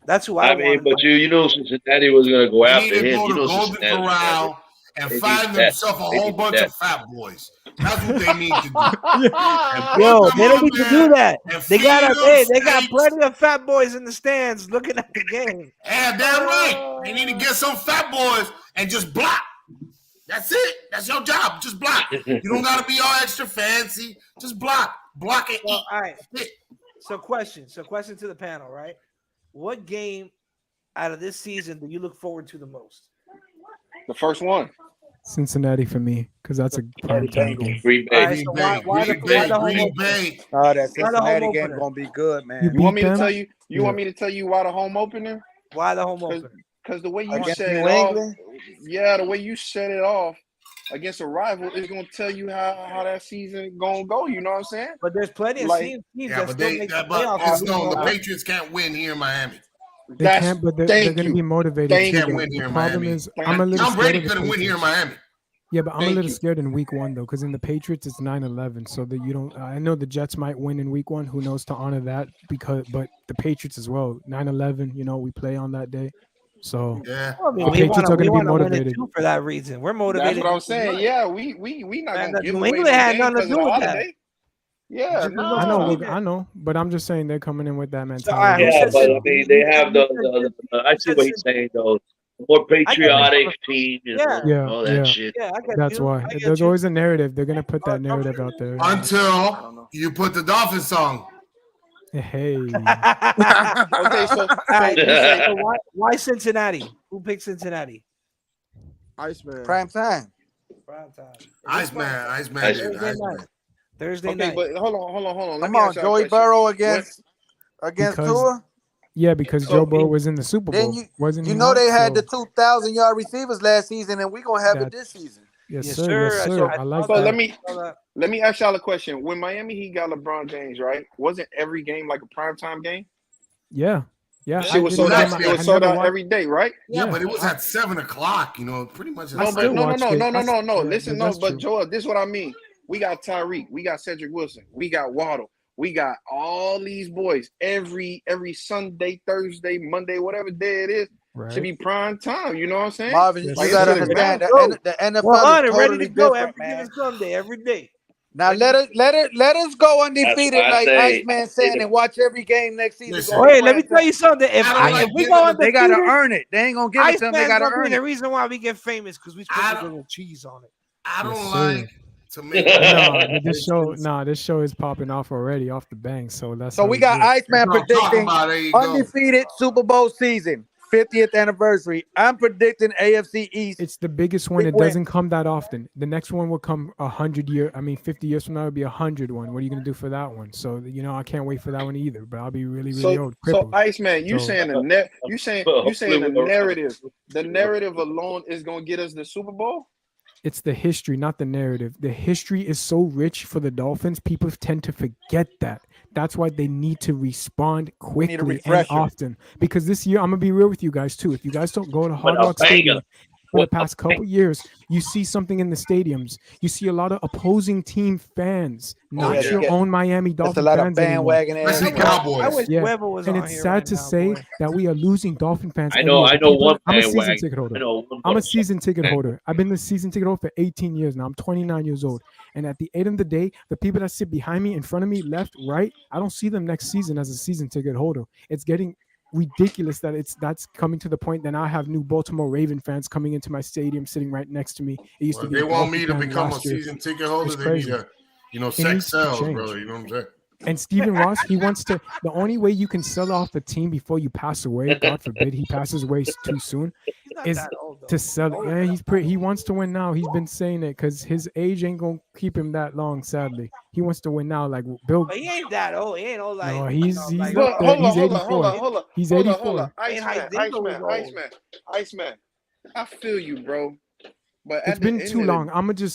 That's who I I mean, wanted. but you know Cincinnati was gonna go He after needed to him. go You to know Golden Cincinnati. Corral and They find need that. himself a They whole need bunch that. of fat boys. That's what they need to do. Yo, they don't need to do that. And They got feed them they got steaks. plenty of fat boys in the stands looking at the game. Yeah, damn right. They need to get some fat boys and just block. That's it. That's your job. Just block. You don't got to be all extra fancy. Just block. Block and Well, eat. all right. That's it. So question to the panel, right? What game out of this season do you look forward to the most? The first one. Cincinnati for me, because that's a prime time game. Green All Bay. right, so Green why Bay, the Green home Bay, opener? Green Bay. Oh, that Why the home Cincinnati game opener? gonna be good, You man. You want me beat to them? tell you? You Yeah. want me to tell you why the home opener? Why the home opener? Because the way you Against set New it off, England? yeah, the way you set it off against a rival is gonna tell you how that season gonna go. You know what I'm saying? But there's plenty of Like- teams Yeah, that but still they, make the but playoffs. it's no, the I- Patriots can't win here in Miami. They can't, but they're thank going to you. be motivated. Thank too, you. though. Can't win here The in problem Miami. is, I'm a little Tom scared Brady of the couldn't win here in Patriots. Miami. Yeah, but I'm a Thank little you. scared in week one, though, because in the Patriots, it's 9-11. So that you don't, I know the Jets might win in week one. Who knows to honor that? But the Patriots as well. 9-11, we play on that day. So Yeah. I mean, The we Patriots are want to gonna be win it motivated. too for that reason. We're That's motivated. what I'm saying. Yeah, we not Man, gonna give New away England no had game nothing to because do of the with that. holiday. Yeah, Just no. I know, no. I know, but I'm just saying they're coming in with that all right, mentality. who Yeah, said but I Cincy? mean, they have I see what he's saying though. The more patriotic team, Yeah. Yeah, all that yeah. shit. Yeah, I get That's you. why. I get There's you. always a narrative. They're gonna put that narrative out there. I Until don't know. you put the Dolphin song. Hey, Okay, so All right, you say so why Cincinnati? Who picked Cincinnati? Iceman. Prime time. Prime time. Iceman Iceman. did. Thursday Iceman. night. Thursday okay, night. but hold on. Let Come me on, ask y'all a Joey question. Burrow against Because Tua. yeah, because So Joe Burrow was in the Super Then Bowl, wasn't you he? know not? they had So, the 2,000-yard receivers last season, and we're gonna have it That- this season. yes, Yes, sir. sir. Yes, I sir. saw- I like So that. let me ask y'all a question. When Miami Heat got LeBron James, right? Wasn't every game like a primetime game? Yeah, yeah. Shit was didn't sold get out. my- It was I sold never out watched- every day, right? Yeah, Yeah, but it was at 7 o'clock. Pretty much. No, still but no. watched it. No. Yeah, Listen, that's but true. Joel, this is what I mean. We got Tyreek, we got Cedric Wilson, we got Waddle, we got all these boys. Every Sunday, Thursday, Monday, whatever day it is, Right. should be prime time. You know what I'm saying? Marvin, Yes, you sir. gotta It shouldn't understand matter. the NFL Well, is on it, ready totally to go different, every man. given Sunday, every day. Now let us go undefeated, why I like say- Iceman said, and watch every game next season. Listen. go Wait, to let me prime tell time. you something. If I don't like we giving go them- They gotta undefeated, earn it. They ain't gonna give it to them. They Iceman's gotta gonna be earn the it. reason why we get famous because we I sprinkle a don't- little cheese on it. I don't Yes, sir. like to make. No, this show is popping off already off the bank. So that's So how we got do it. Iceman That's what I'm talking predicting about. There you go. undefeated Super Bowl season, 50th anniversary. I'm predicting AFC East. It's the biggest one. Big It win. doesn't come that often. The next one will come 50 years from now. It'll be 100 one. What are you gonna do for that one? So I can't wait for that one either. But I'll be really, really old, So crippled. Iceman, you So- saying the net? You saying the narrative? The narrative alone is gonna get us the Super Bowl? It's the history, not the narrative. The history is so rich for the Dolphins. People tend to forget that. That's why they need to respond quickly and refresher. often. Because this year, I'm gonna be real with you guys too. If you guys don't go to Hard But I'll Rock bang Stadium, for the past couple years, you see something in the stadiums. You see a lot of opposing team fans, not yeah. your own Miami That's Dolphin a lot of fans anymore. bandwagon Let's ass. see shit. I Cowboys. wish Yeah, Weber was and on it's here sad right to now, say boy. that we are losing Dolphin fans. I And know. yo, I the know people- one I'm a season bandwagon. ticket holder. I know one. I'm a season ticket holder. I've been the season ticket holder for 18 years now. I'm 29 years old. And at the end of the day, the people that sit behind me, in front of me, left, right, I don't see them next season as a season ticket holder. It's getting ridiculous that that's coming to the point that I have new Baltimore Raven fans coming into my stadium, sitting right next to me. It used Well, to if be they a want Dolphin me to fan become a last year. season ticket holder, It's they crazy. need to, needs sex to sells, change. brother. You know what I'm saying? And Stephen Ross, he wants to. The only way you can sell off a team before you pass away, God forbid he passes away too soon, He's not is that old, though. to sell it. Yeah, he's pretty. He wants to win now. He's been saying it because his age ain't gonna keep him that long. Sadly, he wants to win now. Like Bill. But he ain't that old. He ain't old like. No, you he's know, he's like, up there. He's 84. He's Hold 84. on. Iceman. I feel you, bro. But It's been too long.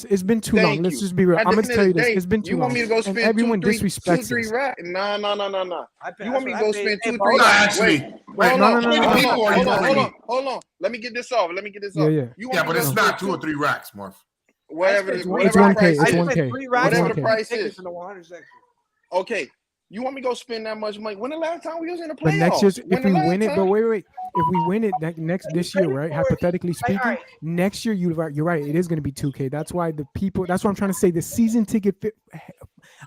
It's been too Thank long. Let's you. just be real. At I'm the gonna end tell of you the this. day, It's been too you want long. me to go And spend everyone two, disrespects three us. racks? Nah. You want me to go spend hey, 2, bro, 3 No, racks? actually, Wait, No, hold no, on. no, no, people are you bringing? Hold on. Let me get this off. Yeah, yeah. You Yeah, want me but to it's go not spend 2 or 3 racks, Marv. whatever It's the It's whatever the 1K. price It's is. 1K. Whatever It's the 1K. price tickets is. in the 100 section. Okay. You want me to go spend that much money? When the last time we was in the But next year's, playoffs? if we win it, but wait, if we win it this year, right? Hypothetically speaking, right. next year you're right. It is going to be 2K. That's why that's what I'm trying to say. The season ticket.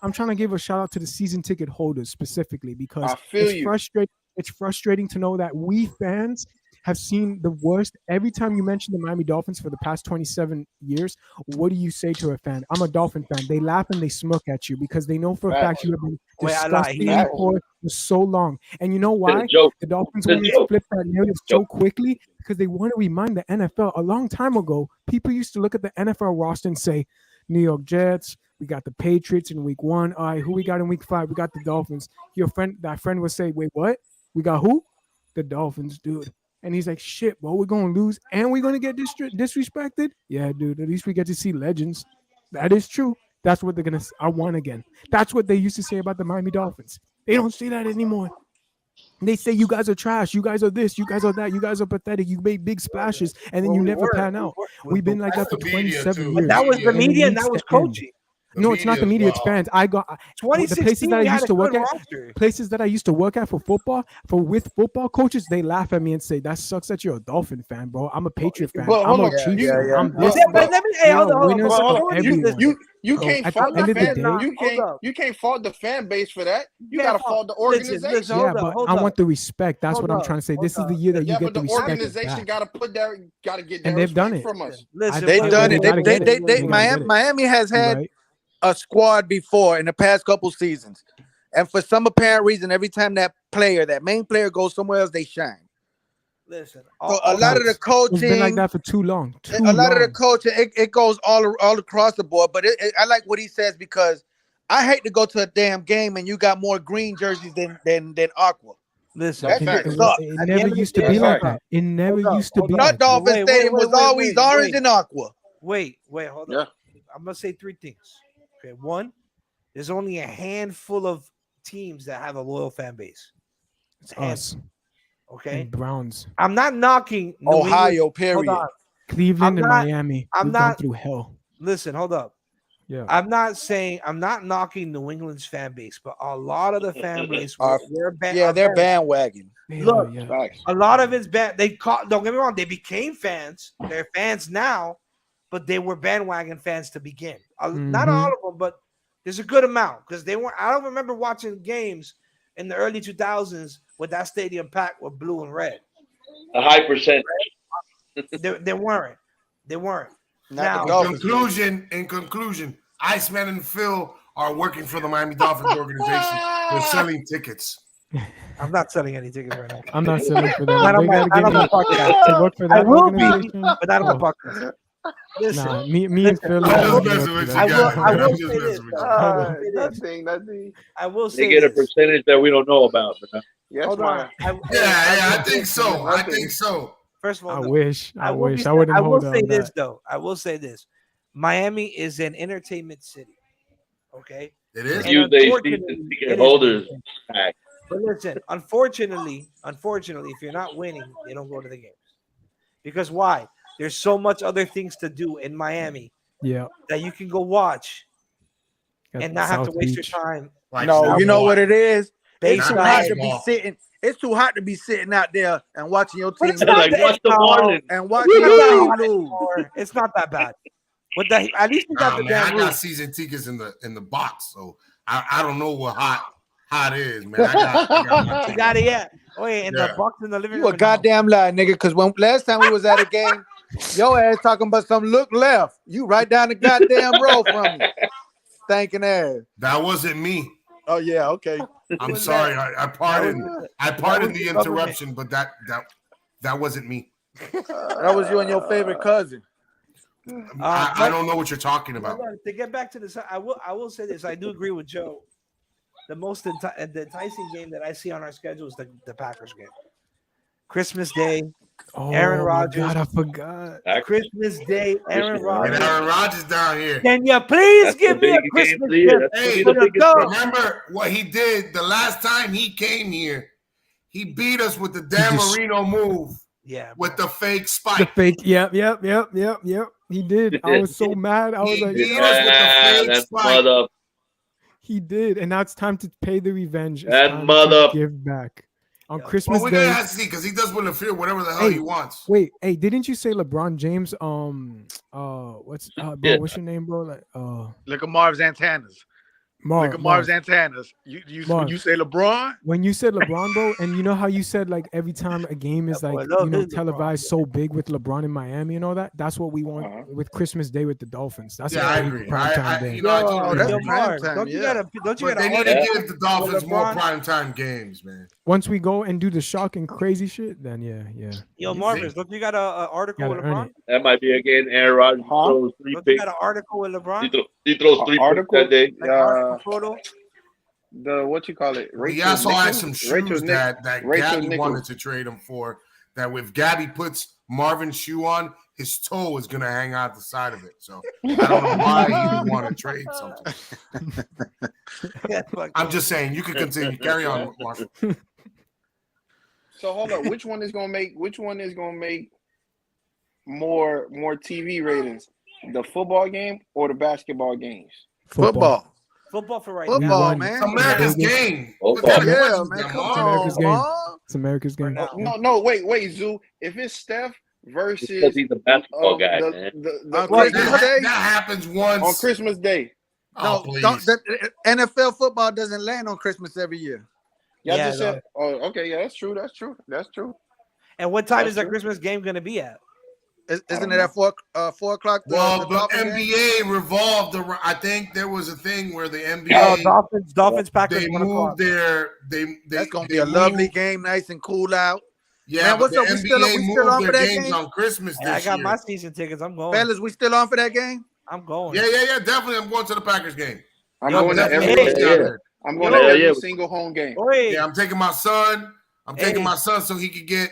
I'm trying to give a shout out to the season ticket holders specifically because I feel it's you. frustrating. It's frustrating to know that we fans have seen the worst. Every time you mention the Miami Dolphins for the past 27 years, what do you say to a fan? I'm a Dolphin fan. They laugh and they smirk at you because they know for a fact you have been Wait, I lied. disgustingly poor for so long. And you know It's a why? joke. The Dolphins It's a want to joke. flip that narrative so quickly because they want to remind the NFL. A long time ago, people used to look at the NFL roster and say, New York Jets, we got the Patriots in week 1. All right, who we got in week 5? We got the Dolphins. That friend would say, wait, what? We got who? The Dolphins, dude. And he's like, shit, bro, we're going to lose and we're going to get disrespected? Yeah, dude, at least we get to see legends. That is true. That's what they're going to – I won again. That's what they used to say about the Miami Dolphins. They don't say that anymore. They say you guys are trash. You guys are this. You guys are that. You guys are pathetic. You make big splashes, and then Well, you we never were. pan out. We've been like that for That's the media, 27 too. years. That was the and it media and needs that was to end. coaching. No, it's not the media. It's fans. I got the places 2016, that I we had used a to work good at. roster. Places that I used to work at with football coaches, they laugh at me and say, "That sucks that you're a Dolphin fan, bro. I'm a Patriot fan. But I'm hold a on. Chiefs Yeah, fan. yeah. I'm But- this." But let me, hey, We hold are on, hold on. winners But hold of on. everyone. You So can't at fault the end the of the fan. day, You can't fault the fan base for that. You can't gotta fault the listen, organization. hold yeah, up, but hold I up. want the respect. That's Hold what I'm up, trying to say. hold This is up. the year that you Yeah, get but the the respect organization back. gotta get And their they've done respect it. from us. Listen, They I- done they it. gotta get it. They gotta get it. Miami has You're had right. a squad before in the past couple seasons, and for some apparent reason, every time that main player goes somewhere else, they shine. listen. So a lot of the It's been like coaching, that for too long. a lot of the coaching, it goes all across the board. But I like what he says because I hate to go to a damn game and you got more green jerseys than aqua. Listen, That's It, facts. it, sucks. it At the never end of the used to day, be like hold up. that. It never Hold up, used to hold be up. Nut like that. Dolphin Wait, Stadium wait, was wait, always wait, orange wait. and aqua. wait, hold up. I'm gonna say 3 things. Okay, one, there's only a handful of teams that have a loyal fan base. It's a handful, us okay, and Browns, I'm not knocking New Ohio, England. Hold period. on. Cleveland, I'm and not- Miami. I'm We've gone not- through hell. Listen, hold up. Yeah. I'm not knocking New England's fan base, but a lot of the fan base Are- they're Yeah, they're bandwagon. Look, yeah. Facts. a lot of it's bad. Don't get me wrong, they became fans. They're fans now, but they were bandwagon fans to begin. Not Mhm. all of them, but there's a good amount because they weren't. I don't remember watching games in the early 2000s with that stadium packed with blue and red. A high percentage. They weren't. They weren't. Not Now- the In Dolphins. conclusion, Iceman and Phil are working for the Miami Dolphins organization. They're selling tickets. I'm not selling any tickets right now. I'm not selling for them. Not on They my- gotta not give on me my podcast. to work for I that will be, organization. but not on my Oh, podcast. Listen, nah, me and Phil. I'm are just working messing for with you that. I will- guys. I will I'm just say messing this, with you. Nothing. I will They say get a this. percentage that we don't know about. But Yes, Hold man. on. Yeah, I think so. I think so. First of all, I no. wish. I will be wish. sa- I wouldn't I will hold say on this that. though. I will say this. Miami is an entertainment city. Okay. It is. And use they unfortunately, season it ticket is holders. entertainment. Pack. But listen, unfortunately, if you're not winning, they don't go to the games. Because why? There's so much other things to do in Miami Yeah. that you can go watch Got and the not have to South waste Beach. your time. Like No, you know what it is. It's Based too on hot to be baseball. sitting. It's too hot to be sitting out there and watching your But team it's not Like, that- what's the Marlins? and watching It's your not team that hot lose. anymore. It's not that bad. But at least you got Nah, the man, I damn got roof. season tickets in the box, so I don't know what hot is, man. I got my You tickets. got it, yeah. Oh yeah, and Yeah. the box in the living You room. a and the house. goddamn lie, nigga. Because when last time we was at a game, your ass talking about some look left. You right down the goddamn road from me. Thanking ass. That wasn't me. Oh yeah, okay. I'm was sorry. that? I pardoned. I pardoned was the the government. interruption, but that wasn't me. That was you and your favorite cousin. I don't know what you're talking about. To get back to this, I will say this. I do agree with Joe. The most enticing game that I see on our schedule is the Packers game. Christmas Day, Oh, Aaron my Rodgers. God, I forgot. Christmas Day, Aaron Christmas. Rodgers. And Aaron Rodgers down here. Can you please That's give the me a big game Christmas of the year. gift? That's Hey, for the the biggest dog? Remember what he did the last time he came here? He beat us with the Dan just- Marino move Yeah, with the fake The spike. fake. Yep. He did. I was so mad. I was He like, did. "Yeah." us with the fake That spike. mother. He did, and now it's time to pay the revenge. It's That time mother- to give back on Yeah. Christmas Well, we're Day. gonna have to see because he does want to feel whatever the hell Hey, he wants. Wait, hey, didn't you say LeBron James? What's bro? Yeah. What's your name, bro? Like, Look at Marv's antennas. Marv. Look at Marv's Marv. antennas. You Marv. you say LeBron? When you said LeBron, bro, and you know how you said like every time a game is Yeah, boy, like love you know his LeBron, televised yeah. so big with LeBron in Miami and all that. That's what we want Uh-huh. with Christmas Day with the Dolphins. That's Yeah, a I big agree. primetime I day. you know, I Yo, totally that's yo, agree. prime Marv, time, don't you yeah. gotta But they need order to give the Dolphins more LeBron? primetime games, man. Once we go and do the shocking crazy shit, then yeah. Yo, You Marvis, see? don't you got an article Gotta with earn LeBron? it. That might be again. Aaron Rodgers Huh? throws 3 Don't you picks. got an article with LeBron? He throws 3 picks Article? that day. Like article photo? The what you call it? He Rachel also had Nichols? some Rachel shoes Nick- that Rachel Gabby Nichols. wanted to trade him for. That if Gabby puts Marvin's shoe on, his toe is gonna hang out the side of it. So I don't know why he would want to trade something. I'm just saying you can continue. Carry on, Marvin. So hold up, which one is gonna make more TV ratings? The football game or the basketball games? Football. Football for right Football, now. won. man. It's America's game. Oh, What kind of Yeah, questions man. you got, Come Marvin? on, America's game. Marv. It's America's game. now. No, wait, Zoo. If it's Steph versus Because he's a basketball guy, the, man. the On Christmas Christmas Day, That happens once. on Christmas Day. Oh, No, please. the NFL football doesn't land on Christmas every year. Y'all Yeah, just said, oh, okay, yeah, that's true. And what time That's is that true. Christmas game going to be at? Isn't know. it at 4 o'clock? Well, the Dolphins game? NBA revolved around. I think there was a thing where the Oh, NBA Dolphins, Packers. they 1 o'clock. moved their That's gonna they be a lovely moved- game, nice and cool out. Yeah, Man, but what's the up? We NBA still on moved for their that games game? on Christmas Yeah, I this got year. my season tickets. I'm going. Fellas, we still on for that game? I'm going. Yeah, definitely. I'm going to the Packers game. I'm Yo, going to definitely. every. Hey, yeah. I'm going Yo, to every yeah. single home game. Oi, Yeah, I'm taking my son. I'm taking Hey. my son so he could get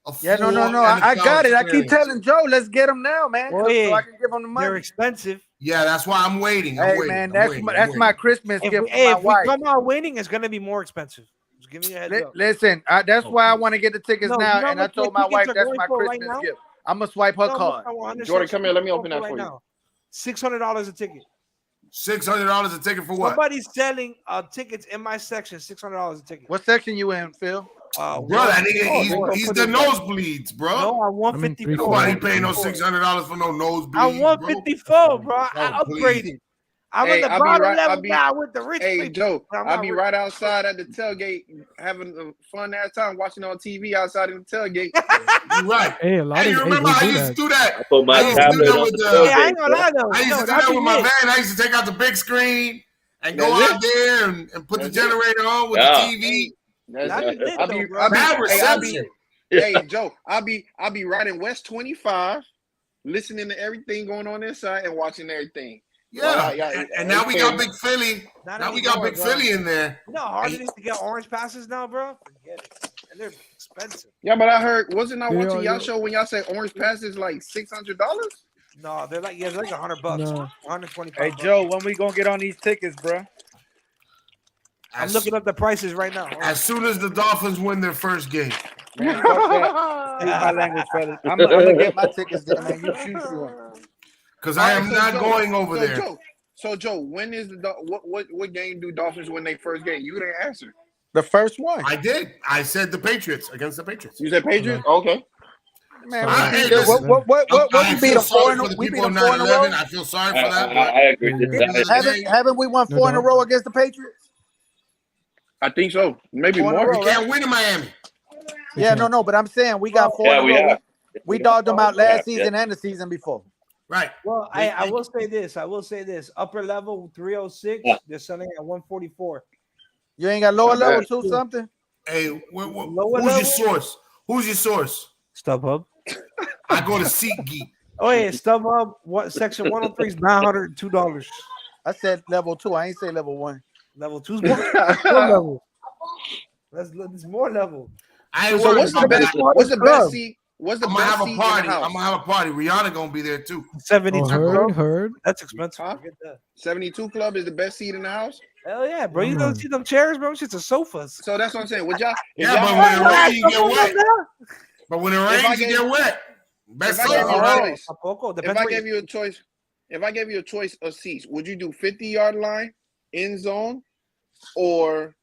a full Yeah, no. I NFL got it. I keep experience. telling Joe, let's get him now, man, Boy, so I can give him the they're money. expensive. Yeah, that's why I'm waiting. I'm Hey, waiting. man, I'm that's waiting. my I'm that's waiting. my Christmas If, gift we, for hey, my if we wife. come out winning, it's going to be more expensive. Just give me a heads up. Listen, that's why I want to get the tickets No, now, you know and I what told the my tickets wife are that's going my for right Christmas now? gift. I'm gonna swipe her No, card. I understand Jordan, come here. Let me what's open that right for you. now. $600 a ticket. $600 a ticket for what? Somebody's selling tickets in my section. $600 a ticket. What section you in, Phil? Bro, that nigga, he's the nosebleeds, bro. No, I I'm in 154. Nobody paying no $600 for no nosebleeds. I 154, bro. I Oh, please. upgraded. I'm Hey, in the I'll be bottom right- level I'll be- now with the rich Hey, people. Joe, I'm I'll not be rich. right outside at the tailgate having a fun ass time watching on TV outside in the tailgate. You right. Hey, a lot Hey, of you remember I they used to do that? I put my I used to do tablet that on with the the- Hey, I tailgate, ain't gonna lie though. I used to do that'd that be with my lit. van. I used to take out the big screen and go That's out there and put the That's it. generator on with Yeah. the TV. That's That'd it. be lit I'll though, be, bro. I'll be, Bad hey, I'll reception. be, hey, Joe, I'll be riding West 25, listening to everything going on inside and watching everything. Yeah. Yeah, And now we got Big Philly. Not Now we got anymore, Big bro. Philly in there. You know how hard it is to get orange passes now, bro? Forget it. And they're expensive. Yeah, but I heard, wasn't I They watching are, y'all yeah. show when y'all said orange passes like $600? No, they're like $100. No. 125. Hey bucks. Joe, when we gonna get on these tickets, bro? I'm looking up the prices right now. As soon as the Dolphins win their first game. Man, fuck that. Excuse my language, fellas. I'm gonna get my tickets there, man. You choose one. Because I am So, not Joe, going over so, there. Joe, when is the what game do Dolphins win their first game? You didn't answer. The first one. I did. I said the Patriots against the Patriots. You said Patriots. Okay. Man, Hey, we beat them. listen, What I we beat feel them 4 sorry in for a the we beat people them of 4 in a row. 9/11. I feel sorry for that. I agree. Haven't we won 4 in a row against the Patriots? I think so. Maybe 4 in a more. row, We can't win in Miami. Yeah, no, but I'm saying we got 4 Yeah, in a we row. have. We dogged them out We have, last season and the season before. Right. Well, I will say this. Upper level 306. Yeah. They're selling at 144. You ain't got lower Not level bad. two something? Hey, Lower who's level? your source? Who's your source? StubHub. I go to SeatGeek. Oh yeah, StubHub. What section 103 is $902. I said level 2. I ain't say level 1. Level 2's more level. That's more level. I ain't So worried what's the about best? that. What's the best seat? What's the I'm gonna best have seat a in party. the I'm house? gonna have a party. Rihanna gonna be there too. 72 club. Heard. That's expensive. Huh? Forget that. 72 Club is the best seat in the house. Hell yeah, bro. You Come don't on. see them chairs, bro? It's a sofas. So that's what I'm saying. Would y'all? if Yeah, y'all but had- when it rains, you get Come on wet. now. But when it If I rains, you gave- get wet. Best if I sofa, gave you a right? choice, Tampoco. if Depends I what gave you a choice, if I gave you a choice of seats, would you do 50-yard line, end zone, or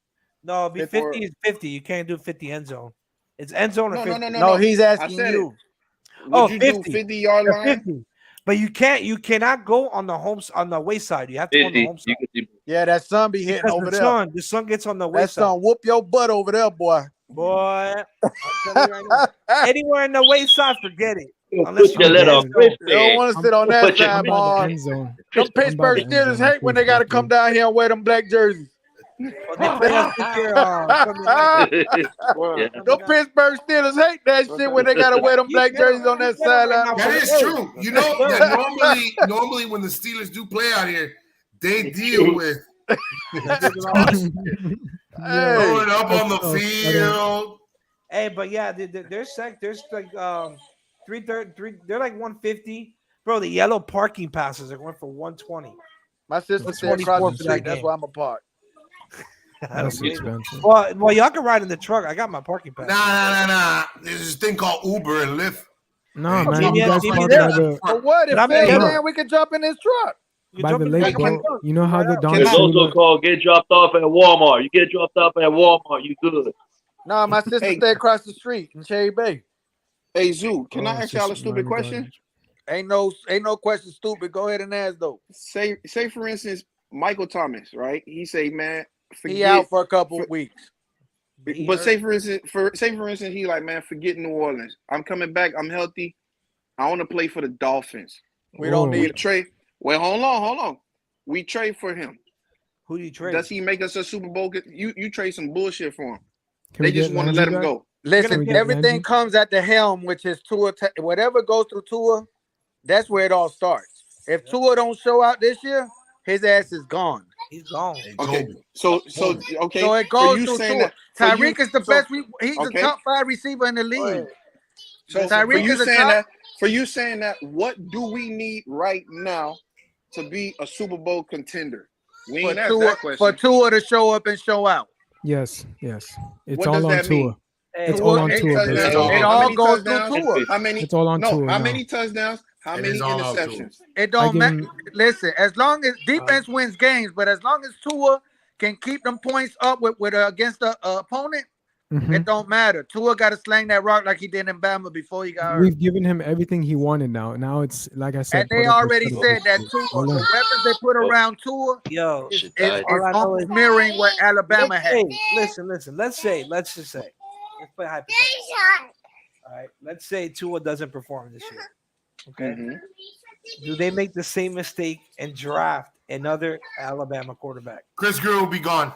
No, it'd be if 50 we're- is 50. You can't do 50 end zone. It's end zone or no, 50. No, he's I asking said you. it. Would Oh, you 50. do 50-yard They're line? 50. But you cannot go on the away side. You have to go on the 50. home You side. could see Yeah, that sun be hitting Because over the sun gets on the there. way That side. sun whoop your butt over there, boy. Boy, I'm telling you right now. Anywhere in the way side, forget it. you. Unless Put your you little get wrist You don't in. want to sit on that Put your- side, I'm by the Mark. end zone. Them I'm by Pittsburgh the end Steelers zone, hate when they got to please, come down here and wear them black jerseys. Well, they play us this year. Sunday night. Well, Yeah. Them Pittsburgh Steelers hate that shit when they got to wear them black jerseys on that sideline. That is true. You know that normally when the Steelers do play out here, they deal with Hey, going up on the That's so field. Hey, but yeah, there's like 330. They're like 150. Bro, the yellow parking passes are going for 120. my sister That's stay across 24 the for street. that That's game. why I'm a park. That's Okay. expensive. Well, y'all can ride in the truck. I got my parking pass. Nah. There's this thing called Uber and Lyft. No, Hey, man, meet you me guys there. park There. by the But what if But I'm they in- saying we can jump in this truck? You by jump the in lake, back of my bro. truck. You know how the Don It's also Shula. called get dropped off at Walmart. You get dropped off at Walmart, you good. No, my sister Hey. stay across the street in Cherry Bay. hey, Zoo, can I Oh, ask y'all a sister, stupid Miami question? Gardens. Ain't no question stupid. Go ahead and ask though. Say for instance, Michael Thomas, right? He say, man, forget. He out for a couple for- weeks. But say for instance, he like, man, forget New Orleans. I'm coming back. I'm healthy. I want to play for the Dolphins. We don't Whoa. We need him. trade. Well, hold on. We trade for him. Who do you trade? Does he make us a Super Bowl? You trade some bullshit for him. Can They we just get want to Landry let him back? go. Listen, Can we get everything Landry? comes at the helm, which is Tua. Whatever goes through Tua, that's where it all starts. If Tua don't show out this year, his ass is gone. He's gone. Hey, Okay. Toby. So okay. So it for goes you through saying Tua. that- for you- Tyreek is the so- best. He's okay. the top 5 receiver in the league. So Tyreek for you is a saying top- that, what do we need right now to be a Super Bowl contender? We For ain't asked Tua, that question. for Tua to show up and show out. Yes. It's What all does on that mean? Tua. It's all on How many Tua, touchdowns? basically. all- It How all many goes through touchdowns? Tua. How many? It's all on No, Tua how now. many touchdowns? How It many is all on Tua. interceptions? It don't give matter. him- Listen, as long as defense wins games, but as long as Tua can keep them points up with against the opponent, Mhm. it don't matter. Tua got to slang that rock like he did in Bama before he got hurt. We've given him everything he wanted now. Now it's like I said. And they put up or already shut up. said that Tua, Hold the on. weapons they put around Tua Yo, is, Shit is, died. is All I know almost is- mirroring what Alabama had. Hey, listen. Let's just say. Let's play hypothetical. All right. Let's say Tua doesn't perform this year. Okay. Mhm. Do they make the same mistake and draft another Alabama quarterback? Chris Greer will be gone.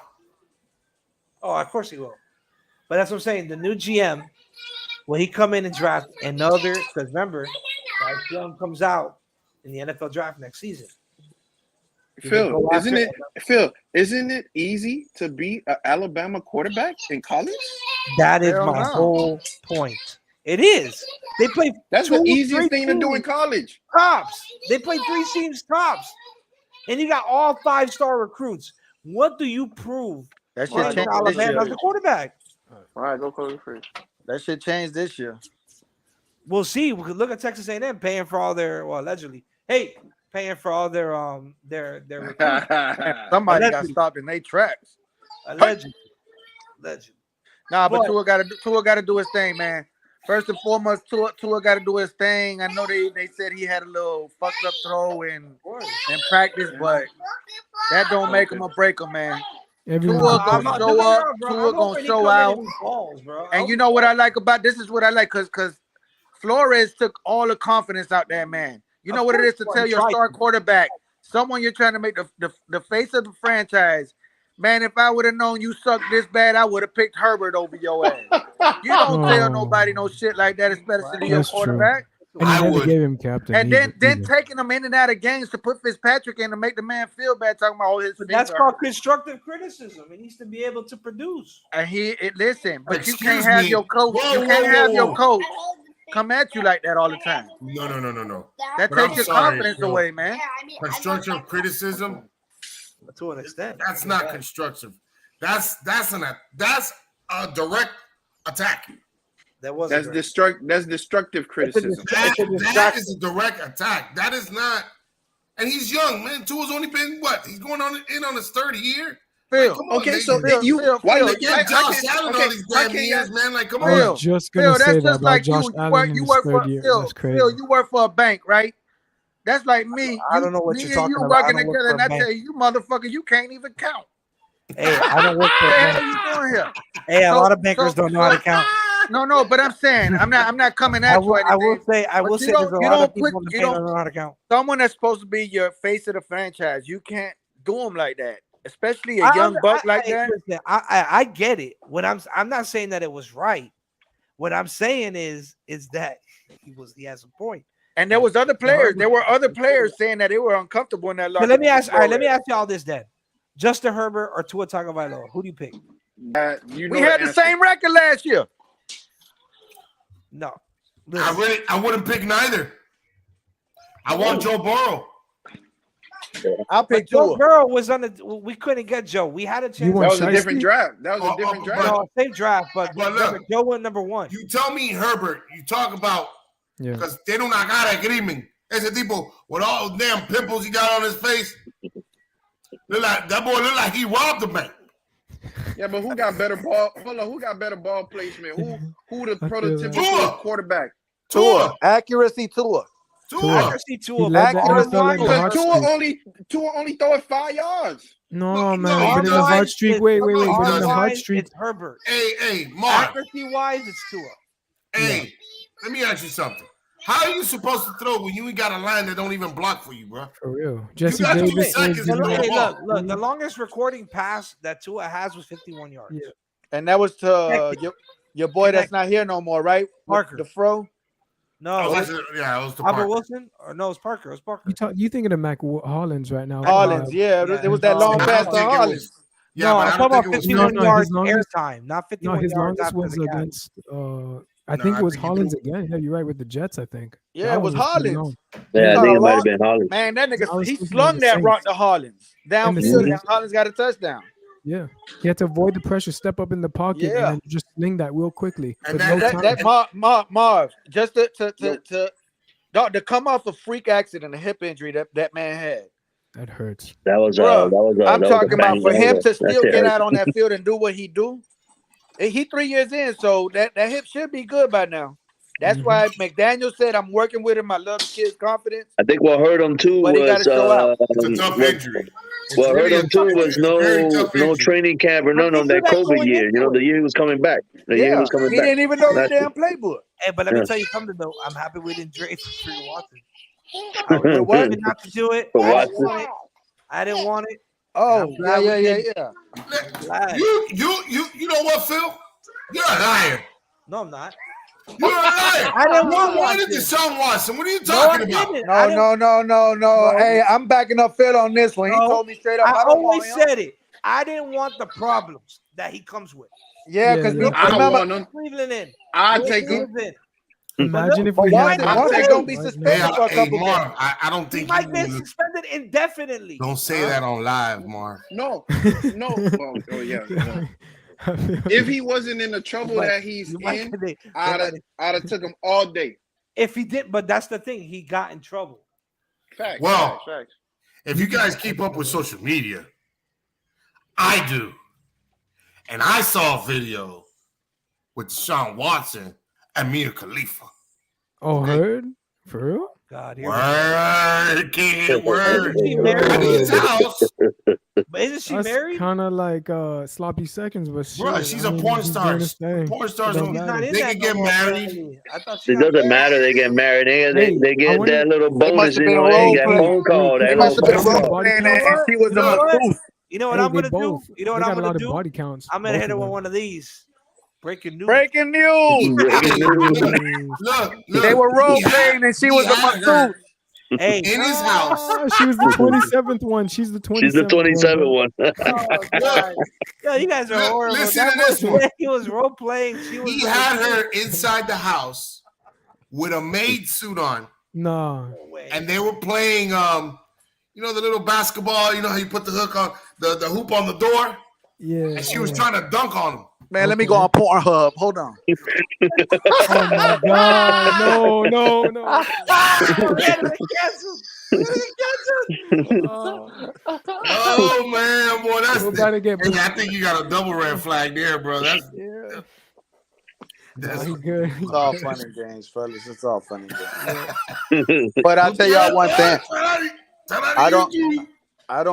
Oh, of course he will. But that's what I'm saying. The new GM, will he come in and draft another? Because remember, Bryce Young comes out in the NFL draft next season. You can go Phil, isn't it easy to be an Alabama quarterback in college? That is Hell my no. whole point. It is. They play. That's the 2, easiest 3 thing to do in teams college. tops. They play 3 teams tops, and you got all 5-star recruits. What do you prove? That shit Playing changed for this Alabama as year. a quarterback. All right, go close the fridge. That shit changed this year. We'll see. We could look at Texas A&M paying for all their, well, allegedly, paying for all their recruits. Somebody got Allegedly. stopped in their tracks. Allegedly. Nah, but But- Tua got to do his thing, man. First and foremost, Tua got to do his thing. I know they said he had a little fucked up throw in practice, but that don't make him or break him, man. Everyone, Tua I'm gonna not- show don't get me up. wrong, bro. Tua I'm gonna hoping he show come in out. and he balls, bro. And you know what I like about this is what I like because Flores took all the confidence out there, man. You know Of what it is to course, tell he your tried star to. quarterback, someone you're trying to make the face of the franchise. Man, if I would have known you sucked this bad, I would have picked Herbert over your ass. You don't tell Oh. nobody no shit like that, especially to your That's true. quarterback. and he I never would. gave him captain. And either. then taking him in and out of games to put Fitzpatrick in to make the man feel bad, talking about all his But that's finger. called constructive criticism. He needs to be able to produce. And listen, but you Excuse can't have me. your coach. Whoa, You can't whoa, have whoa, your whoa. coach come at you like that all the time. No. That But takes I'm your sorry, confidence Phil. away, man. Constructive criticism. To an extent. That's not constructive. That's a direct attack. That was That's destructive criticism. That is a direct attack. That is not. And he's young, man. Tua's only been what? He's going on his third year. Phil, Come on, Okay, man. so Phil, you Phil, why Phil, you They gave Josh Allen all these damn years, man. Like, come I on. Phil, was just Phil, gonna say that's that just about like Josh you. Allen in You his work for third year. Phil. That's crazy. Phil, you work for a bank, right? That's like me. I don't know what me you're and talking you about. I working don't work together, for and a I bank. tell you, motherfucker, you can't even count. Hey, I don't work for What a the hell bank. are you doing here? Hey, a So- lot of bankers so- don't know how to count. No, but I'm saying I'm not coming at I you. will, or I will anything. say, I But will you say, don't- there's a you lot of don't people put- in the you bank that don't- don't know how to count. Someone that's supposed to be your face of the franchise, you can't do them like that, especially a I- young buck like I- that. listen, I get it. What I'm not saying that it was right. What I'm saying is that he has a point. And there was other players. There were other players saying that they were uncomfortable in that So locker let me room ask. All right, let me before. ask y'all this then: Justin Herbert or Tua Tagovailoa? Who do you pick? We had the same record last year. No, I wouldn't pick neither. I want Joe Burrow. I'll but pick Joe Tua. Burrow was on the. We couldn't get Joe. We had a chance. You want Shiesty? draft. That was Oh, a different oh, draft. No, same draft, but But look. remember, Joe went number one. You tell me, Herbert, you talk about Yeah. because tiene una cara de crimen. Ese tipo with all those damn pimples he got on his face. That boy look like he robbed the bank. Yeah, but who got better ball? Hold on, who got better ball placement? Who the I feel prototypical Tua. quarterback? Tua. Accuracy, Tua. Accuracy, Tua. He led the Accuracy, NFL in the Tua. hot Tua streak. only throw it 5 yards. No, man, no, but in the no, hot streak. it's- Wait. But in the Hard hot line, streak, it's Herbert. Hey, Mark. Accuracy wise, it's Tua. Hey, let me ask you something. How are you supposed to throw when you ain't got a line that don't even block for you, bro? for real. Jesse got 2 Davis seconds is to the throw Hey, a ball. look, the longest recording pass that Tua has was 51 yards. Yeah. And that was to your boy that's not here no more, right? Parker. The fro. No, It was the Albert part. Wilson or no, it's Parker. It's Parker. You thinking of Mac Hollins right now? Hollins, yeah. It was that long No, pass I to don't think it Hollins. was. Yeah, No, but I'm I talking don't about think it was. 51 No, his yards longest- airtime, not No, 51 his yards longest after was the catch. against. I No, think I it was think he Hollins threw- again. Yeah, you're right with the Jets. I think. Yeah, That it was one pretty Hollins. long. Yeah, I Got think a it might have long- been Holly. Man, that I nigga, was he thinking slung the that Saints. rock to Hollins. And the Downfield, Saints. and Hollins got a touchdown. Yeah, he had to avoid the pressure, step up in the pocket, Yeah. and then just sling that real quickly. And With no that- time. That Marv, just to come off a freak accident, a hip injury that man had. That hurts. That was Bruh, I'm that was talking a about bang. for him to That still shit get hurt. out on that field and do what he do. He 3 years in, so that hip should be good by now. That's Mhm. why McDaniel said, "I'm working with him. I love the kid's confidence." I think what hurt him too But he was gotta show out. It's a tough injury. It's what hurt really a him too tough- was it's a very tough no injury. training camp or none But on they that do that COVID going year. into You know, it. the year he was coming back. The year he Yeah, was coming he back. didn't even know the Last damn playbook. Hey, but let me Yeah. tell you something though. I'm happy we didn't trade for Watson. But what? Not to do it. For I Watson? didn't want it. I didn't want it. Oh, I'm glad yeah. we didn't. Glad. You know what, Phil? You're a liar. No, I'm not. You're a liar. I didn't You want wanted Watson. Deshaun Watson. What are you No, I talking about? didn't. I didn't. No. Hey, I'm backing up Phil on this one. He No, told me straight up. I I don't always want him. said it. I didn't want the problems that he comes with. Yeah, because Yeah, I don't remember, want him. Cleveland in. I take him. Cleveland in. Imagine if but we Watson, had. Watson gonna be Right suspended now. for a couple Marv, games. I don't He think might you be will- suspended indefinitely. don't say that on live, Marv. No. Oh yeah. If he wasn't in the trouble But that he's you might- in, they I'd have took him all day. if he did, but that's the thing. He got in trouble. Facts. Well, facts. if you guys keep up with social media, I do. And I saw a video with Deshaun Watson and Mia Khalifa. Oh, heard? For real? God, here we go. Word, kid, word. Isn't she In married? his house. But isn't she That's married? kind of like sloppy seconds, but shit, Bro, she's I a mean, porn she's star. doing his thing. Porn stars Don't don't She's not in they that can no get more, married. apparently. I thought she It got doesn't married. matter. They get married. Hey, They I get wonder- that little They must bonus. have You been know, role they got playing. phone call. Hey, That They Chris, must have little been phone role call. body playing, counts? and she was You the know what? masseuse. You know what Hey, I'm they gonna both. do? You know what they I'm got a gonna lot of do? body counts. I'm gonna both hit of her with them. one of these. Breaking news. Breaking news. Breaking news. Look, They were role he had- playing, and she he was the had her masseuse. Hey, in his house. She was the 27th one. She's the 27th She's the 27 one. one. oh god, yo, you guys are Look, horrible. listen That to this was one. he was role playing. She was. He had her inside the house with a maid suit on, Nah. No way. and they were playing you know, the little basketball, you know how you put the hook on the hoop on the door, Yeah. and she was yeah. trying to dunk on him. Man, let me go on Pornhub. Hold on. Oh my God. No, no, no. We're getting canceled. We're getting canceled. Oh man, boy, that's We're about to get. Hey, I think you got a double red flag there, bro. That's Yeah. that's Nah, he good. It's all fun and games, fellas. It's all fun and games. But I'll tell y'all one thing. I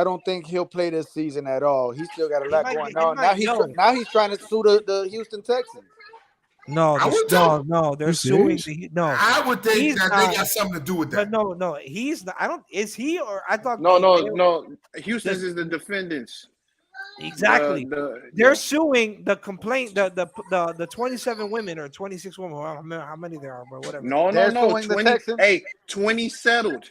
don't think he'll play this season at all. He still got a lot might going get- he on. might, Now he's trying to sue the Houston Texans. No, I would no, they're You suing. serious? No, I would think He's that not- they got something to do with but that. no, he's not. I don't. Is he or I thought? No. Houston's is the defendants. Exactly. The- They're suing the complaint. The 27 women or 26 women. I don't know how many there are, but whatever. No. They're suing the 20. Texans? Hey, 20 settled.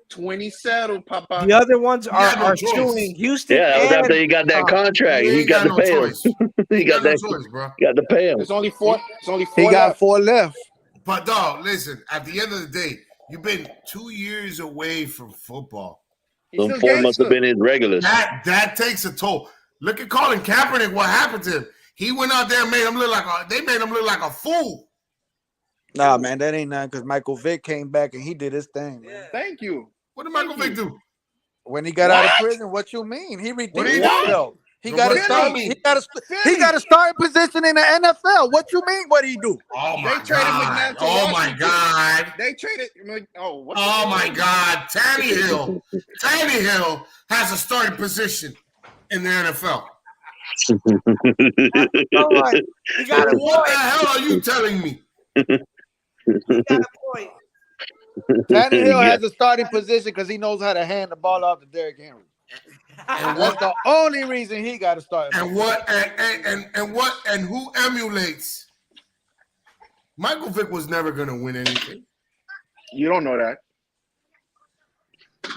20 settled, Papa. The other ones had no are choice. suing Houston. Yeah, that was and, after he got that uh, contract. You He ain't got to no pay him. choice. He You got got no that. choice, bro. Got to pay him. There's only four. It's only He four. got left. 4 left. But dog, listen. At the end of the day, you've been 2 years away from football. He's Them still 4 must have gangster. been his regulars. That takes a toll. Look at Colin Kaepernick. What happened to him? He went out there and made him look like they made him look like a fool. Nah, man, that ain't nothing because Michael Vick came back and he did his thing, man. Thank you. What did Michael Vick do? When he got out of What? prison, what you mean? He What redeemed did he do? himself. He So got what a did start. he He do? got a starting position in the NFL. What you mean? What did he do? Oh my They traded god! McNabb to Oh my Washington. god! They traded. What the Oh hell? my god! Tannehill has a starting position in the NFL. Come on, you got a What the point. hell are you telling me? You got a point. Tannehill has a starting position because he knows how to hand the ball off to Derrick Henry. And that's the only reason he got to start. And who emulates? Michael Vick was never going to win anything. You don't know that.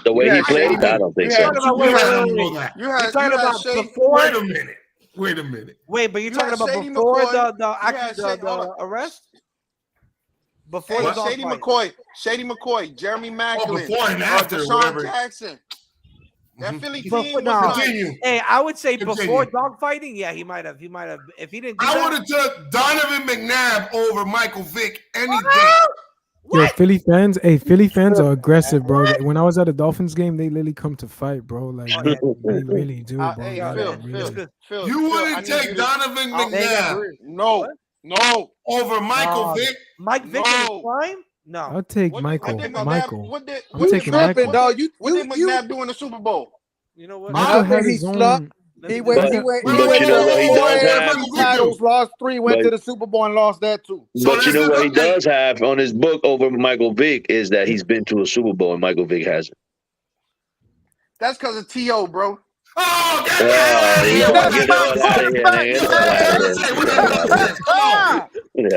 The way Yeah, he plays, Shady. I don't think Yeah. so. Talking about- You wait, don't wait, know wait. that. You You're had talking about Shady. before. Wait a minute. Wait, but you're You talking had about Shady before McCoy. the had actual Shady- hold the arrest. Before Hey, the dog Shady fight. McCoy, Jeremy Macklin, before and after, Deshaun whatever. Jackson. That Mhm. Philly Before- team was no. like, Continue. Hey, I would say Continue. before dog fighting. Yeah, he might have. If he didn't do I that, would have took Donovan McNabb over Michael Vick any day. Yo, Philly fans, Philly fans are aggressive, bro. When I was at a Dolphins game, they literally come to fight, bro. Like Oh, they, yeah. they really do, bro. hey, Like, Phil, really. Phil, You Phil, I wouldn't need take you to- Donovan They got McNabb No. over Michael No. Vick. Mike Vick in his No. prime. No, I'll take What Michael. did Michael. What did I'm what taking did- Michael. Tripping, dog. What did McNabb do in the Super Bowl? you know what? Michael After has he his own. slumped, Let he me went. do He that. went. But He went you to know what he does four have? titles, lost 3, went But- to the Super Bowl and lost that too. So But you this know is what the he thing. does have on his book over Michael Vick is that he's been to a Super Bowl and Michael Vick hasn't. That's because of T.O., bro. Oh, get Oh, that you know what? Get the hell out of here, nigga. Get the hell out of here. Get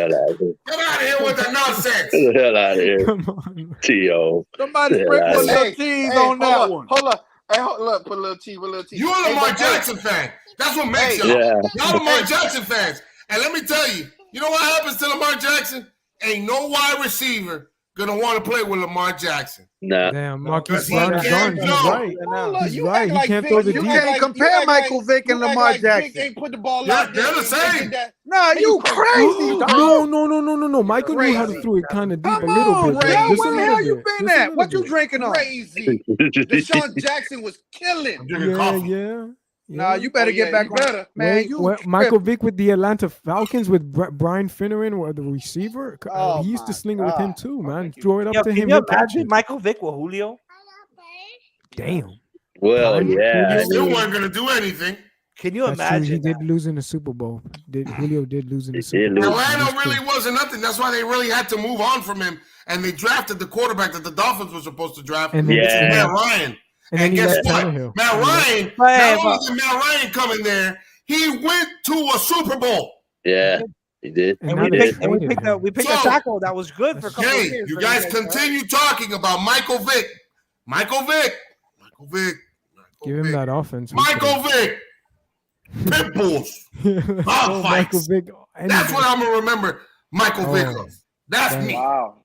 out of here with the nonsense. Get the hell out of here. Come on. T.O. Somebody Yeah, sprinkle a that's- little Hey, cheese hey, on that hold one. Hold up. Hey, look, put a little T, You're a Hey, Lamar but- Jackson fan. That's what makes Hey. y'all. Yeah. Y'all Lamar Jackson fans. And let me tell you, you know what happens to Lamar Jackson? Ain't no wide receiver gonna want to play with Lamar Jackson. Nah. Damn, No, Marquise he Brown is can't gone. He's go. right. Hold on, He's you right. act He like can't Vic- throw the you deep. act can't like- compare you act Michael like- Vick and you act Lamar like Vic Jackson. ain't put the ball Yeah, out there. they're the and same. did that. Nah, you crazy, dog. No. Michael knew how to Crazy. throw it kind of deep Come a little on, bit. bro. Just a Where the little hell you bit. been Just a at? little What you bit. drinking on? Crazy. Deshaun Jackson was I'm killing. drinking Yeah, coffee. yeah. Nah, you better Oh, get yeah, back you on. better. Man, Wait, you Michael Vick with the Atlanta Falcons with Brian Finneran, or the receiver. Oh, he used to my sling it with him God. too, man. thank you. Throw it up Yo, to can him. you He'll catch imagine it. Michael Vick with Julio? Damn. Well, Brian yeah. They Julio- still weren't gonna do anything. Can you That's true. He imagine? did lose in the Super Bowl. Julio did lose in the He Super did Bowl. lose. Atlanta That's true. really wasn't nothing. That's why they really had to move on from him, and they drafted the quarterback that the Dolphins were supposed to draft, And then, Yeah. Matt Ryan. and then And he guess left what? Tannehill. Matt Ryan, Hey, not only did Matt Ryan come in there, he went to a Super Bowl. Yeah, he did. And And now we they picked, and we traded picked, him. we picked So- a tackle that was good for a couple of Jay, years. you for guys guys, continue talking about Michael Vick. Michael Vick. Give him that offense. Michael Vick. Pitbulls. Oh, Michael fights. Vick. That's what I'm gonna remember Michael Vick Oh. of. That's That- me. Wow.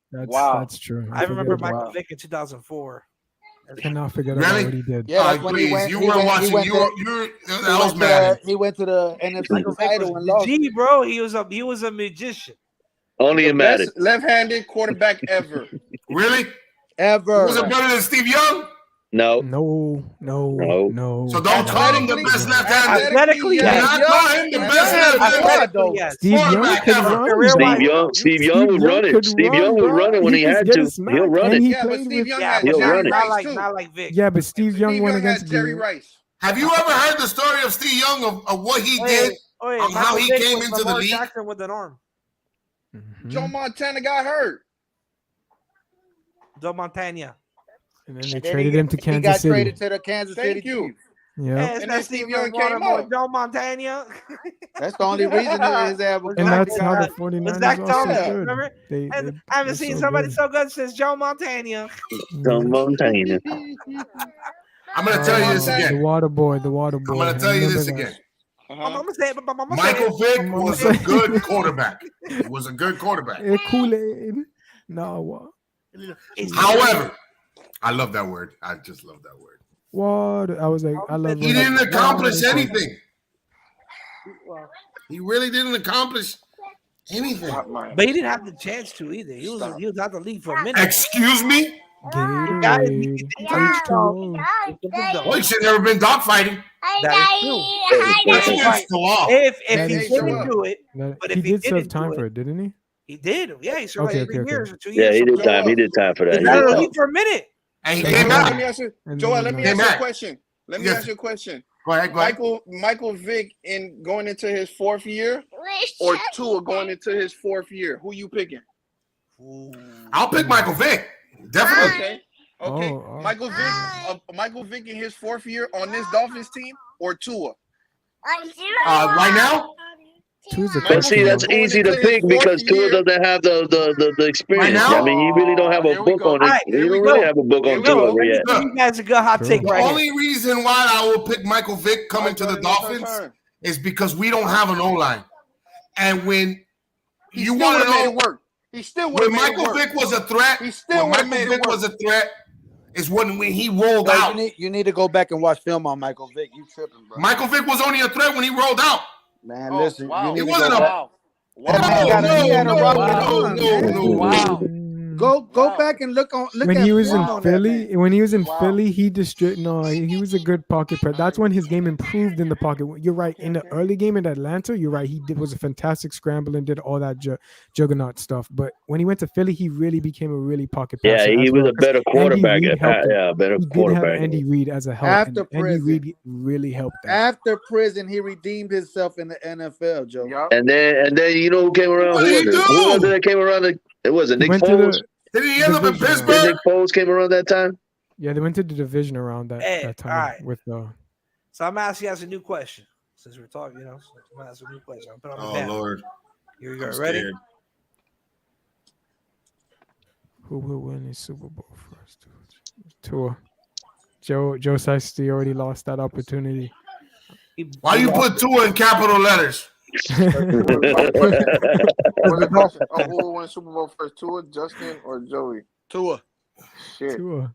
That's true. I remember forget about Michael Vick in 2004. it. Cannot forget Really? about what he did. Yeah, that's when he please, went. you he weren't went- watching. He went, You to, were, he, that was went to mad. the, he went to the NFC Michael Vick title and was lost. G, bro. He was a magician. Only The in Madden. best left-handed quarterback ever. Really? Ever. Was it better than Steve Young? No. No. So don't call him the best left-handed. Athletically, Do yes. not call him the best Yeah, left-handed. Athletically, yes. Steve Young quarterback could ever. run. Career-wise, Steve Young would run it. could Steve run, Young would bro. run it when he could had get to. a smack, He'll run and it. he Yeah, but played Steve with- Young Yeah, had but He'll Jerry run it. not Rice like too. not like Vic. Yeah, but Steve Young Steve went Young had against Jerry the. Rice. Have you ever heard the story of Steve Young of what he did? Wait, on how Michael he Vick came was into the Lamar league? Jackson with an arm. Mhm. Joe Montana got hurt. Joe Montana. And then they And then traded him to he Kansas got City. traded to the Kansas Thank City you. Chiefs. Yeah. Hey, And then especially Steve if Young you want came more up. Joe Montana. That's the only reason his ass was And Exactly. that's how the Was 49ers Zach are Thomas, so good. remember? They, I haven't they're seen so somebody good. so good since Joe Montana. Some Montana. I'm going to tell you this The again. water boy. I'm I'm going to tell you this again. I'm Uh-huh. gonna say it, but I'm gonna say Michael it. Vick Mama was say- a good quarterback. He was a good quarterback. Kool-Aid. No, what? It's- However, I love that word. I just love that word. What? I was like, I love. He when didn't I- accomplish Wow, anything. He really didn't accomplish anything. But he didn't have the chance to either. He was out the league for a minute. Excuse me? Gatorade. H2O. Well, he should never been dogfighting. That is true. That's against the law. If That he is didn't true. do it, That- But he if he did serve didn't time do for it, didn't he? he did. Yeah, he survived Okay, 3 okay. years or 2 Yeah, years. he did something. time. He did time for that. He's He out did of the time. league for a minute. And he And came then- Let back. me ask you, And Joel. then Let me he ask left. you a question. Let me Yes. ask you a question. Go ahead. Michael Vick in going into his 4th year, or Tua going into his 4th year? Who you picking? I'll pick Michael Vick. Definitely. Okay. Okay. Oh, oh. Michael Vick in his 4th year on this Dolphins team, or Tua? Right now? Tua's a But see, that's Going easy to into his pick because fourth Tua year. doesn't have the experience. Right now? I mean, you really don't have a Here we book go. on All it. right, You here we don't really go. have a book Here on we go. Tua Let me yet. give you guys a good hot True. take The right here. only reason why I will pick Michael Vick coming to the Dolphins is because we don't have an O-line. And when He you still want would to have made know it work. He still would when have made it Michael work. Vick was a threat, He still when would've Michael made it Vick work. was a threat is when he rolled Bro, out. you need to go back and watch film on Michael Vick. You tripping, bro? Michael Vick was only a threat when he rolled out. Man, Oh, listen, wow. you need It to wasn't go a- back. Wow. That man Wow. he had a rocket Wow. arm, man. Wow. Go Wow. back and look when at he was film in on that Philly, man. when he was in Wow. Philly, he he was a good pocket press. That's when his game improved in the pocket. You're right. In the early game in Atlanta, you're right. He was a fantastic scramble and did all that juggernaut stuff. But when he went to Philly, he really became a really pocket Yeah, passer. he as was well, a better 'cause Andy quarterback. Reid helped him. Yeah, better He did have quarterback. Andy Reid as a help. After and Andy prison. Reid really helped them. After prison, he redeemed himself in the NFL, Joe. Yup. And then you know who came around? What Who did was he it? Who was do? it that came around? It was He Nick went to Foles. the- Did he end up in Division. Did Pittsburgh? Nick Foles came around that time? Yeah, they went to the division around that, Hey, that time alright. with So I'm asking you guys a new question. Since we're talking, so I'm gonna ask a new question. I'll put it on the Oh, pad. Lord. Here we go. I'm Ready? scared. who will win the Super Bowl first. Tua. Joe Shiesty already lost that opportunity. Why you put Tua in capital letters? What's the question? Oh, who will win Super Bowl first, Tua, Justin, or Joey? Tua. Shit. Tua.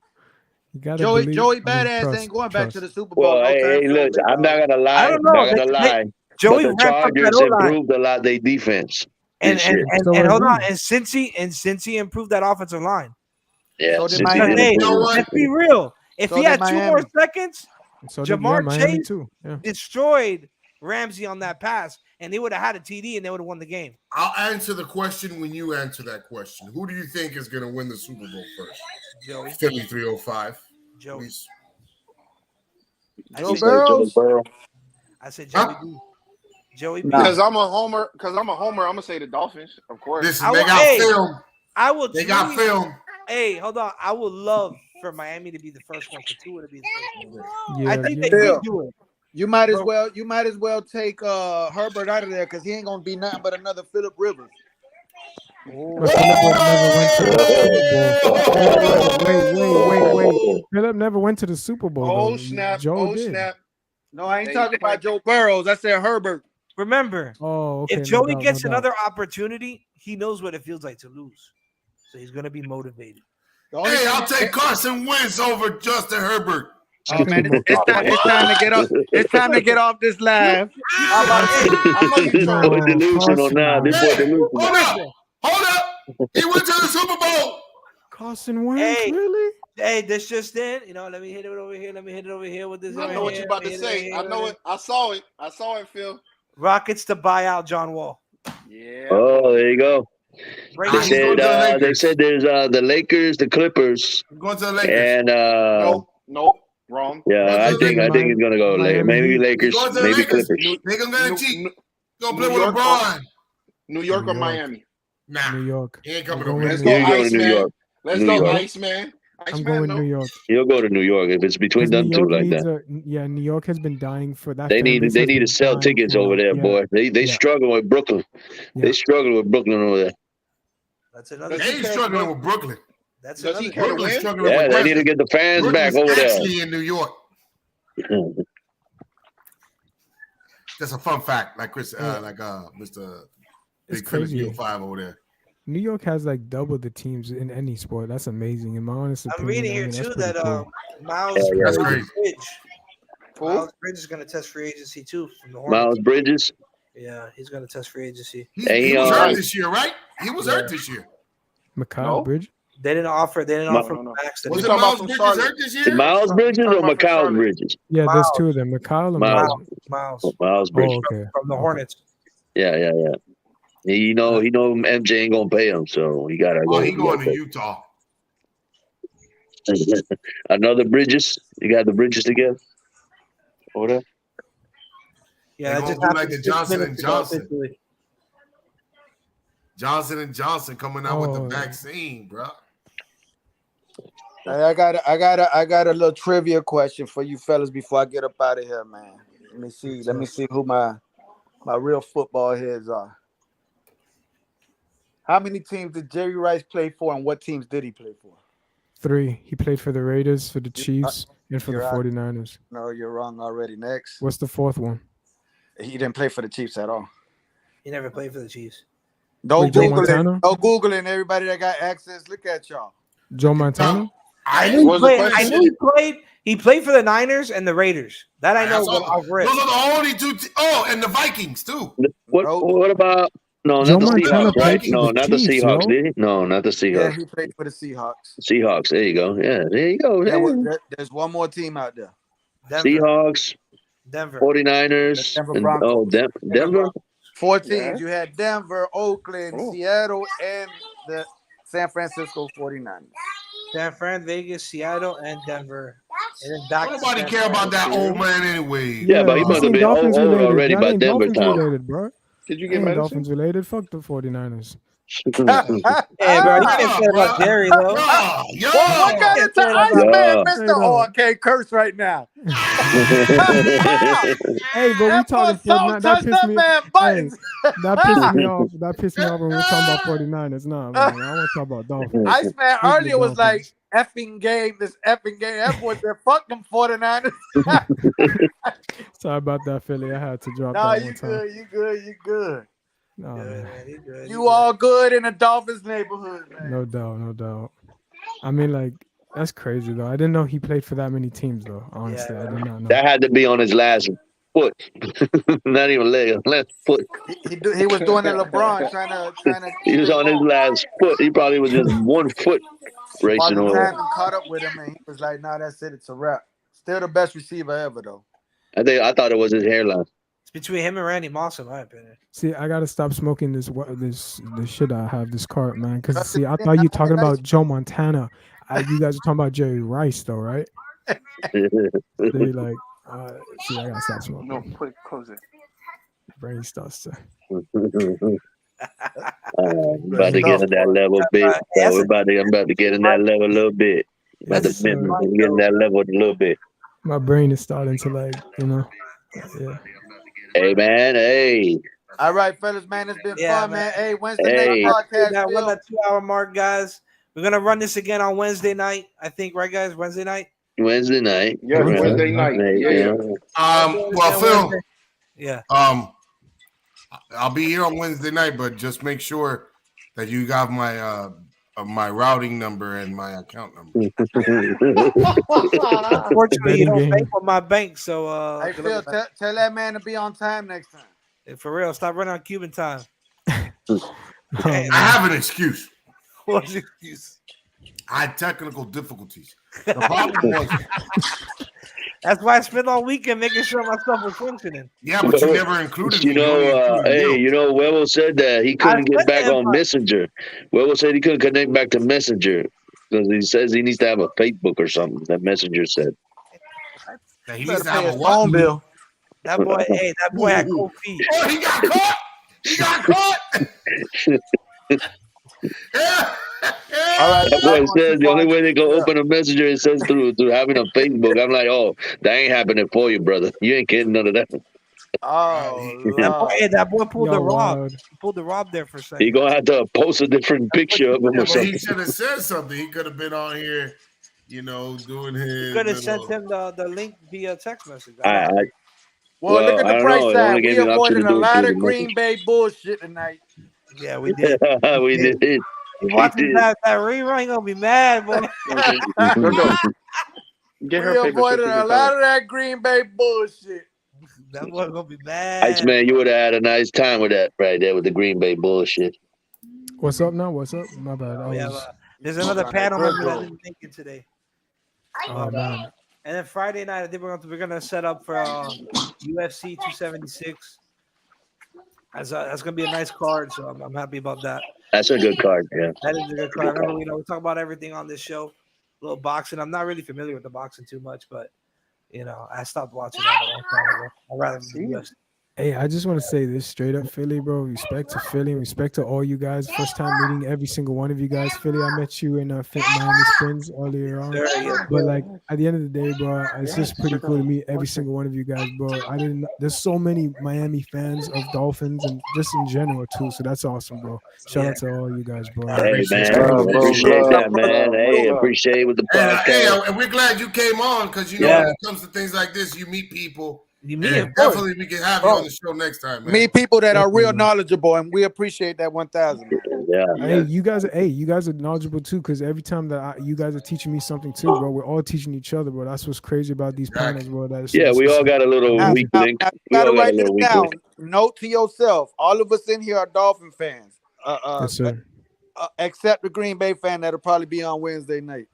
You gotta Joey believe- Joey I mean, Badass trust, ain't going back trust. to the Super Bowl. Well, No time hey, look, soon, I'm big not dog. gonna lie. I don't know. Not gonna lie. Joey But the ramped up that Chargers O-line. improved a lot their defense. And this year. So and hold on, did we. and Cincy improved that offensive line. Yeah, So did Cincy Miami. did Hey, You know improve. what? let's be real. If So he did had 2 more Miami. seconds, So did, Jamar Miami Chase too. Yeah. destroyed Ramsey on that pass, and they would have had a TD and they would have won the game. I'll answer the question when you answer that question. Who do you think is going to win the Super Bowl first? Joey, Philly 305. Joey. Please. I Joe said, Burrows? I said Joey Huh? B. Joey B. Nah. Because I'm a homer. I'm gonna say the Dolphins, of course. Listen, I they will- got hey, film. I will. They got truly- film. Hey, hold on. I would love for Miami to be the first one, for Tua to be the first one. Yeah, I think they yeah. could do it. You might as Bro. well take Herbert out of there because he ain't gonna be nothing but another Phillip Rivers. But Phillip never went to the Super Bowl. Wait. Phillip never went to the Super Bowl. Oh though. snap! Joe Oh did. snap! No, I ain't They talking play- about Joe Burrows. I said Herbert. Remember, Oh, okay. if no Joey doubt, gets no doubt. another opportunity, he knows what it feels like to lose. So he's gonna be motivated. The only Hey, thing I'll that- take Carson Wentz over Justin Herbert. Oh man, it's time to get off. It's time to get off this live. I know you No, Boy delusional now. This boy Hey, delusional. hold up. He went to the Super Bowl. Carson Wentz, Hey. really? Hey, this just in. Let me hit it over here. Let me hit it over here with this. I over know what here, you're about let to me hit say. over I here, know let it. I saw it. I saw it, Phil. me- Rockets to buy out John Wall. Yeah. Oh, there you go. Right They He's now. going said to the they Lakers. said there's the Lakers, the Clippers, He's going to the Lakers. and Nope. Wrong. yeah, I think it's gonna go Miami maybe Heat. Lakers, He's going to the maybe Lakers. Clippers. They gonna New- cheat. New- Gonna play New with York. LeBron. New York or New York. Miami? Nah, New York. he ain't I'm coming going over Let's New He'll go, York. go to New Iceman. York. Let's New go, York. Iceman. I'm Iceman, going no. New York. He'll go to New York if it's between Because them New two York like needs that. New York has been dying for that. They fan need base they has need been to sell dying tickets for- over there, yeah. boy. They Yeah. struggle with Brooklyn. Yeah. They struggle with Brooklyn over there. That's another. They ain't struggling with Brooklyn. That's Does he another. care to Brooklyn's win? struggling Yeah, with they need to Wesley. get the fans back Brooklyn's over there. actually in New York. That's a fun fact. Like Chris, Mr. It's Big Philly crazy. 5 over there. New York has like double the teams in any sport. That's amazing. In my honest I'm opinion, reading I here mean, that's too pretty that cool. Miles Yeah, that's crazy. Bridge. Who? Miles Bridge is going to test free agency too from the Hornets. Miles Bridges. Yeah, he's going to test free agency. Hey, He was uh, hurt this year, right? He was hurt this year. Mikal No. Bridge. They didn't offer. They didn't Ma- offer No. max. Was Was it it talking about Miles from Bridges Charlotte? hurt this The year? Miles Bridges talking or about from McCall Charlotte? Bridges? Yeah, Miles. there's two of them. Mikal and Miles. Miles. Miles Miles Bridges. Oh, okay. from the Okay. Hornets. Yeah. He know MJ ain't gonna pay him, so he gotta Oh, go. he going to Utah. Another Bridges. You got the Bridges together. Over there. Yeah, They that gonna just do like happened the 6 Johnson minutes and ago, Johnson. officially. Johnson & Johnson coming out with Oh. the vaccine, bro. Hey, I got a little trivia question for you fellas before I get up out of here, man. Let me see who my real football heads are. How many teams did Jerry Rice play for, and what teams did he play for? 3. He played for the Raiders, for the Chiefs, and for the you're out. 49ers. No, you're wrong already. Next, What's the fourth one? he didn't play for the Chiefs at all. He never played for the Chiefs. Don't Wait, Joe Google it. Montana? Don't Google it. And everybody that got access, look at y'all. Joe Montana? I What knew was the he played. I question? knew he played. He played for the Niners and the Raiders. That I know. That's all. Off rip. Those are the only two. and the Vikings too. What about no, Joe not the Montana Seahawks, played right? for No, the not the Chiefs, Seahawks, yo. did he? No, not the Yeah, Seahawks. he played for the Seahawks. Seahawks, there you go. Yeah, there you go. There's one more team out there. Denver. Seahawks, Denver. 49ers, The Denver and Broncos. Denver. 4 teams. Yeah. You had Denver, Oakland, Oh. Seattle, and the San Francisco 49ers. San Fran, Vegas, Seattle, and Denver. And then back Don't to nobody San care Fran. about that old man anyway. Yeah, but he this must have ain't been Dolphins old related. already That by ain't Denver Dolphins time. related, bro. Did you That get ain't medicine? Dolphins related. Fuck the 49ers. Hey, bro, you can't say about Jerry though. Yo, Well, what got into Yeah. Iceman, Yeah. Mr. Oh, I can't curse right now. Hey, but we That talking boy so 49ers. That touched pissed that me. man buttons. That pissed me off. That pissed me off when we were talking about 49ers. Nah, man, I want to talk about Dolphins. Iceman Fuck the earlier was like, Dolphins. effing game. This effing game. That boy said, "Fuck them 49ers." Sorry about that, Philly. I had to drop Nah, that you one time. good. You good. You good. No, Good, man. man. He good. he You good. all good in the Dolphins neighborhood, man. No doubt, no doubt. I mean, like, that's crazy though. I didn't know he played for that many teams though. Honestly, Yeah, I did not know. That had to be on his last foot. Not even leg, last foot. He was doing it LeBron trying to. He was on his last foot. He probably was just 1 foot racing Marcus over. Hampton caught up with him and he was like, "Nah, that's it. It's a wrap." Still the best receiver ever though. I thought it was his hairline. It's between him and Randy Moss, in my opinion. See, I gotta stop smoking this shit I have, this cart, man. Because see, I thought you talking about Joe Montana. You guys are talking about Jerry Rice though, right? See, like, see, I gotta stop smoking. No, close it. Brain starts to. I'm about to get in that level a bit. So I'm about to get in that level a little bit. About to get in that level a little bit. My brain is starting to, like, you know. Yeah. Hey man, hey. All right, fellas, man, it's been Yeah, fun, man. man. Hey, Wednesday Hey. night podcast. That Phil. 2-hour mark, guys. We're gonna run this again on Wednesday night. I think, right, guys? Wednesday night. Wednesday night. Yeah, Right. Wednesday night. Yeah. Well, Phil, Yeah. I'll be here on Wednesday night, but just make sure that you got my my routing number and my account number. Unfortunately, you don't bank with my bank, so Hey, good Phil, luck with that. tell that man to be on time next time. For real, stop running on Cuban time. I have an excuse. What's your excuse? I had technical difficulties. The problem was, That's why I spent all weekend making sure my stuff was functioning. yeah, but you never included You me. You only know, included hey, you. you know, Huevo said that he couldn't get said back that, on but- Messenger. Huevo said he couldn't connect back to Messenger because he says he needs to have a Facebook or something. That Messenger said. That he Better needs to pay have a his what? phone bill. That boy, hey, that boy had cold feet. Oh, he got caught. He got caught. Yeah. All right, That boy I'm says the only way they go Yeah. open a Messenger is says through having a Facebook. I'm like, oh, that ain't happening for you, brother. You ain't getting none of that. Oh, That boy, Lord. hey, that boy pulled the Yo, rob. wild. He pulled the rob there for a second. You gonna have to post a different picture of him Yeah, or but he something. should have said something. He could have been on here, you know, doing his. Could have sent little- him the link via text message. Well, look at I the don't price know. They tag. only We gave me an option avoided to a do it lot through of the Green Bay bullshit tonight. Yeah, we did. we did. You watching that rerun, you gonna be mad, boy. Get We her paper. avoided so she a can lot tell of that Green Bay bullshit. That boy gonna be mad. Iceman, you would have had a nice time with that right there with the Green Bay bullshit. What's up now? What's up? My bad. I We have, was. there's another panel Good member that goal. didn't make it today. Oh man. And then Friday night, I think we're gonna set up for UFC 276. That's gonna be a nice card, so I'm happy about that. That's a good card, yeah. That is a good card. Remember, we talk about everything on this show. A little boxing. I'm not really familiar with the boxing too much, but I stopped watching that a long time ago. I'd rather do UFC. Hey, I just want to say this straight up, Philly, bro. Respect to Philly, respect to all you guys. First time meeting every single one of you guys, Philly. I met you in Miami Springs earlier on. But like at the end of the day, bro, it's just pretty cool to meet every single one of you guys, bro. There's so many Miami fans of Dolphins and just in general too. So that's awesome, bro. Shout out to all you guys, bro. Hey man, Bro, appreciate bro, that, bro, man. bro, Hey, bro. appreciate it with the And, podcast. and we're glad you came on because you know when it comes to things like this, you meet people. You meet, And of course. definitely we can have you on the show next time, man. Meet people that are real Definitely. knowledgeable, and we appreciate that 1,000. Yeah. Hey, you guys are knowledgeable too, because every time that you guys are teaching me something too, bro. We're all teaching each other, bro. That's what's crazy about these panels, bro. That Yeah, we all got a little Now, weak link. now, We you all gotta got a write this little weak down. link. Note to yourself. All of us in here are Dolphin fans. Yes, sir. Except the Green Bay fan that'll probably be on Wednesday night.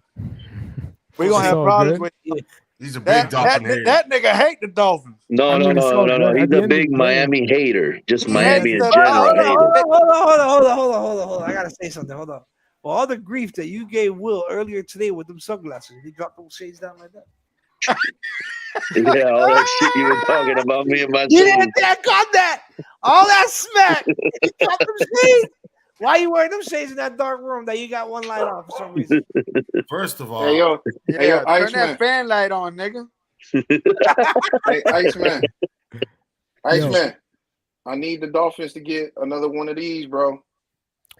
We're gonna It's have all problems good. with He's a big that. Dolphin hater. That nigga hate the Dolphins. No, I no, mean, it's no, all no, no. good. He's At the a end of big the day- Miami hater. Just He Miami in hates the- general Hold hater. on. I gotta say something. Hold on. Well, all the grief that you gave Will earlier today with them sunglasses, he dropped those shades down like that. Yeah, all that shit you were talking about me and my You son. didn't take on that. All that smack. You dropped them shades. Why you wearing them shades in that dark room that you got one light on for some reason? First of all, Hey yo, Yeah, Hey, yo, turn Iceman. that fan light on, nigga. hey Iceman, Iceman. I need the Dolphins to get another one of these, bro.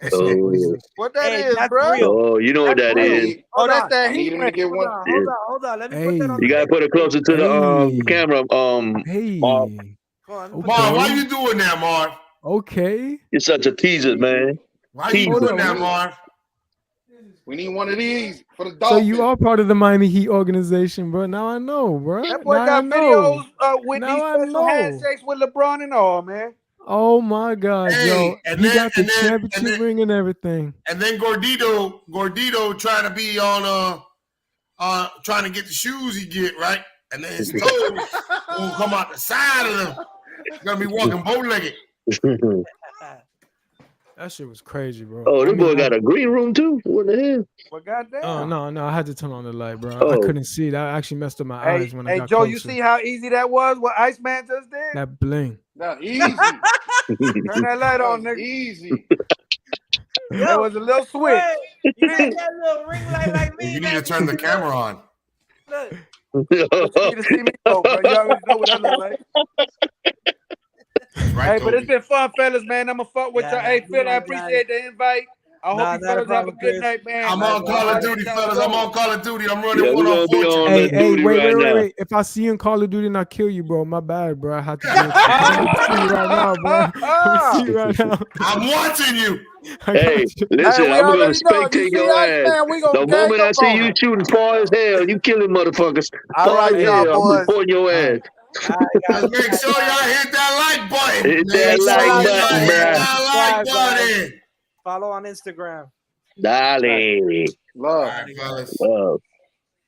What's up, Oh. Queasy? What that Hey, is, that's bro? real. Oh, you know what That's that real. is. Oh, Hold that's on. that I need heat him to man. get one. Hold on. Let me put that on You the gotta put it closer to the Hey. camera. Hey. Marv. Hold on, let me put Marv, that why Okay. you doing that, Marv? Okay. You're such a teaser, man. Why you Hold doing on, that, what- Marv? We need one of these for the So Dolphins. you are part of the Miami Heat organization, bro. Now I know, bro. That boy Now I got know. videos with Now these I special know. handshakes with LeBron and all, man. Oh my God, Hey, yo. and He then- got the and then- championship and then- ring and everything. And then Gordito trying to be on trying to get the shoes he get, right? And then his toes will come out the side of them. He's gonna be walking bow-legged. That shit was crazy, bro. Oh, I this mean, boy got a green room too? What the hell? Well, goddamn. Oh no, I had to turn on the light, bro. I Oh. couldn't see. That actually messed up my Hey, eyes when I hey, got Joe, closer. you see how easy that was? What Iceman just did? That bling. No, easy. Turn that light on, That's nigga. easy. That was a little switch. Hey, you got that little ring light like me. You need to baby. turn the camera on. Look. What you need to see me go, bro. You already know what I look like. Right, Hey, but it's Toby? been fun, fellas, man. I'm gonna fuck with Yeah, y'all. Hey, man. Phil, I Yeah, appreciate the invite. I Nah, hope you not a fellas have a problem, good Chris. night, man. I'm on Call of Duty, Y'all fellas. go. I'm on Call of Duty. I'm running Yeah, one we're on gonna be Fortune. on Hey, the duty right now. wait. If I see you in Call of Duty and I kill you, bro, my bad, bro. I had to do it. I'm gonna see you right now, bro. I'm gonna see you right now. I'm watching you. I Hey, got you. listen, Hey, we I'm gonna already know. You spectate see your us, ass. man, we gonna The gang moment I up see on you them. shooting far as hell, you killing motherfuckers. All Far right, as y'all hell, I'm boys. reporting your ass. All right, guys. Just make sure y'all hit that like button. Hit Make that sure like y'all button, hit bruh. that like Guys. button. Follow on Instagram. Dale. Love. All right, fellas. Love.